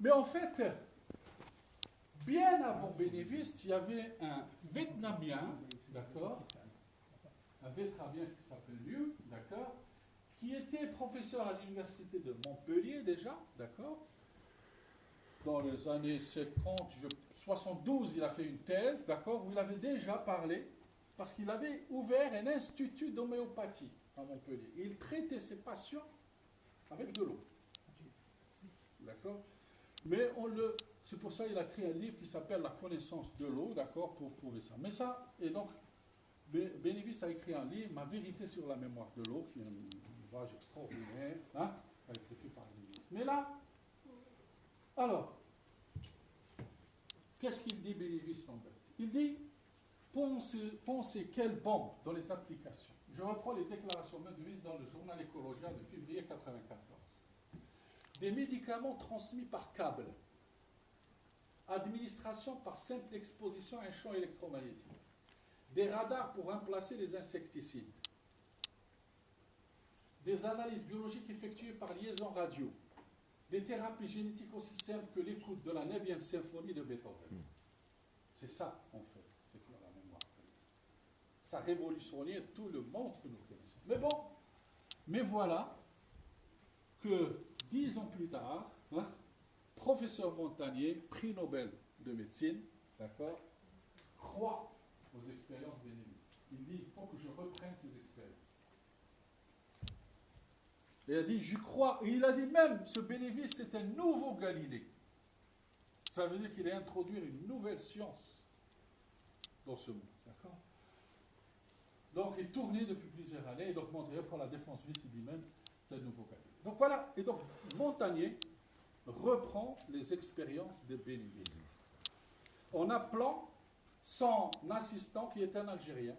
Mais en fait, bien avant Bénéviste, il y avait un Vietnamien, d'accord, un Vietnamien qui s'appelle Liu, d'accord, qui était professeur à l'université de Montpellier déjà, d'accord. Dans les années 72, il a fait une thèse, d'accord, où il avait déjà parlé, parce qu'il avait ouvert un institut d'homéopathie à Montpellier. Et il traitait ses patients avec de l'eau. D'accord. Mais c'est pour ça qu'il a écrit un livre qui s'appelle La connaissance de l'eau, d'accord, pour prouver ça. Mais ça, et donc, Bénéviste a écrit un livre, Ma vérité sur la mémoire de l'eau, qui est un ouvrage extraordinaire, qui a été fait par Bénéviste. Mais là, alors, qu'est-ce qu'il dit Bénéviste en fait? Il dit, pensez quelle bombe dans les applications. Je reprends les déclarations Bénéviste dans le journal Écologien de février 1994. Des médicaments transmis par câble, administration par simple exposition à un champ électromagnétique, des radars pour remplacer les insecticides, des analyses biologiques effectuées par liaison radio, des thérapies génétiques aussi simples que l'écoute de la 9e symphonie de Beethoven. C'est ça, en fait, c'est quoi la mémoire. Ça révolutionnait tout le monde que nous connaissons. Mais bon, mais voilà que 10 ans plus tard, professeur Montagnier, prix Nobel de médecine, d'accord, croit aux expériences bénévistes. Il dit, il faut que je reprenne ces expériences. Et il a dit, j'y crois. Et il a dit même, ce bénéviste, c'est un nouveau Galilée. Ça veut dire qu'il a introduit une nouvelle science dans ce monde. D'accord. Donc, il tournait depuis plusieurs années. Et donc, Montagnier, pour la défense suisse, il dit même, c'est un nouveau Galilée. Donc voilà. Et donc, Montagnier reprend les expériences des bénévistes en appelant son assistant qui est un Algérien,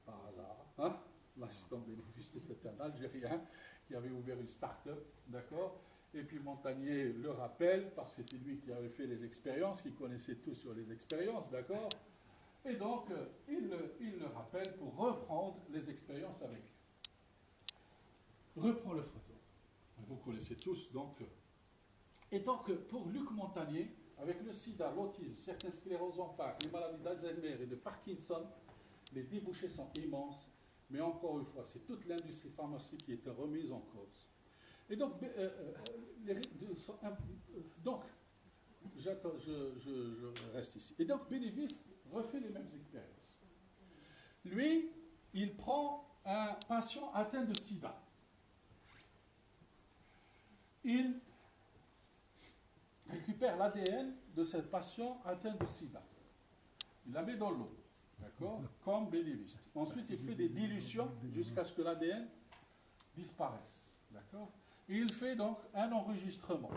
par hasard, l'assistant bénéviste était un Algérien qui avait ouvert une start-up, d'accord, et puis Montagnier le rappelle, parce que c'était lui qui avait fait les expériences, qui connaissait tout sur les expériences, d'accord, et donc il le rappelle pour reprendre les expériences avec lui. Reprend le photo. Vous connaissez tous, donc. Et donc, pour Luc Montagnier, avec le sida, l'autisme, certaines scléroses en plaques, les maladies d'Alzheimer et de Parkinson, les débouchés sont immenses Mais encore une fois, c'est toute l'industrie pharmaceutique qui était remise en cause. Et donc, je reste ici. Et donc, Bénéviste refait les mêmes expériences. Lui, il prend un patient atteint de sida. Il récupère l'ADN de ce patient atteint de sida. Il la met dans l'eau, d'accord, comme Bénéviste. Ensuite, il fait des dilutions jusqu'à ce que l'ADN disparaisse, d'accord. Et il fait donc un enregistrement.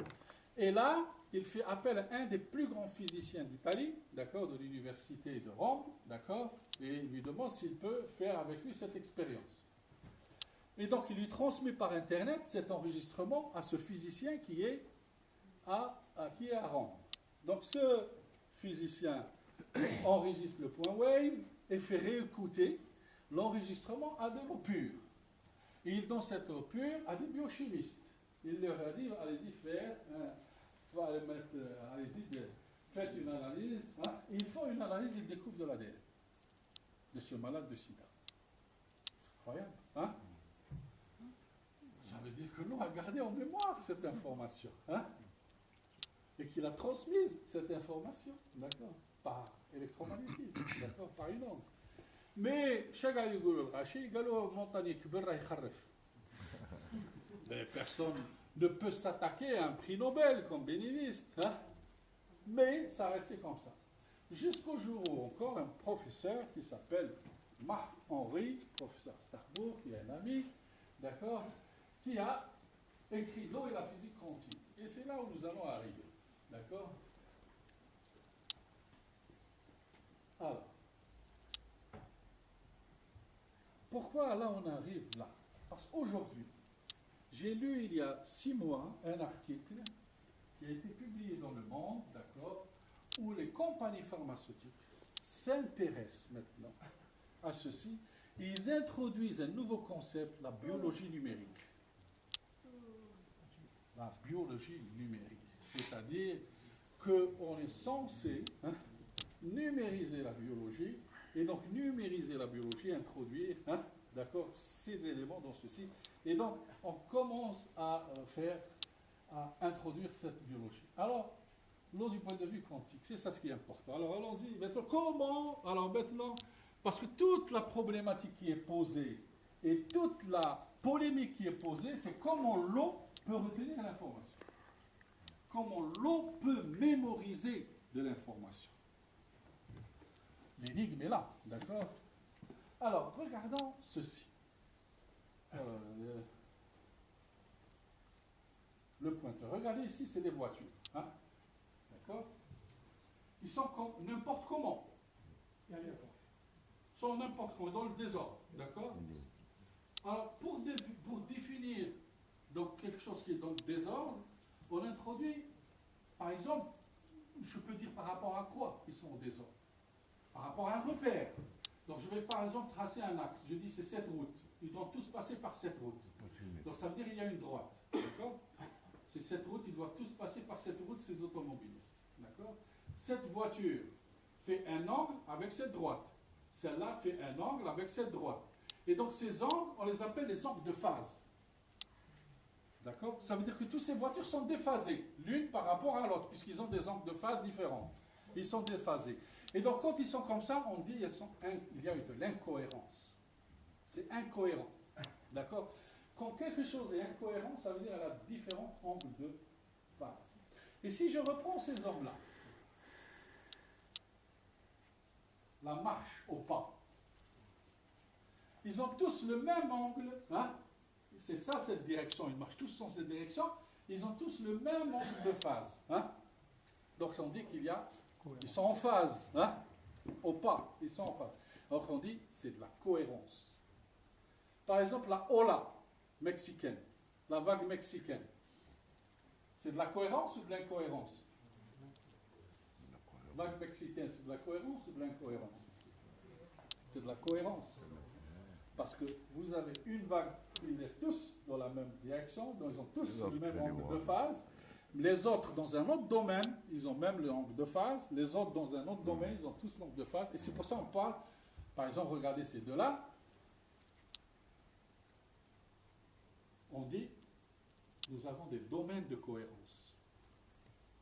Et là, il fait appel à un des plus grands physiciens d'Italie, d'accord, de l'université de Rome, d'accord, et il lui demande s'il peut faire avec lui cette expérience. Et donc, il lui transmet par Internet cet enregistrement à ce physicien qui est à Rome. Donc, ce physicien enregistre le point wave et fait réécouter l'enregistrement à de l'eau pure. Et il donne cette eau pure à des biochimistes. Il leur a dit, allez-y faire, faites une analyse. Hein. Ils font une analyse, ils découvrent de l'ADN de ce malade de sida. C'est incroyable. Hein. Ça veut dire que l'on a gardé en mémoire cette information. Hein. Et qu'il a transmise cette information, d'accord, par électromagnétisme, d'accord, par une onde. Mais, personne ne peut s'attaquer à un prix Nobel comme Bénéviste, hein? Mais ça restait comme ça. Jusqu'au jour où encore un professeur qui s'appelle Marc-Henri, professeur Starbourg, qui est un ami, d'accord, qui a écrit L'eau et la physique quantique. Et c'est là où nous allons arriver, d'accord. Alors, pourquoi là on arrive là? Parce qu'aujourd'hui, j'ai lu il y a 6 mois un article qui a été publié dans Le Monde, d'accord, où les compagnies pharmaceutiques s'intéressent maintenant à ceci. Ils introduisent un nouveau concept, la biologie numérique. La biologie numérique. C'est-à-dire qu'on est censé numériser la biologie, et donc numériser la biologie, introduire, d'accord, ces éléments dans ceci. Et donc, on commence à introduire cette biologie. Alors, l'eau du point de vue quantique, c'est ça ce qui est important. Alors, allons-y. Maintenant, comment? Alors, maintenant, parce que toute la problématique qui est posée et toute la polémique qui est posée, c'est comment l'eau peut retenir l'information. Comment l'eau peut mémoriser de l'information. L'énigme est là, d'accord? Alors, regardons ceci. Le pointeur. Regardez ici, c'est des voitures. Hein? D'accord? Ils sont n'importe comment. Ils sont n'importe comment, dans le désordre. D'accord? Alors, pour définir donc, quelque chose qui est dans le désordre, on introduit, par exemple, je peux dire par rapport à quoi ils sont au désordre? Par rapport à un repère. Donc, je vais par exemple tracer un axe. Je dis c'est cette route. Ils doivent tous passer par cette route. Donc, ça veut dire qu'il y a une droite. D'accord? C'est cette route, ils doivent tous passer par cette route, ces automobilistes. D'accord? Cette voiture fait un angle avec cette droite. Celle-là fait un angle avec cette droite. Et donc, ces angles, on les appelle les angles de phase. D'accord? Ça veut dire que toutes ces voitures sont déphasées, l'une par rapport à l'autre, puisqu'ils ont des angles de phase différents. Ils sont déphasés. Et donc, quand ils sont comme ça, on dit qu'il y a de l'incohérence. C'est incohérent. D'accord? Quand quelque chose est incohérent, ça veut dire qu'elle a différents angles de phase. Et si je reprends ces angles-là, la marche au pas, ils ont tous le même angle. Hein? C'est ça, cette direction. Ils marchent tous dans cette direction. Ils ont tous le même angle de phase. Hein? Donc, on dit ils sont en phase. Hein? Au pas, ils sont en phase. Donc, on dit c'est de la cohérence. Par exemple, la ola mexicaine, la vague mexicaine. C'est de la cohérence ou de l'incohérence? Vague mexicaine, c'est de la cohérence ou de l'incohérence? C'est de la cohérence. Parce que vous avez une vague, ils lèvent tous dans la même direction, donc ils ont tous le même angle de phase. Les autres, dans un autre domaine, ils ont même l'angle de phase. Les autres, dans un autre domaine, ils ont tous l'angle de phase. Et c'est pour ça qu'on parle, par exemple, regardez ces deux-là. on dit, nous avons des domaines de cohérence.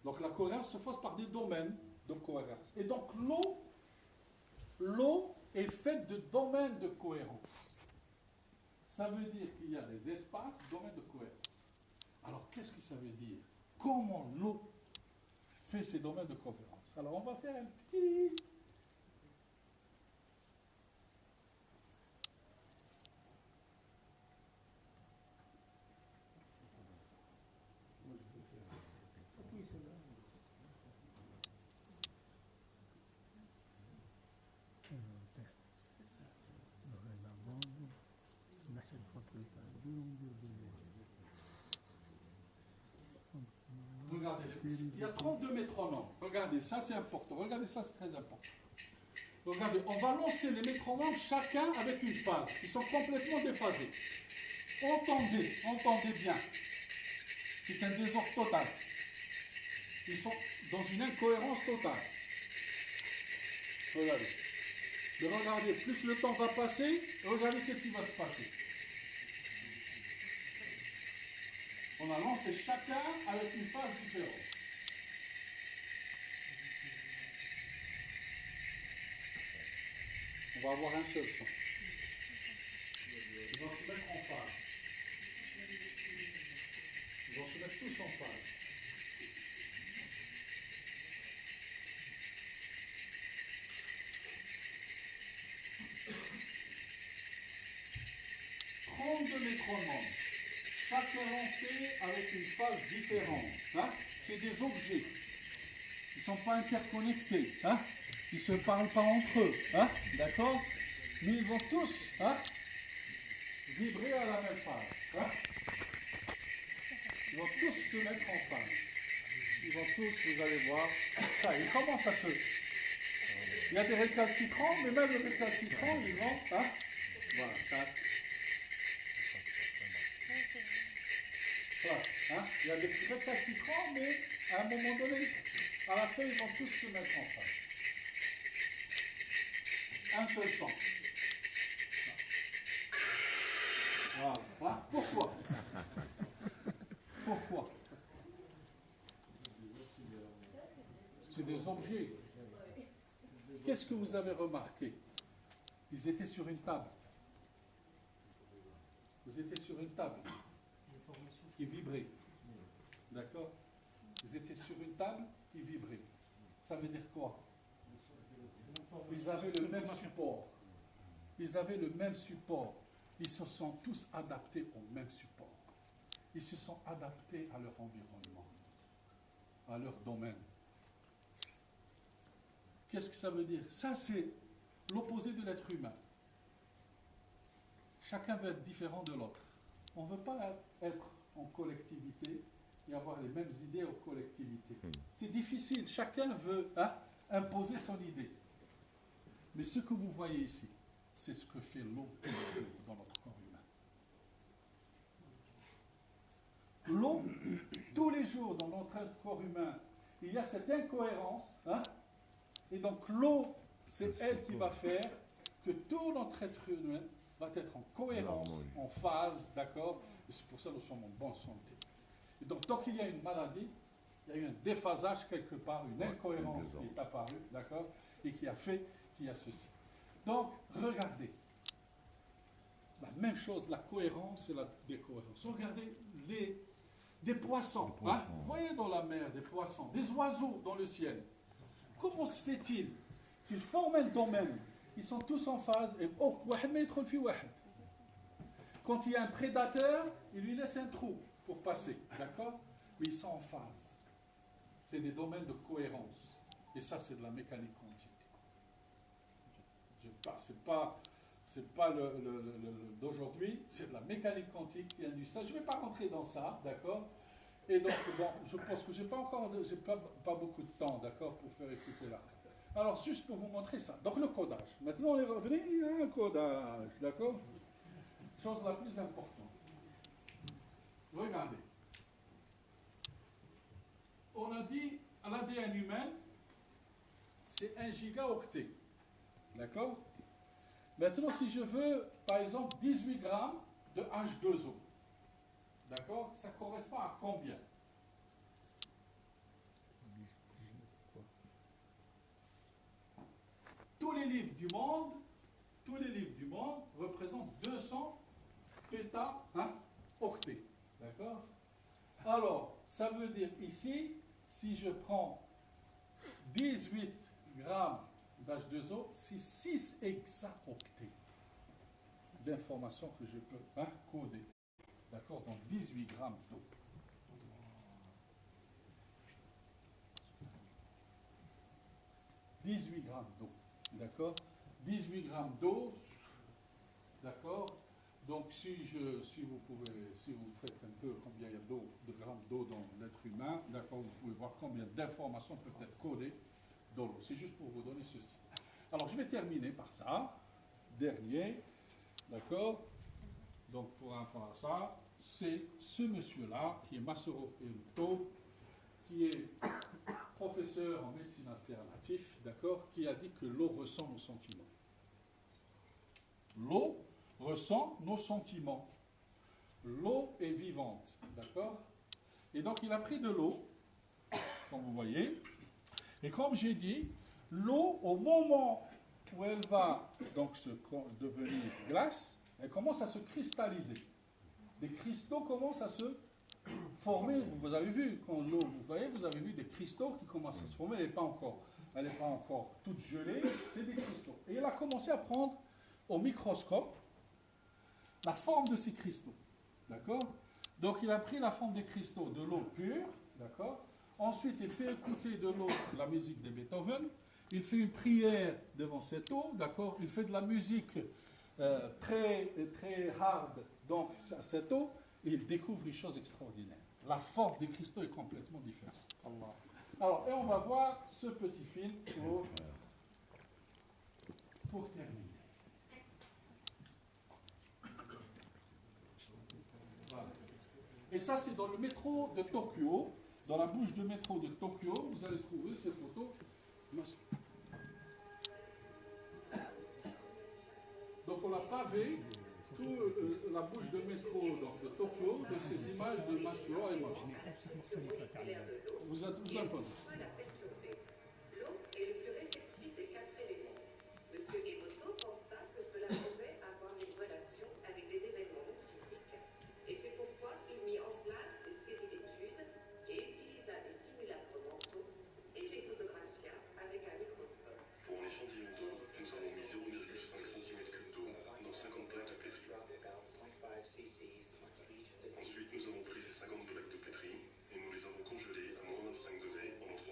Donc la cohérence se fasse par des domaines de cohérence. Et donc l'eau est faite de domaines de cohérence. Ça veut dire qu'il y a des espaces, domaines de cohérence. Alors qu'est-ce que ça veut dire? Comment l'eau fait ces domaines de cohérence? Alors on va faire un petit... Regardez, il y a 32 métronomes. Regardez, ça c'est important. Regardez, ça c'est très important. Regardez, on va lancer les métronomes chacun avec une phase. Ils sont complètement déphasés. Entendez bien. C'est un désordre total. Ils sont dans une incohérence totale. Regardez. Mais regardez, plus le temps va passer, regardez qu'est-ce qui va se passer. On a lancé chacun avec une phase différente. On va avoir un seul son. Ils vont se mettre en phase. Ils vont se mettre tous en phase. De métronomes, chacun lancé avec une phase différente. Hein? C'est des objets. Ils ne sont pas interconnectés. Hein? Ils ne se parlent pas entre eux. Hein? D'accord? Mais ils vont tous vibrer à la même phase. Hein? Ils vont tous se mettre en phase. Ils vont tous, vous allez voir, ça, ils commencent à se... Il y a des récalcitrants, mais même les récalcitrants, ils vont... Hein? Voilà, tac. Voilà, hein? Il y a des récalcitrants, mais à un moment donné, à la fin, ils vont tous se mettre en phase. Un seul son. Voilà. Hein? Pourquoi? Pourquoi? C'est des objets. Qu'est-ce que vous avez remarqué? Ils étaient sur une table. Ils étaient sur une table qui vibrait. D'accord? Ils étaient sur une table qui vibrait. Ça veut dire quoi? Ils avaient le même support. Ils avaient le même support. Ils se sont tous adaptés au même support. Ils se sont adaptés à leur environnement, à leur domaine. Qu'est-ce que ça veut dire? Ça, c'est l'opposé de l'être humain. Chacun veut être différent de l'autre. On ne veut pas être en collectivité et avoir les mêmes idées en collectivité. C'est difficile. Chacun veut imposer son idée. Mais ce que vous voyez ici, c'est ce que fait l'eau dans notre corps humain. L'eau, tous les jours dans notre corps humain, il y a cette incohérence. Et donc l'eau, c'est elle qui va faire que tout notre être humain va être en cohérence, en phase, d'accord? Et c'est pour ça que nous sommes en bonne santé. Et donc, tant qu'il y a une maladie, il y a eu un déphasage quelque part, une incohérence qui est apparue, d'accord? Et qui a fait qu'il y a ceci. Donc, regardez. La même chose, la cohérence et la décohérence. Regardez des poissons. Hein? Vous voyez dans la mer des poissons, des oiseaux dans le ciel. Comment se fait-il qu'ils forment un domaine? Ils sont tous en phase. Et quand il y a un prédateur, il lui laisse un trou pour passer. D'accord? Mais ils sont en phase. C'est des domaines de cohérence. Et ça, c'est de la mécanique quantique. C'est pas d'aujourd'hui, c'est de la mécanique quantique qui induit ça. Je ne vais pas rentrer dans ça, d'accord? Et donc, bon, je pense que j'ai pas beaucoup de temps, d'accord, pour faire écouter là. Alors, juste pour vous montrer ça. Donc, le codage. Maintenant, on est revenu à un codage, d'accord? Chose la plus importante. Regardez. On a dit, à l'ADN humain, c'est 1 gigaoctet. D'accord? Maintenant, si je veux, par exemple, 18 grammes de H2O, d'accord, ça correspond à combien? Tous les livres du monde, représentent 200 péta-octets. D'accord? Alors, ça veut dire ici, si je prends 18 grammes d'H2O, c'est 6 hexaoctets d'informations que je peux coder. D'accord? Donc 18 grammes d'eau. 18 grammes d'eau. D'accord? 18 grammes d'eau. D'accord? Donc si vous faites un peu combien il y a de grammes d'eau dans l'être humain, d'accord, vous pouvez voir combien d'informations peuvent être codées dans l'eau. C'est juste pour vous donner ceci. Alors je vais terminer par ça. Dernier, d'accord? Donc pour rapport à ça, c'est ce monsieur-là qui est Masaru Emoto, qui est professeur en médecine alternative, d'accord, qui a dit que l'eau ressent nos sentiments. L'eau ressent nos sentiments. L'eau est vivante, d'accord? Et donc il a pris de l'eau, comme vous voyez, et comme j'ai dit, l'eau, au moment où elle va donc devenir glace, elle commence à se cristalliser. Des cristaux commencent à se former. Vous avez vu, quand l'eau, vous avez vu des cristaux qui commencent à se former, elle n'est pas encore toute gelée, c'est des cristaux. Et elle a commencé à prendre au microscope la forme de ces cristaux. D'accord? Donc il a pris la forme des cristaux de l'eau pure, d'accord? Ensuite, il fait écouter de l'eau la musique de Beethoven. Il fait une prière devant cette eau, d'accord? Il fait de la musique très hard dans cette eau, et il découvre une chose extraordinaire. La forme des cristaux est complètement différente. Alors, et on va voir ce petit film pour terminer. Voilà. Et ça, c'est dans le métro de Tokyo. Dans la bouche de métro de Tokyo, vous allez trouver ces photos. Donc on a pavé toute la bouche de métro de Tokyo de ces images de Masuo Emoto. Vous entendez? L'eau est le plus réceptif des quatre éléments. Monsieur Emoto pensa que cela pouvait avoir une relation avec des événements non physiques. Et c'est pourquoi il mit en place des séries d'études et utilisa des simulacres mentaux et les photographia avec un microscope. Pour un échantillon d'eau, nous avons mis 0,5 cm3 d'eau dans 50 plaques de pétri. Ensuite, nous avons pris ces 50 plaques de pétri et nous les avons congelées à moins 25 degrés pendant 3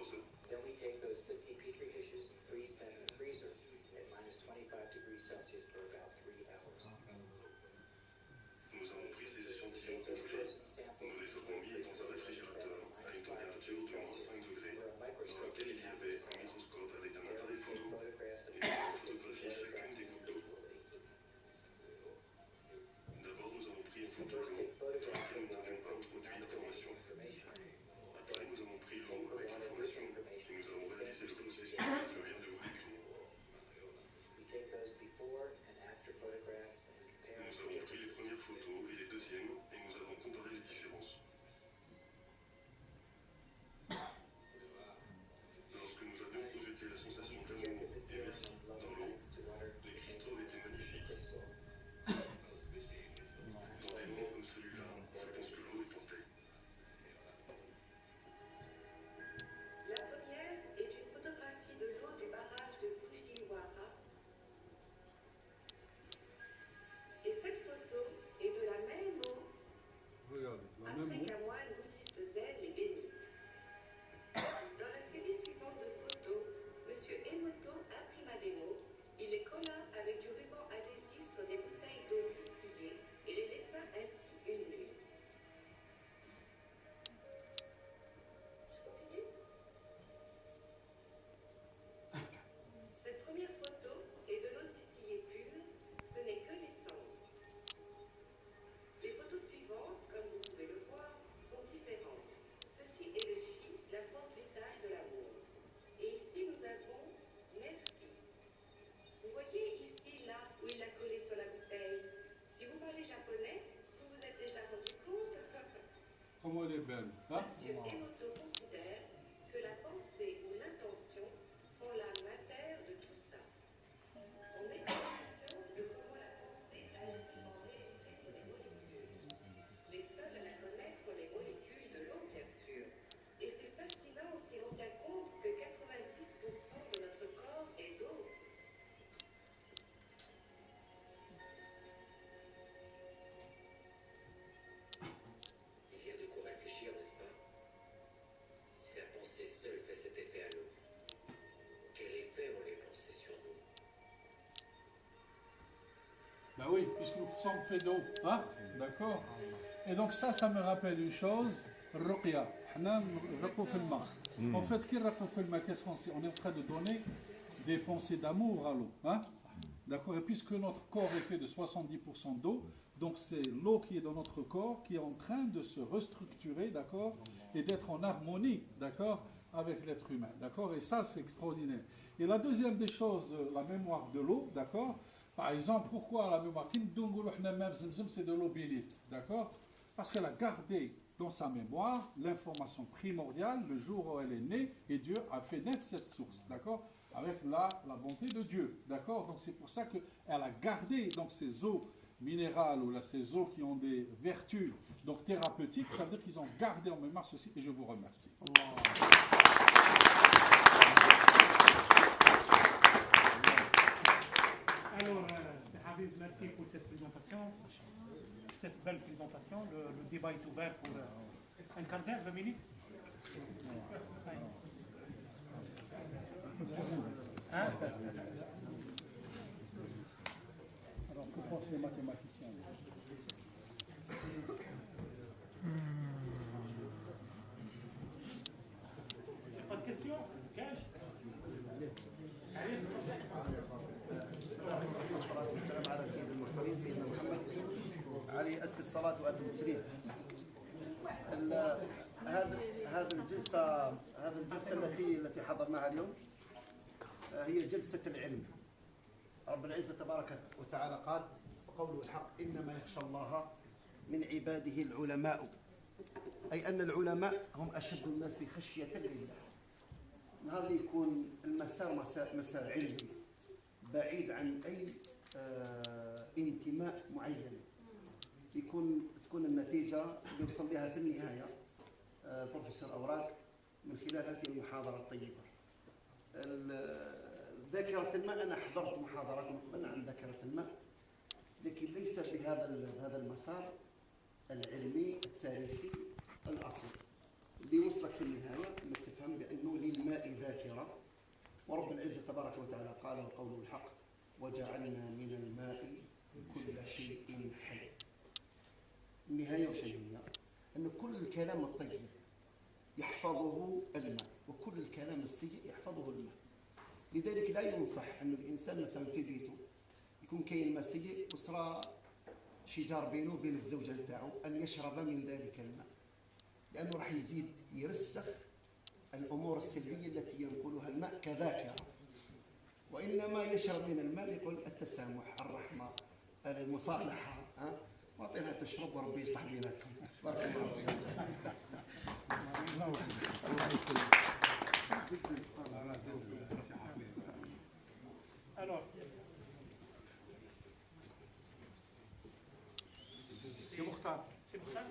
comment elle est belle. Hein? Monsieur Emoto considère que la pensée ou l'intention sont la matière de tout ça. On est conscient de comment la pensée agit en réalité sur les molécules. Les seuls à la connaître sont les molécules de l'eau, bien sûr. Et c'est fascinant si l'on tient compte que 90% de notre corps est d'eau. Il y a de quoi réfléchir, n'est-ce pas? Si la pensée seule fait cet effet à l'eau, quel effet ont les pensées sur nous? Ben oui, puisque nous sommes faits d'eau. Hein? D'accord? Et donc ça me rappelle une chose, Ruqya. En fait, qu'est-ce qu'on sait? On est en train de donner des pensées d'amour à l'eau. Hein? D'accord? Et puisque notre corps est fait de 70% d'eau, donc c'est l'eau qui est dans notre corps qui est en train de se restructurer, d'accord? Et d'être en harmonie, d'accord? Avec l'être humain, d'accord? Et ça, c'est extraordinaire. Et la deuxième des choses, la mémoire de l'eau, d'accord? Par exemple, pourquoi la mémoire? C'est de l'eau bénite, d'accord? Parce qu'elle a gardé dans sa mémoire l'information primordiale le jour où elle est née et Dieu a fait naître cette source, d'accord? Avec la bonté de Dieu, d'accord? Donc c'est pour ça qu'elle a gardé donc, ces eaux minérales ou là, ces eaux qui ont des vertus donc thérapeutiques, ça veut dire qu'ils ont gardé en mémoire ceci et je vous remercie. Alors, Habib, merci pour cette présentation, cette belle présentation. Le débat est ouvert pour un quart d'heure, 20 minutes. Hein? Alors, que pensent les mathématiciens? Pas de questions? Cache? والصلاة والسلام على سيد المرسلين سيدنا محمد عليه أزكى الصلاة وأتم التسليم. هذا الجلسة التي حضرناها اليوم هي جلسة العلم. رب العزة تبارك وتعالى قال وقوله الحق إنما يخشى الله من عباده العلماء، أي أن العلماء هم أشد الناس خشية لله. نهار اللي يكون المسار مسار علمي بعيد عن أي انتماء معين، تكون النتيجة يوصل لها في النهاية بروفيسور أوراق من خلال هذه المحاضرة الطيبة. ذاكرة الماء، أنا حضرت محاضرات مقبلة عن ذاكرة الماء، لكن ليس بهذا المسار العلمي التاريخي الأصيل اللي وصلك في النهاية انك تفهم بأنه للماء ذاكرة، ورب العزة تبارك وتعالى قال وقوله الحق وجعلنا من الماء كل شيء حي. النهاية وش هي؟ أن كل الكلام الطيب يحفظه الماء وكل الكلام السيء يحفظه الماء. لذلك لا ينصح أن الإنسان مثلا في بيته يكون كاين ماء سيء وصرا شجار بينه وبين الزوجة نتاعو أن يشرب من ذلك الماء، لأنه راح يزيد يرسخ الأمور السلبية التي ينقلها الماء كذاكرة. وإنما يشرب من الماء يقول التسامح، الرحمة، المصالحة، واعطيها تشرب وربي يصلح بيناتكم. بارك الله فيك. الله يسلمك. Alors, c'est Mokhtar. C'est Mokhtar?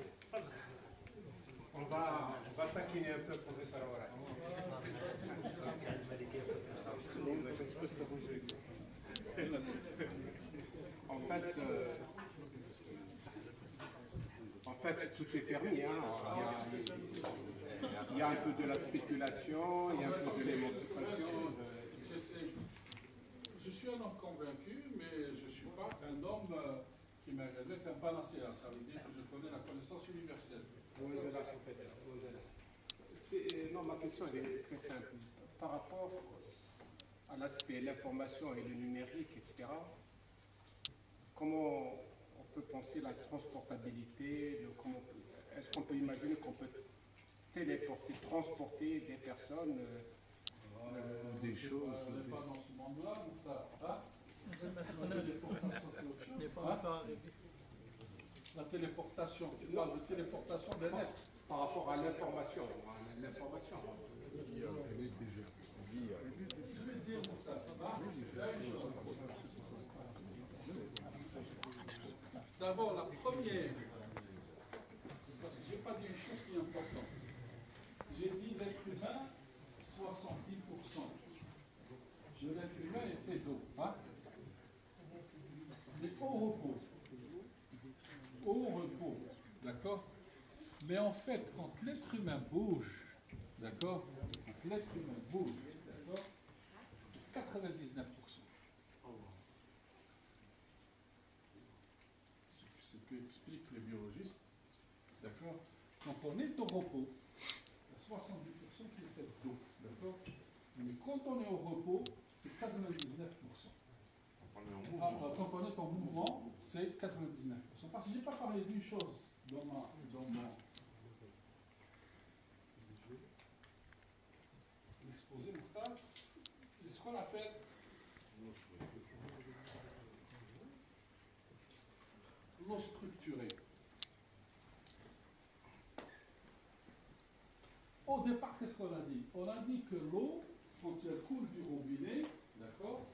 On va taquiner un peu le professeur Awara. En fait, tout est permis. Hein. Il y a un peu de la spéculation, il y a un peu de l'émancipation. Je suis un homme convaincu, mais je ne suis pas un homme qui m'a rêvé qu'un panacéa. Ça veut dire que je connais la connaissance universelle. Non, ma question est très simple. Par rapport à l'aspect l'information et le numérique, etc., comment on peut penser la transportabilité? Est-ce qu'on peut imaginer qu'on peut téléporter, transporter des personnes, des choses? On n'est pas dans ce monde-là, Mokhtar. Hein? La téléportation. Tu parles de téléportation des lettres. Par rapport à l'information. L'information. Je vais te dire, Mokhtar, ça va? D'abord, la première, parce que je n'ai pas dit une chose qui est importante. J'ai dit l'être humain, 70% de l'être humain est fait d'eau. Hein? Mais au repos. Au repos. D'accord? Mais en fait, quand l'être humain bouge, d'accord? Quand l'être humain bouge, d'accord? C'est 99%. Ce que expliquent les biologistes, d'accord? Quand on est au repos, il y a 70% qui est fait d'eau, d'accord? Mais quand on est au repos, c'est 99%. Quand on est en mouvement, c'est 99%. Parce que je n'ai pas parlé d'une chose dans mon exposé, c'est ce qu'on appelle l'eau structurée. Au départ, qu'est-ce qu'on a dit? On a dit que l'eau, quand elle coule du robinet, d'accord?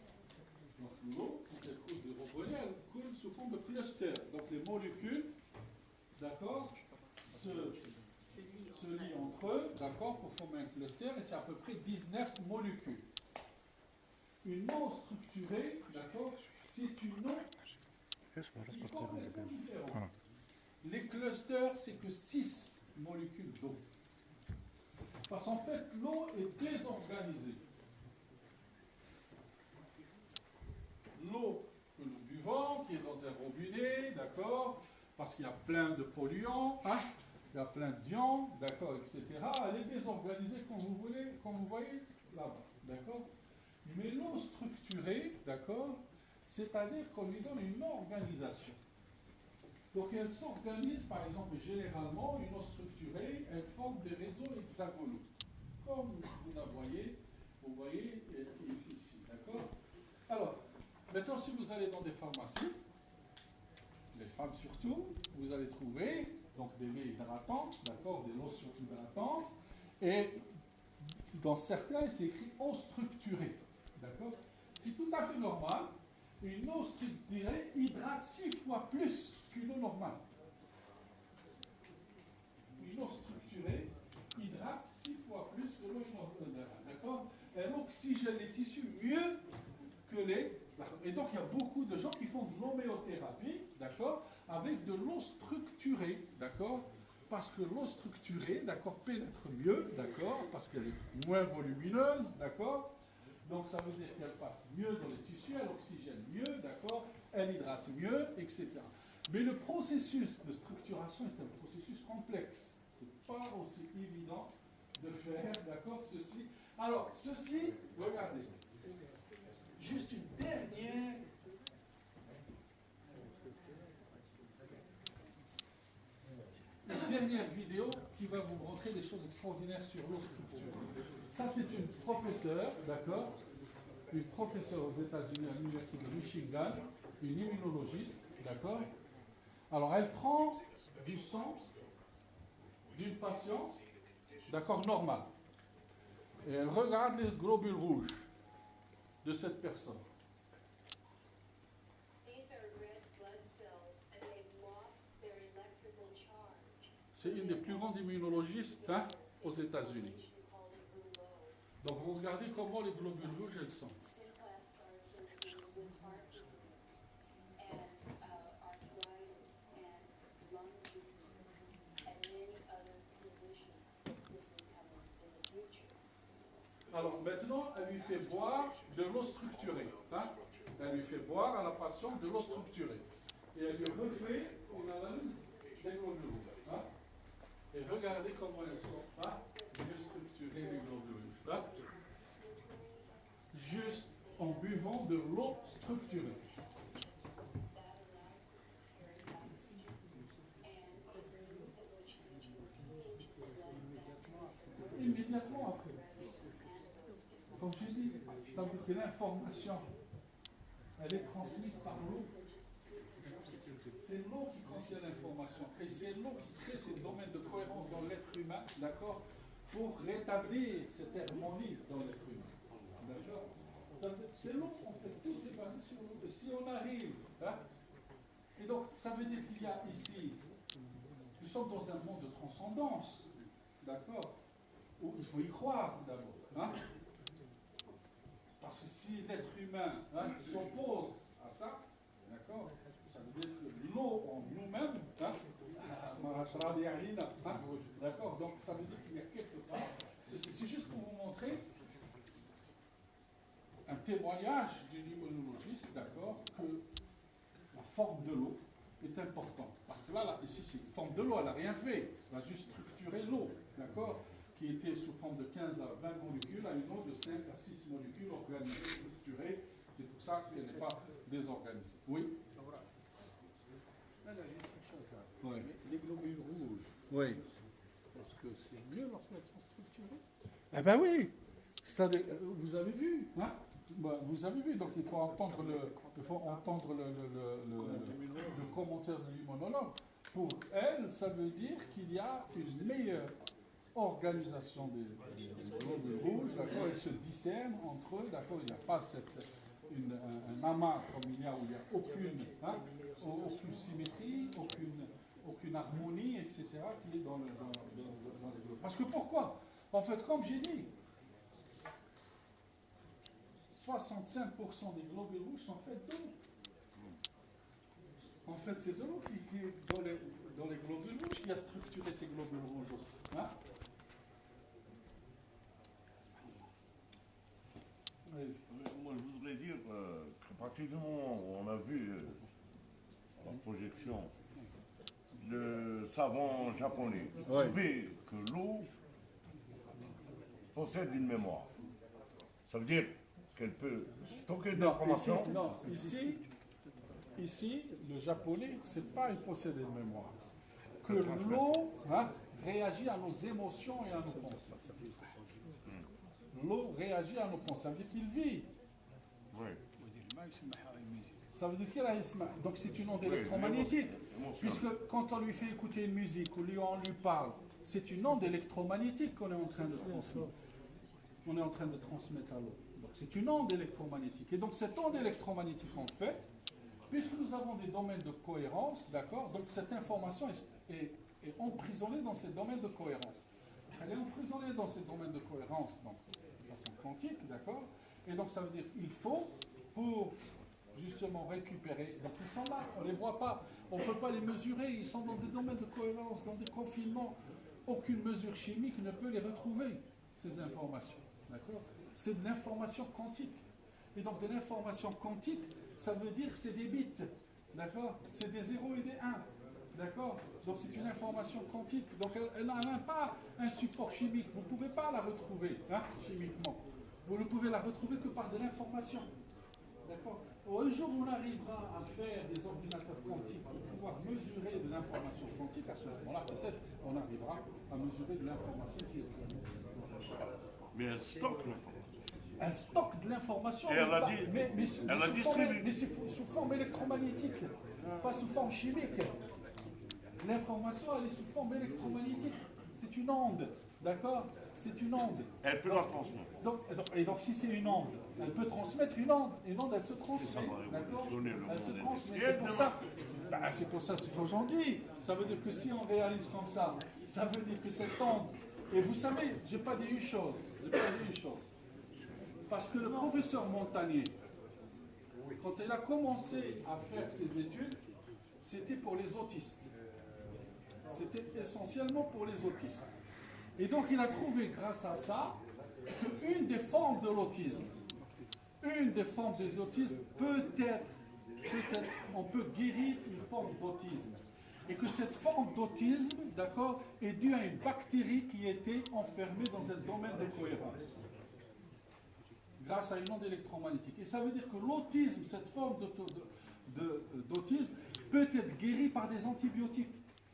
Donc l'eau, quand elle coule du robinet, elle coule sous forme de cluster. Donc les molécules, d'accord, se lient entre eux, d'accord, pour former un cluster, et c'est à peu près 19 molécules. Une eau structurée, d'accord, c'est une eau qui est complètement différente. Les clusters, c'est que 6 molécules d'eau. Parce qu'en fait, l'eau est désorganisée. L'eau que nous buvons, qui est dans un robinet, d'accord, parce qu'il y a plein de polluants, hein, il y a plein d'ions, d'accord, etc. Elle est désorganisée comme vous voyez là-bas, d'accord. Mais l'eau structurée, d'accord, c'est-à-dire qu'on lui donne une organisation. Donc elle s'organise, par exemple, généralement, une eau structurée, elle forme des réseaux hexagonaux. Comme vous la voyez, ici, d'accord. Alors, maintenant, si vous allez dans des pharmacies, les femmes surtout, vous allez trouver donc des lait hydratants, d'accord, des lotions hydratantes, et dans certains, c'est écrit eau structurée, d'accord. C'est tout à fait normal. Une eau structurée hydrate 6 fois plus qu'une eau normale. Une eau structurée hydrate 6 fois plus que l'eau normale, d'accord. Elle oxygène les tissus mieux que les... Et donc il y a beaucoup de gens qui font de l'homéothérapie, d'accord, avec de l'eau structurée, d'accord, parce que l'eau structurée, d'accord, pénètre mieux, d'accord, parce qu'elle est moins volumineuse, d'accord. Donc ça veut dire qu'elle passe mieux dans les tissus, elle oxygène mieux, d'accord, elle hydrate mieux, etc. Mais le processus de structuration est un processus complexe. Ce n'est pas aussi évident de faire, d'accord, ceci. Alors, ceci, regardez, juste une dernière vidéo qui va vous montrer des choses extraordinaires sur l'eau structurée. Ça, c'est une professeure, d'accord, une professeure aux États-Unis à l'Université de Michigan, une immunologiste, d'accord. Alors, elle prend du sang d'une patiente, d'accord, normale, et elle regarde les globules rouges de cette personne. C'est une des plus grandes immunologistes, hein, aux États-Unis. Donc vous regardez comment les globules rouges elles sont. Alors maintenant, elle lui fait boire de l'eau structurée. Hein. Elle lui fait boire à la patiente de l'eau structurée. Et elle lui refait une analyse des globules rouges. Hein. Et regardez comment elles sont mieux structurées, les globules rouges. Hein. Juste en buvant de l'eau structurée. Immédiatement après. Comme je dis, ça veut dire que l'information, elle est transmise par l'eau. C'est l'eau qui contient l'information. information. Et c'est l'eau qui crée ces domaines de cohérence dans l'être humain, d'accord, pour rétablir cette harmonie dans l'être humain. D'accord. C'est l'eau, en fait, tout est basé sur l'eau. Et si on arrive, hein, et donc ça veut dire qu'il y a ici, nous sommes dans un monde de transcendance, d'accord, où il faut y croire d'abord. Hein. Parce que si l'être humain s'oppose à ça, d'accord, ça veut dire que l'eau en nous-mêmes, d'accord, donc ça veut dire qu'il y a quelque part, c'est juste pour vous montrer un témoignage du limnologiste, d'accord, que la forme de l'eau est importante. Parce que là, ici, c'est une forme de l'eau, elle n'a rien fait, elle a juste structuré l'eau, d'accord, qui était sous forme de 15 à 20 molécules, à une eau de 5 à 6 molécules organisées, structurées. C'est pour ça qu'elle n'est pas désorganisée. Oui. Là, j'ai une chose là. Oui. Les globules rouges, Oui. est-ce que c'est mieux lorsqu'elles sont structurées? Eh bien oui. C'est-à-dire, vous avez vu, hein? Vous avez vu, donc il faut entendre le commentaire de l'immunologue. Pour elle, ça veut dire qu'il y a une meilleure organisation des globules rouges, d'accord, ils se discernent entre eux, d'accord, il n'y a pas un amas comme il y a où il n'y a aucune symétrie, aucune harmonie, etc., qui est dans les globules. Parce que pourquoi? En fait, comme j'ai dit, 65% des globules rouges sont faits d'eau. En fait, c'est de l'eau qui est dans les globules rouges qui a structuré ces globules rouges aussi. Hein? Moi, je voudrais dire qu'à partir du moment où on a vu la projection le savant japonais prouver que l'eau possède une mémoire, ça veut dire qu'elle peut stocker de l'information. Ici, le japonais, c'est pas il possède une mémoire. Que l'eau réagit à nos émotions et à nos pensées. L'eau réagit à nos pensées. Ça veut dire qu'il vit. Oui. Ça veut dire qu'il a isma. Donc c'est une onde électromagnétique. Puisque quand on lui fait écouter une musique ou on lui parle, c'est une onde électromagnétique qu'on est en train de transmettre. On est en train de transmettre à l'eau. Donc c'est une onde électromagnétique. Et donc cette onde électromagnétique, en fait, puisque nous avons des domaines de cohérence, d'accord, donc cette information est emprisonnée dans ces domaines de cohérence. Elle est emprisonnée dans ces domaines de cohérence, donc de façon quantique, d'accord. Et donc ça veut dire qu'il faut, pour justement récupérer, donc ils sont là, on ne les voit pas, on ne peut pas les mesurer, ils sont dans des domaines de cohérence, dans des confinements. Aucune mesure chimique ne peut les retrouver, ces informations, d'accord. C'est de l'information quantique. Et donc de l'information quantique, ça veut dire que c'est des bits, d'accord? C'est des 0 et des 1, d'accord? Donc c'est une information quantique. Donc elle n'a pas un support chimique. Vous ne pouvez pas la retrouver chimiquement. Vous ne pouvez la retrouver que par de l'information. D'accord? Le jour où on arrivera à faire des ordinateurs quantiques pour pouvoir mesurer de l'information quantique, à ce moment-là, peut-être on arrivera à mesurer de l'information qui est. Mais elle stocke l'information. Elle stocke de l'information, mais c'est sous forme électromagnétique, pas sous forme chimique. L'information, elle est sous forme électromagnétique. C'est une onde, d'accord? C'est une onde. Elle peut la transmettre. Donc si c'est une onde, elle peut transmettre une onde. Une onde, elle se transmet, d'accord? Elle se transmet. C'est pour ça, c'est ce que j'en dis. Ça veut dire que si on réalise comme ça veut dire que cette onde. Et vous savez, j'ai pas dit une chose. Parce que le professeur Montagnier, quand il a commencé à faire ses études, c'était pour les autistes. C'était essentiellement pour les autistes. Et donc il a trouvé, grâce à ça, qu'une des formes de l'autisme, peut-être, on peut guérir une forme d'autisme. Et que cette forme d'autisme, d'accord, est due à une bactérie qui était enfermée dans un domaine de cohérence. Grâce à une onde électromagnétique. Et ça veut dire que l'autisme, cette forme d'autisme, peut être guérie par des antibiotiques.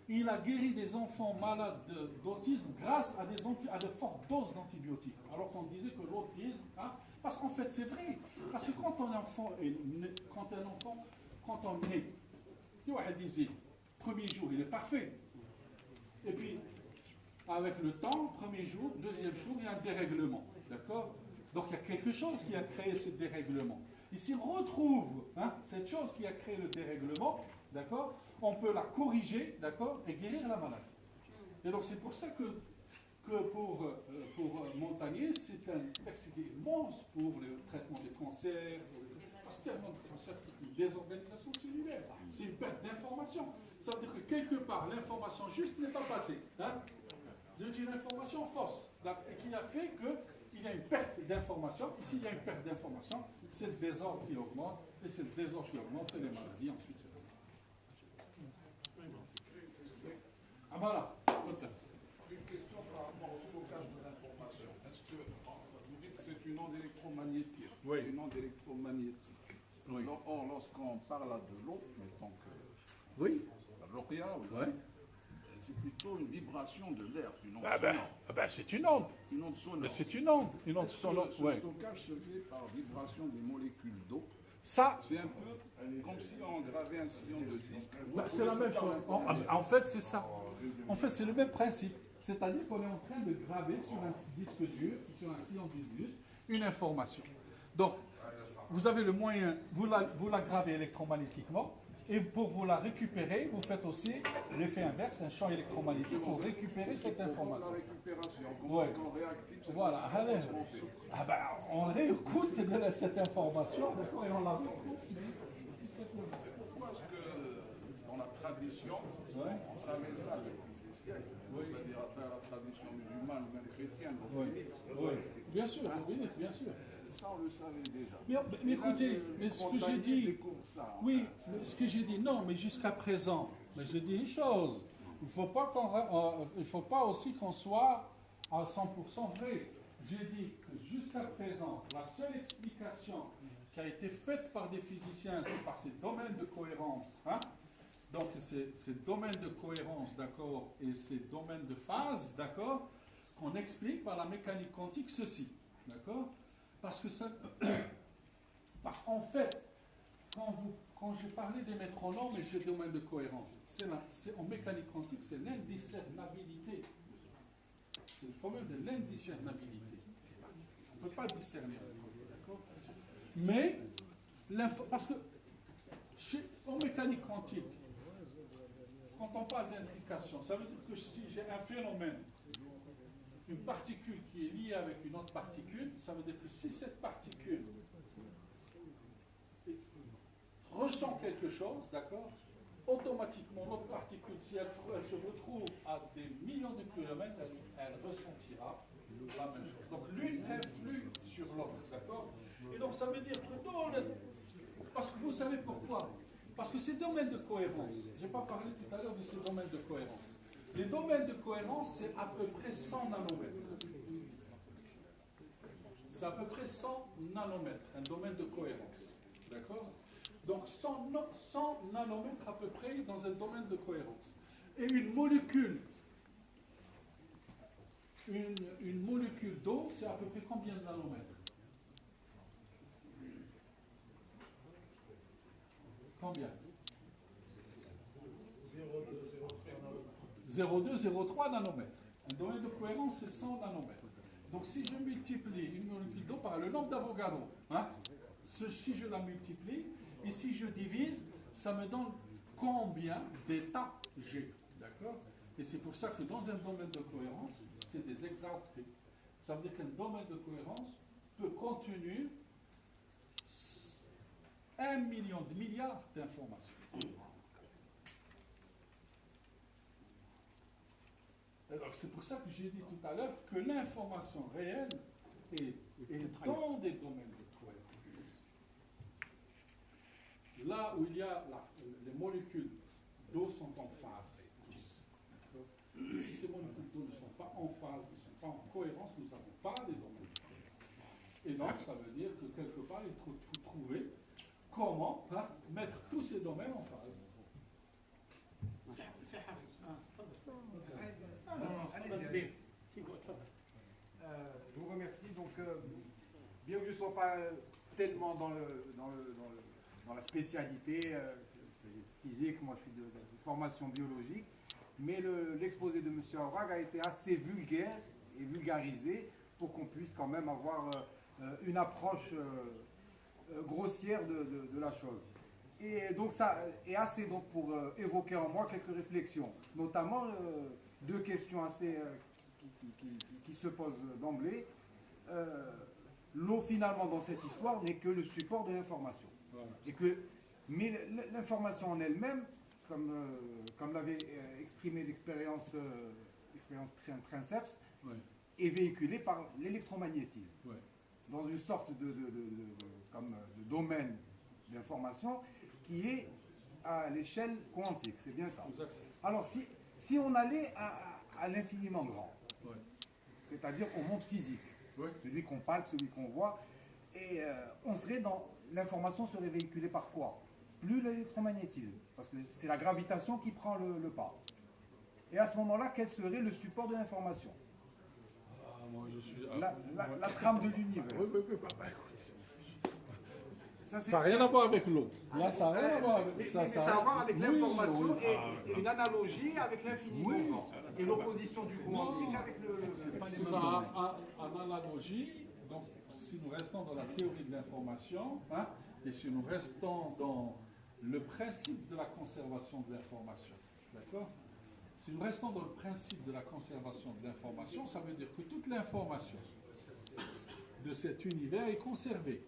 Il a guéri des enfants malades d'autisme grâce à de fortes doses d'antibiotiques. Alors qu'on disait que l'autisme, parce qu'en fait c'est vrai, parce que quand on est, il disait, Premier jour, il est parfait. Et puis, avec le temps, premier jour, deuxième jour, il y a un dérèglement. D'accord? Donc il y a quelque chose qui a créé ce dérèglement. Ici, on retrouve cette chose qui a créé le dérèglement, d'accord? On peut la corriger, d'accord? Et guérir la maladie. Et donc c'est pour ça que pour Montagnier, c'est un persécuté immense pour le traitement des cancers. Parce que tellement de cancers, c'est une désorganisation cellulaire. C'est une perte d'information. Ça veut dire que quelque part, l'information juste n'est pas passée. C'est une information fausse. Et qui a fait qu'il y a une perte d'information. Ici, il y a une perte d'information. C'est le désordre qui augmente. Et c'est le désordre qui augmente, c'est les maladies. Ensuite, c'est la maladie. Ah voilà. Une question par rapport au stockage de l'information. Est-ce que vous dites que c'est une onde électromagnétique? Oui. Une onde électromagnétique. Oui. Or, lorsqu'on parle de l'eau, mettons que Oui. l'ORIA, Ouais. c'est plutôt une vibration de l'air, une onde sonore. C'est une onde. Une onde sonore. C'est une onde. Une onde Est-ce que sonore. ce Ouais. stockage se fait par vibration des molécules d'eau? Ça, C'est un peu comme si on gravait un sillon de disque. c'est la même chose. En fait, c'est ça. En fait, c'est le même principe. C'est-à-dire qu'on est en train de graver sur un disque dur, sur un sillon disque dur, une information. Donc, vous avez le moyen, vous la gravez électromagnétiquement, et pour vous la récupérer, vous faites aussi l'effet inverse, un champ électromagnétique pour récupérer cette information. La récupération, comment est-ce qu'on réactive cette Voilà. information? On réécoute cette information, d'accord, et on la retrouve. Pourquoi est-ce que dans la tradition, on savait ça depuis des siècles, c'est-à-dire à travers la tradition musulmane ou même chrétienne, Bien sûr, bien sûr. ça on le savait déjà. Mais écoutez, mais ce que j'ai dit, découvre ça. oui, mais ce que j'ai dit, non, mais jusqu'à présent, mais je dis une chose, il ne faut pas aussi qu'on soit à 100% vrai. J'ai dit que jusqu'à présent, la seule explication qui a été faite par des physiciens, c'est par ces domaines de cohérence. Donc ces domaines de cohérence, d'accord, et ces domaines de phase, d'accord, qu'on explique par la mécanique quantique ceci, d'accord? Parce qu'en fait, quand j'ai parlé des métronomes et des domaines de cohérence, en mécanique quantique, c'est l'indiscernabilité. C'est le formule de l'indiscernabilité. On ne peut pas discerner, d'accord? Mais, parce que en mécanique quantique, quand on parle d'intrication, ça veut dire que si j'ai un phénomène, une particule qui est liée avec une autre particule, ça veut dire que si cette particule ressent quelque chose, d'accord, automatiquement l'autre particule, si elle se retrouve à des millions de kilomètres, elle ressentira la même chose. Donc l'une influe sur l'autre, d'accord? Et donc ça veut dire que parce que vous savez pourquoi? Parce que ces domaines de cohérence, je n'ai pas parlé tout à l'heure de ces domaines de cohérence. Les domaines de cohérence, c'est à peu près 100 nanomètres. C'est à peu près 100 nanomètres, un domaine de cohérence. D'accord? Donc 100 nanomètres à peu près dans un domaine de cohérence. Et une molécule d'eau, c'est à peu près combien de nanomètres? Combien? 0,2, 0,3 nanomètres. Un domaine de cohérence, c'est 100 nanomètres. Donc si je multiplie une molécule d'eau par le nombre d'Avogadro, si je la multiplie, et si je divise, ça me donne combien d'états j'ai. D'accord? Et c'est pour ça que dans un domaine de cohérence, c'est des exaltés. Ça veut dire qu'un domaine de cohérence peut contenir 1 million de milliards d'informations. Alors c'est pour ça que j'ai dit tout à l'heure que l'information réelle est dans des domaines de cohérence. Là où il y a les molécules d'eau sont en phase. Si ces molécules d'eau ne sont pas en phase, ne sont pas en cohérence, nous n'avons pas des domaines de cohérence. Et donc ça veut dire que quelque part il faut trouver comment mettre tous ces domaines en phase. Je vous remercie. Donc, bien que je ne sois pas tellement dans la spécialité, physique, moi je suis de formation biologique, mais l'exposé de M. Aurag a été assez vulgaire et vulgarisé pour qu'on puisse quand même avoir une approche grossière de la chose. Et donc ça est assez donc pour évoquer en moi quelques réflexions, notamment deux questions assez qui se posent d'emblée. L'eau finalement dans cette histoire n'est que le support de l'information. Voilà. Mais l'information en elle-même, comme l'avait exprimé l'expérience Princeps, ouais, est véhiculée par l'électromagnétisme. Ouais. Dans une sorte de domaine d'information qui est à l'échelle quantique, c'est bien ça. Alors si on allait à l'infiniment grand, ouais, c'est-à-dire au monde physique, ouais, celui qu'on palpe, celui qu'on voit, et l'information serait véhiculée par quoi? Plus l'électromagnétisme, parce que c'est la gravitation qui prend le pas. Et à ce moment-là, quel serait le support de l'information? La trame de l'univers. Oui, écoute. Ça n'a rien à voir avec l'eau. Là, ça n'a rien à voir avec ça. Mais ça a à voir avec l'information et une analogie avec l'infini. Oui. Et l'opposition du quantique avec le ça a une analogie. Donc, si nous restons dans la théorie de l'information, hein, et si nous restons dans le principe de la conservation de l'information, d'accord? Si nous restons dans le principe de la conservation de l'information, ça veut dire que toute l'information de cet univers est conservée.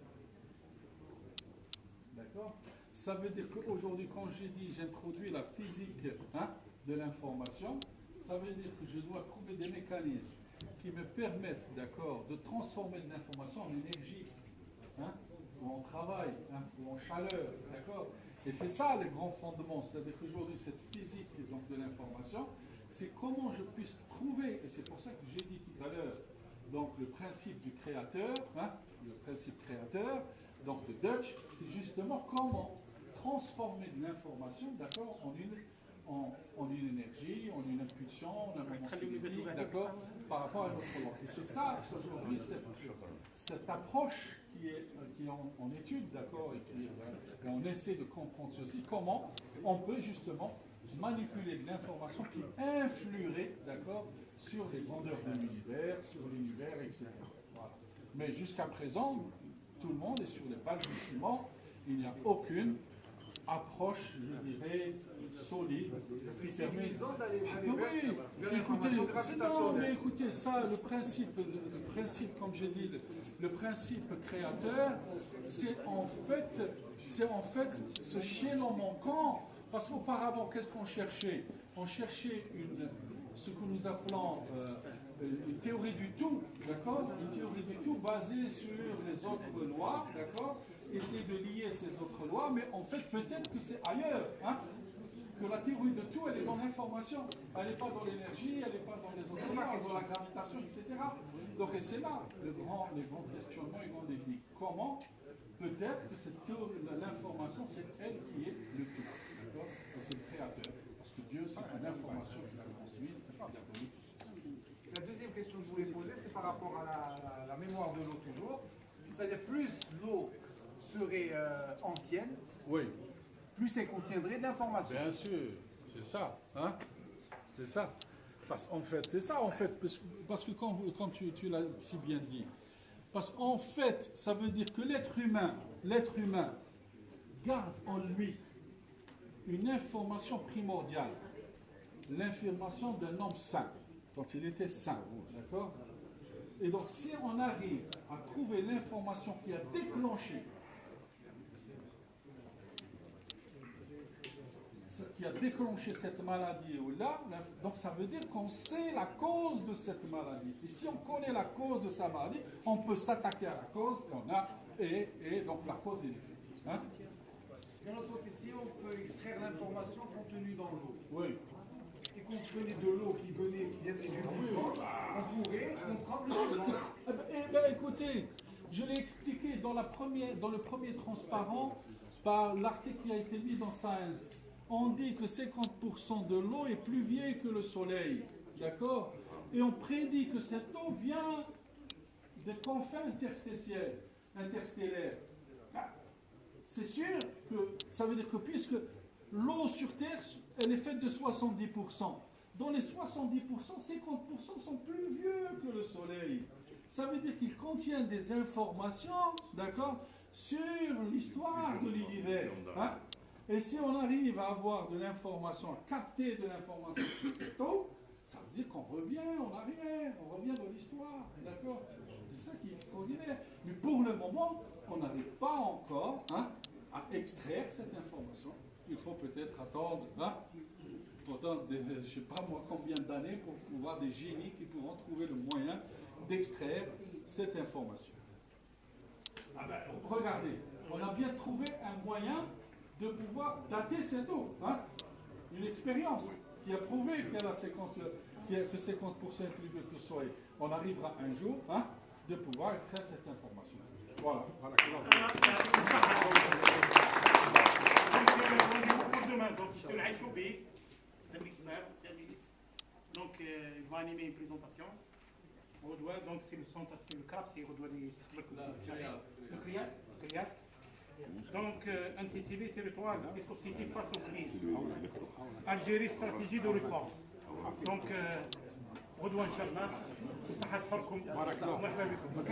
D'accord? Ça veut dire qu'aujourd'hui, quand j'introduis la physique, hein, de l'information, ça veut dire que je dois trouver des mécanismes qui me permettent, d'accord, de transformer l'information en énergie, hein, ou en travail, hein, ou en chaleur, d'accord? Et c'est ça les grands fondements, c'est-à-dire qu'aujourd'hui, cette physique donc, de l'information, c'est comment je puisse trouver, et c'est pour ça que j'ai dit tout à l'heure, donc le principe du créateur, hein, le principe créateur, donc de Dutch, c'est justement comment transformer de l'information, d'accord, en une énergie, en une impulsion, en un moment cinétique, d'accord, par rapport à notre loi. Et c'est ça, aujourd'hui, cette approche qui est en étude, d'accord, et on essaie de comprendre ceci, comment on peut justement manipuler de l'information qui influerait, d'accord, sur les grandeurs de l'univers, sur l'univers, etc. Voilà. Mais jusqu'à présent, tout le monde est sur les balbutiements, il n'y a aucune approche, je dirais, solide. C'est suffisant d'aller vers l'information gravitationnelle. Mais écoutez, ça, le principe, comme j'ai dit, le principe créateur, c'est en fait ce chaînon manquant. Parce qu'auparavant, qu'est-ce qu'on cherchait? On cherchait ce que nous appelons une théorie du tout, d'accord? Une théorie du tout basée sur les autres lois, d'accord? Essayer de lier ces autres lois, mais en fait, peut-être que c'est ailleurs, hein? Que la théorie de tout, elle est dans l'information. Elle n'est pas dans l'énergie, elle n'est pas dans les autres lois, dans la gravitation, etc. Donc, et c'est là les grands questionnements, les grands défis. Comment peut-être que cette théorie de l'information, c'est elle qui est le tout. C'est le créateur. Parce que Dieu, c'est une information qu'il a transmise, il a donné tout ceci. La deuxième question que je voulais poser, c'est par rapport à la mémoire de l'eau toujours. C'est-à-dire, plus l'eau serait ancienne, oui, plus elle contiendrait de l'information. Bien sûr, c'est ça. Hein, c'est ça. En fait, c'est ça, en fait. Parce que quand tu l'as si bien dit, parce qu'en fait, ça veut dire que l'être humain garde en lui une information primordiale, l'information d'un homme saint, quand il était saint, d'accord? Et donc, si on arrive à trouver l'information qui a déclenché cette maladie ou là, donc ça veut dire qu'on sait la cause de cette maladie. Et si on connaît la cause de sa maladie, on peut s'attaquer à la cause et donc la cause est l'effet. Hein? D'un autre côté, si on peut extraire l'information contenue dans l'eau, oui, et qu'on prenait de l'eau qui venait du vivant, on pourrait comprendre le vivant. Eh bien, écoutez, je l'ai expliqué dans le premier transparent par l'article qui a été mis dans Science. On dit que 50% de l'eau est plus vieille que le soleil, d'accord? Et on prédit que cette eau vient des confins interstellaires. C'est sûr que ça veut dire que puisque l'eau sur Terre, elle est faite de 70%. Dans les 70%, 50% sont plus vieux que le Soleil. Ça veut dire qu'il contient des informations, d'accord, sur l'histoire de l'univers. Hein? Et si on arrive à avoir de l'information, à capter de l'information plus tôt, ça veut dire qu'on revient en arrière, on revient dans l'histoire, d'accord? C'est ça qui est extraordinaire. Mais pour le moment, on n'arrive pas encore à extraire cette information. Il faut peut-être attendre, je ne sais pas moi combien d'années pour pouvoir des génies qui pourront trouver le moyen d'extraire cette information. Ah ben, regardez, on a bien trouvé un moyen de pouvoir dater cette eau. Une expérience qui a prouvé que 50% est plus vieux que le Soleil. On arrivera un jour de pouvoir extraire cette information. Voilà. Donc, c'est le Aïchoubi, c'est un expert, service. Donc, il va animer une présentation. Donc, c'est le centre, c'est le CRAP, c'est le CRIAT. Donc, intitulé Territoire et société face aux crises. Algérie, stratégie de réponse. Donc, غدوة إن شاء الله صحة فركم مرحبا بكم.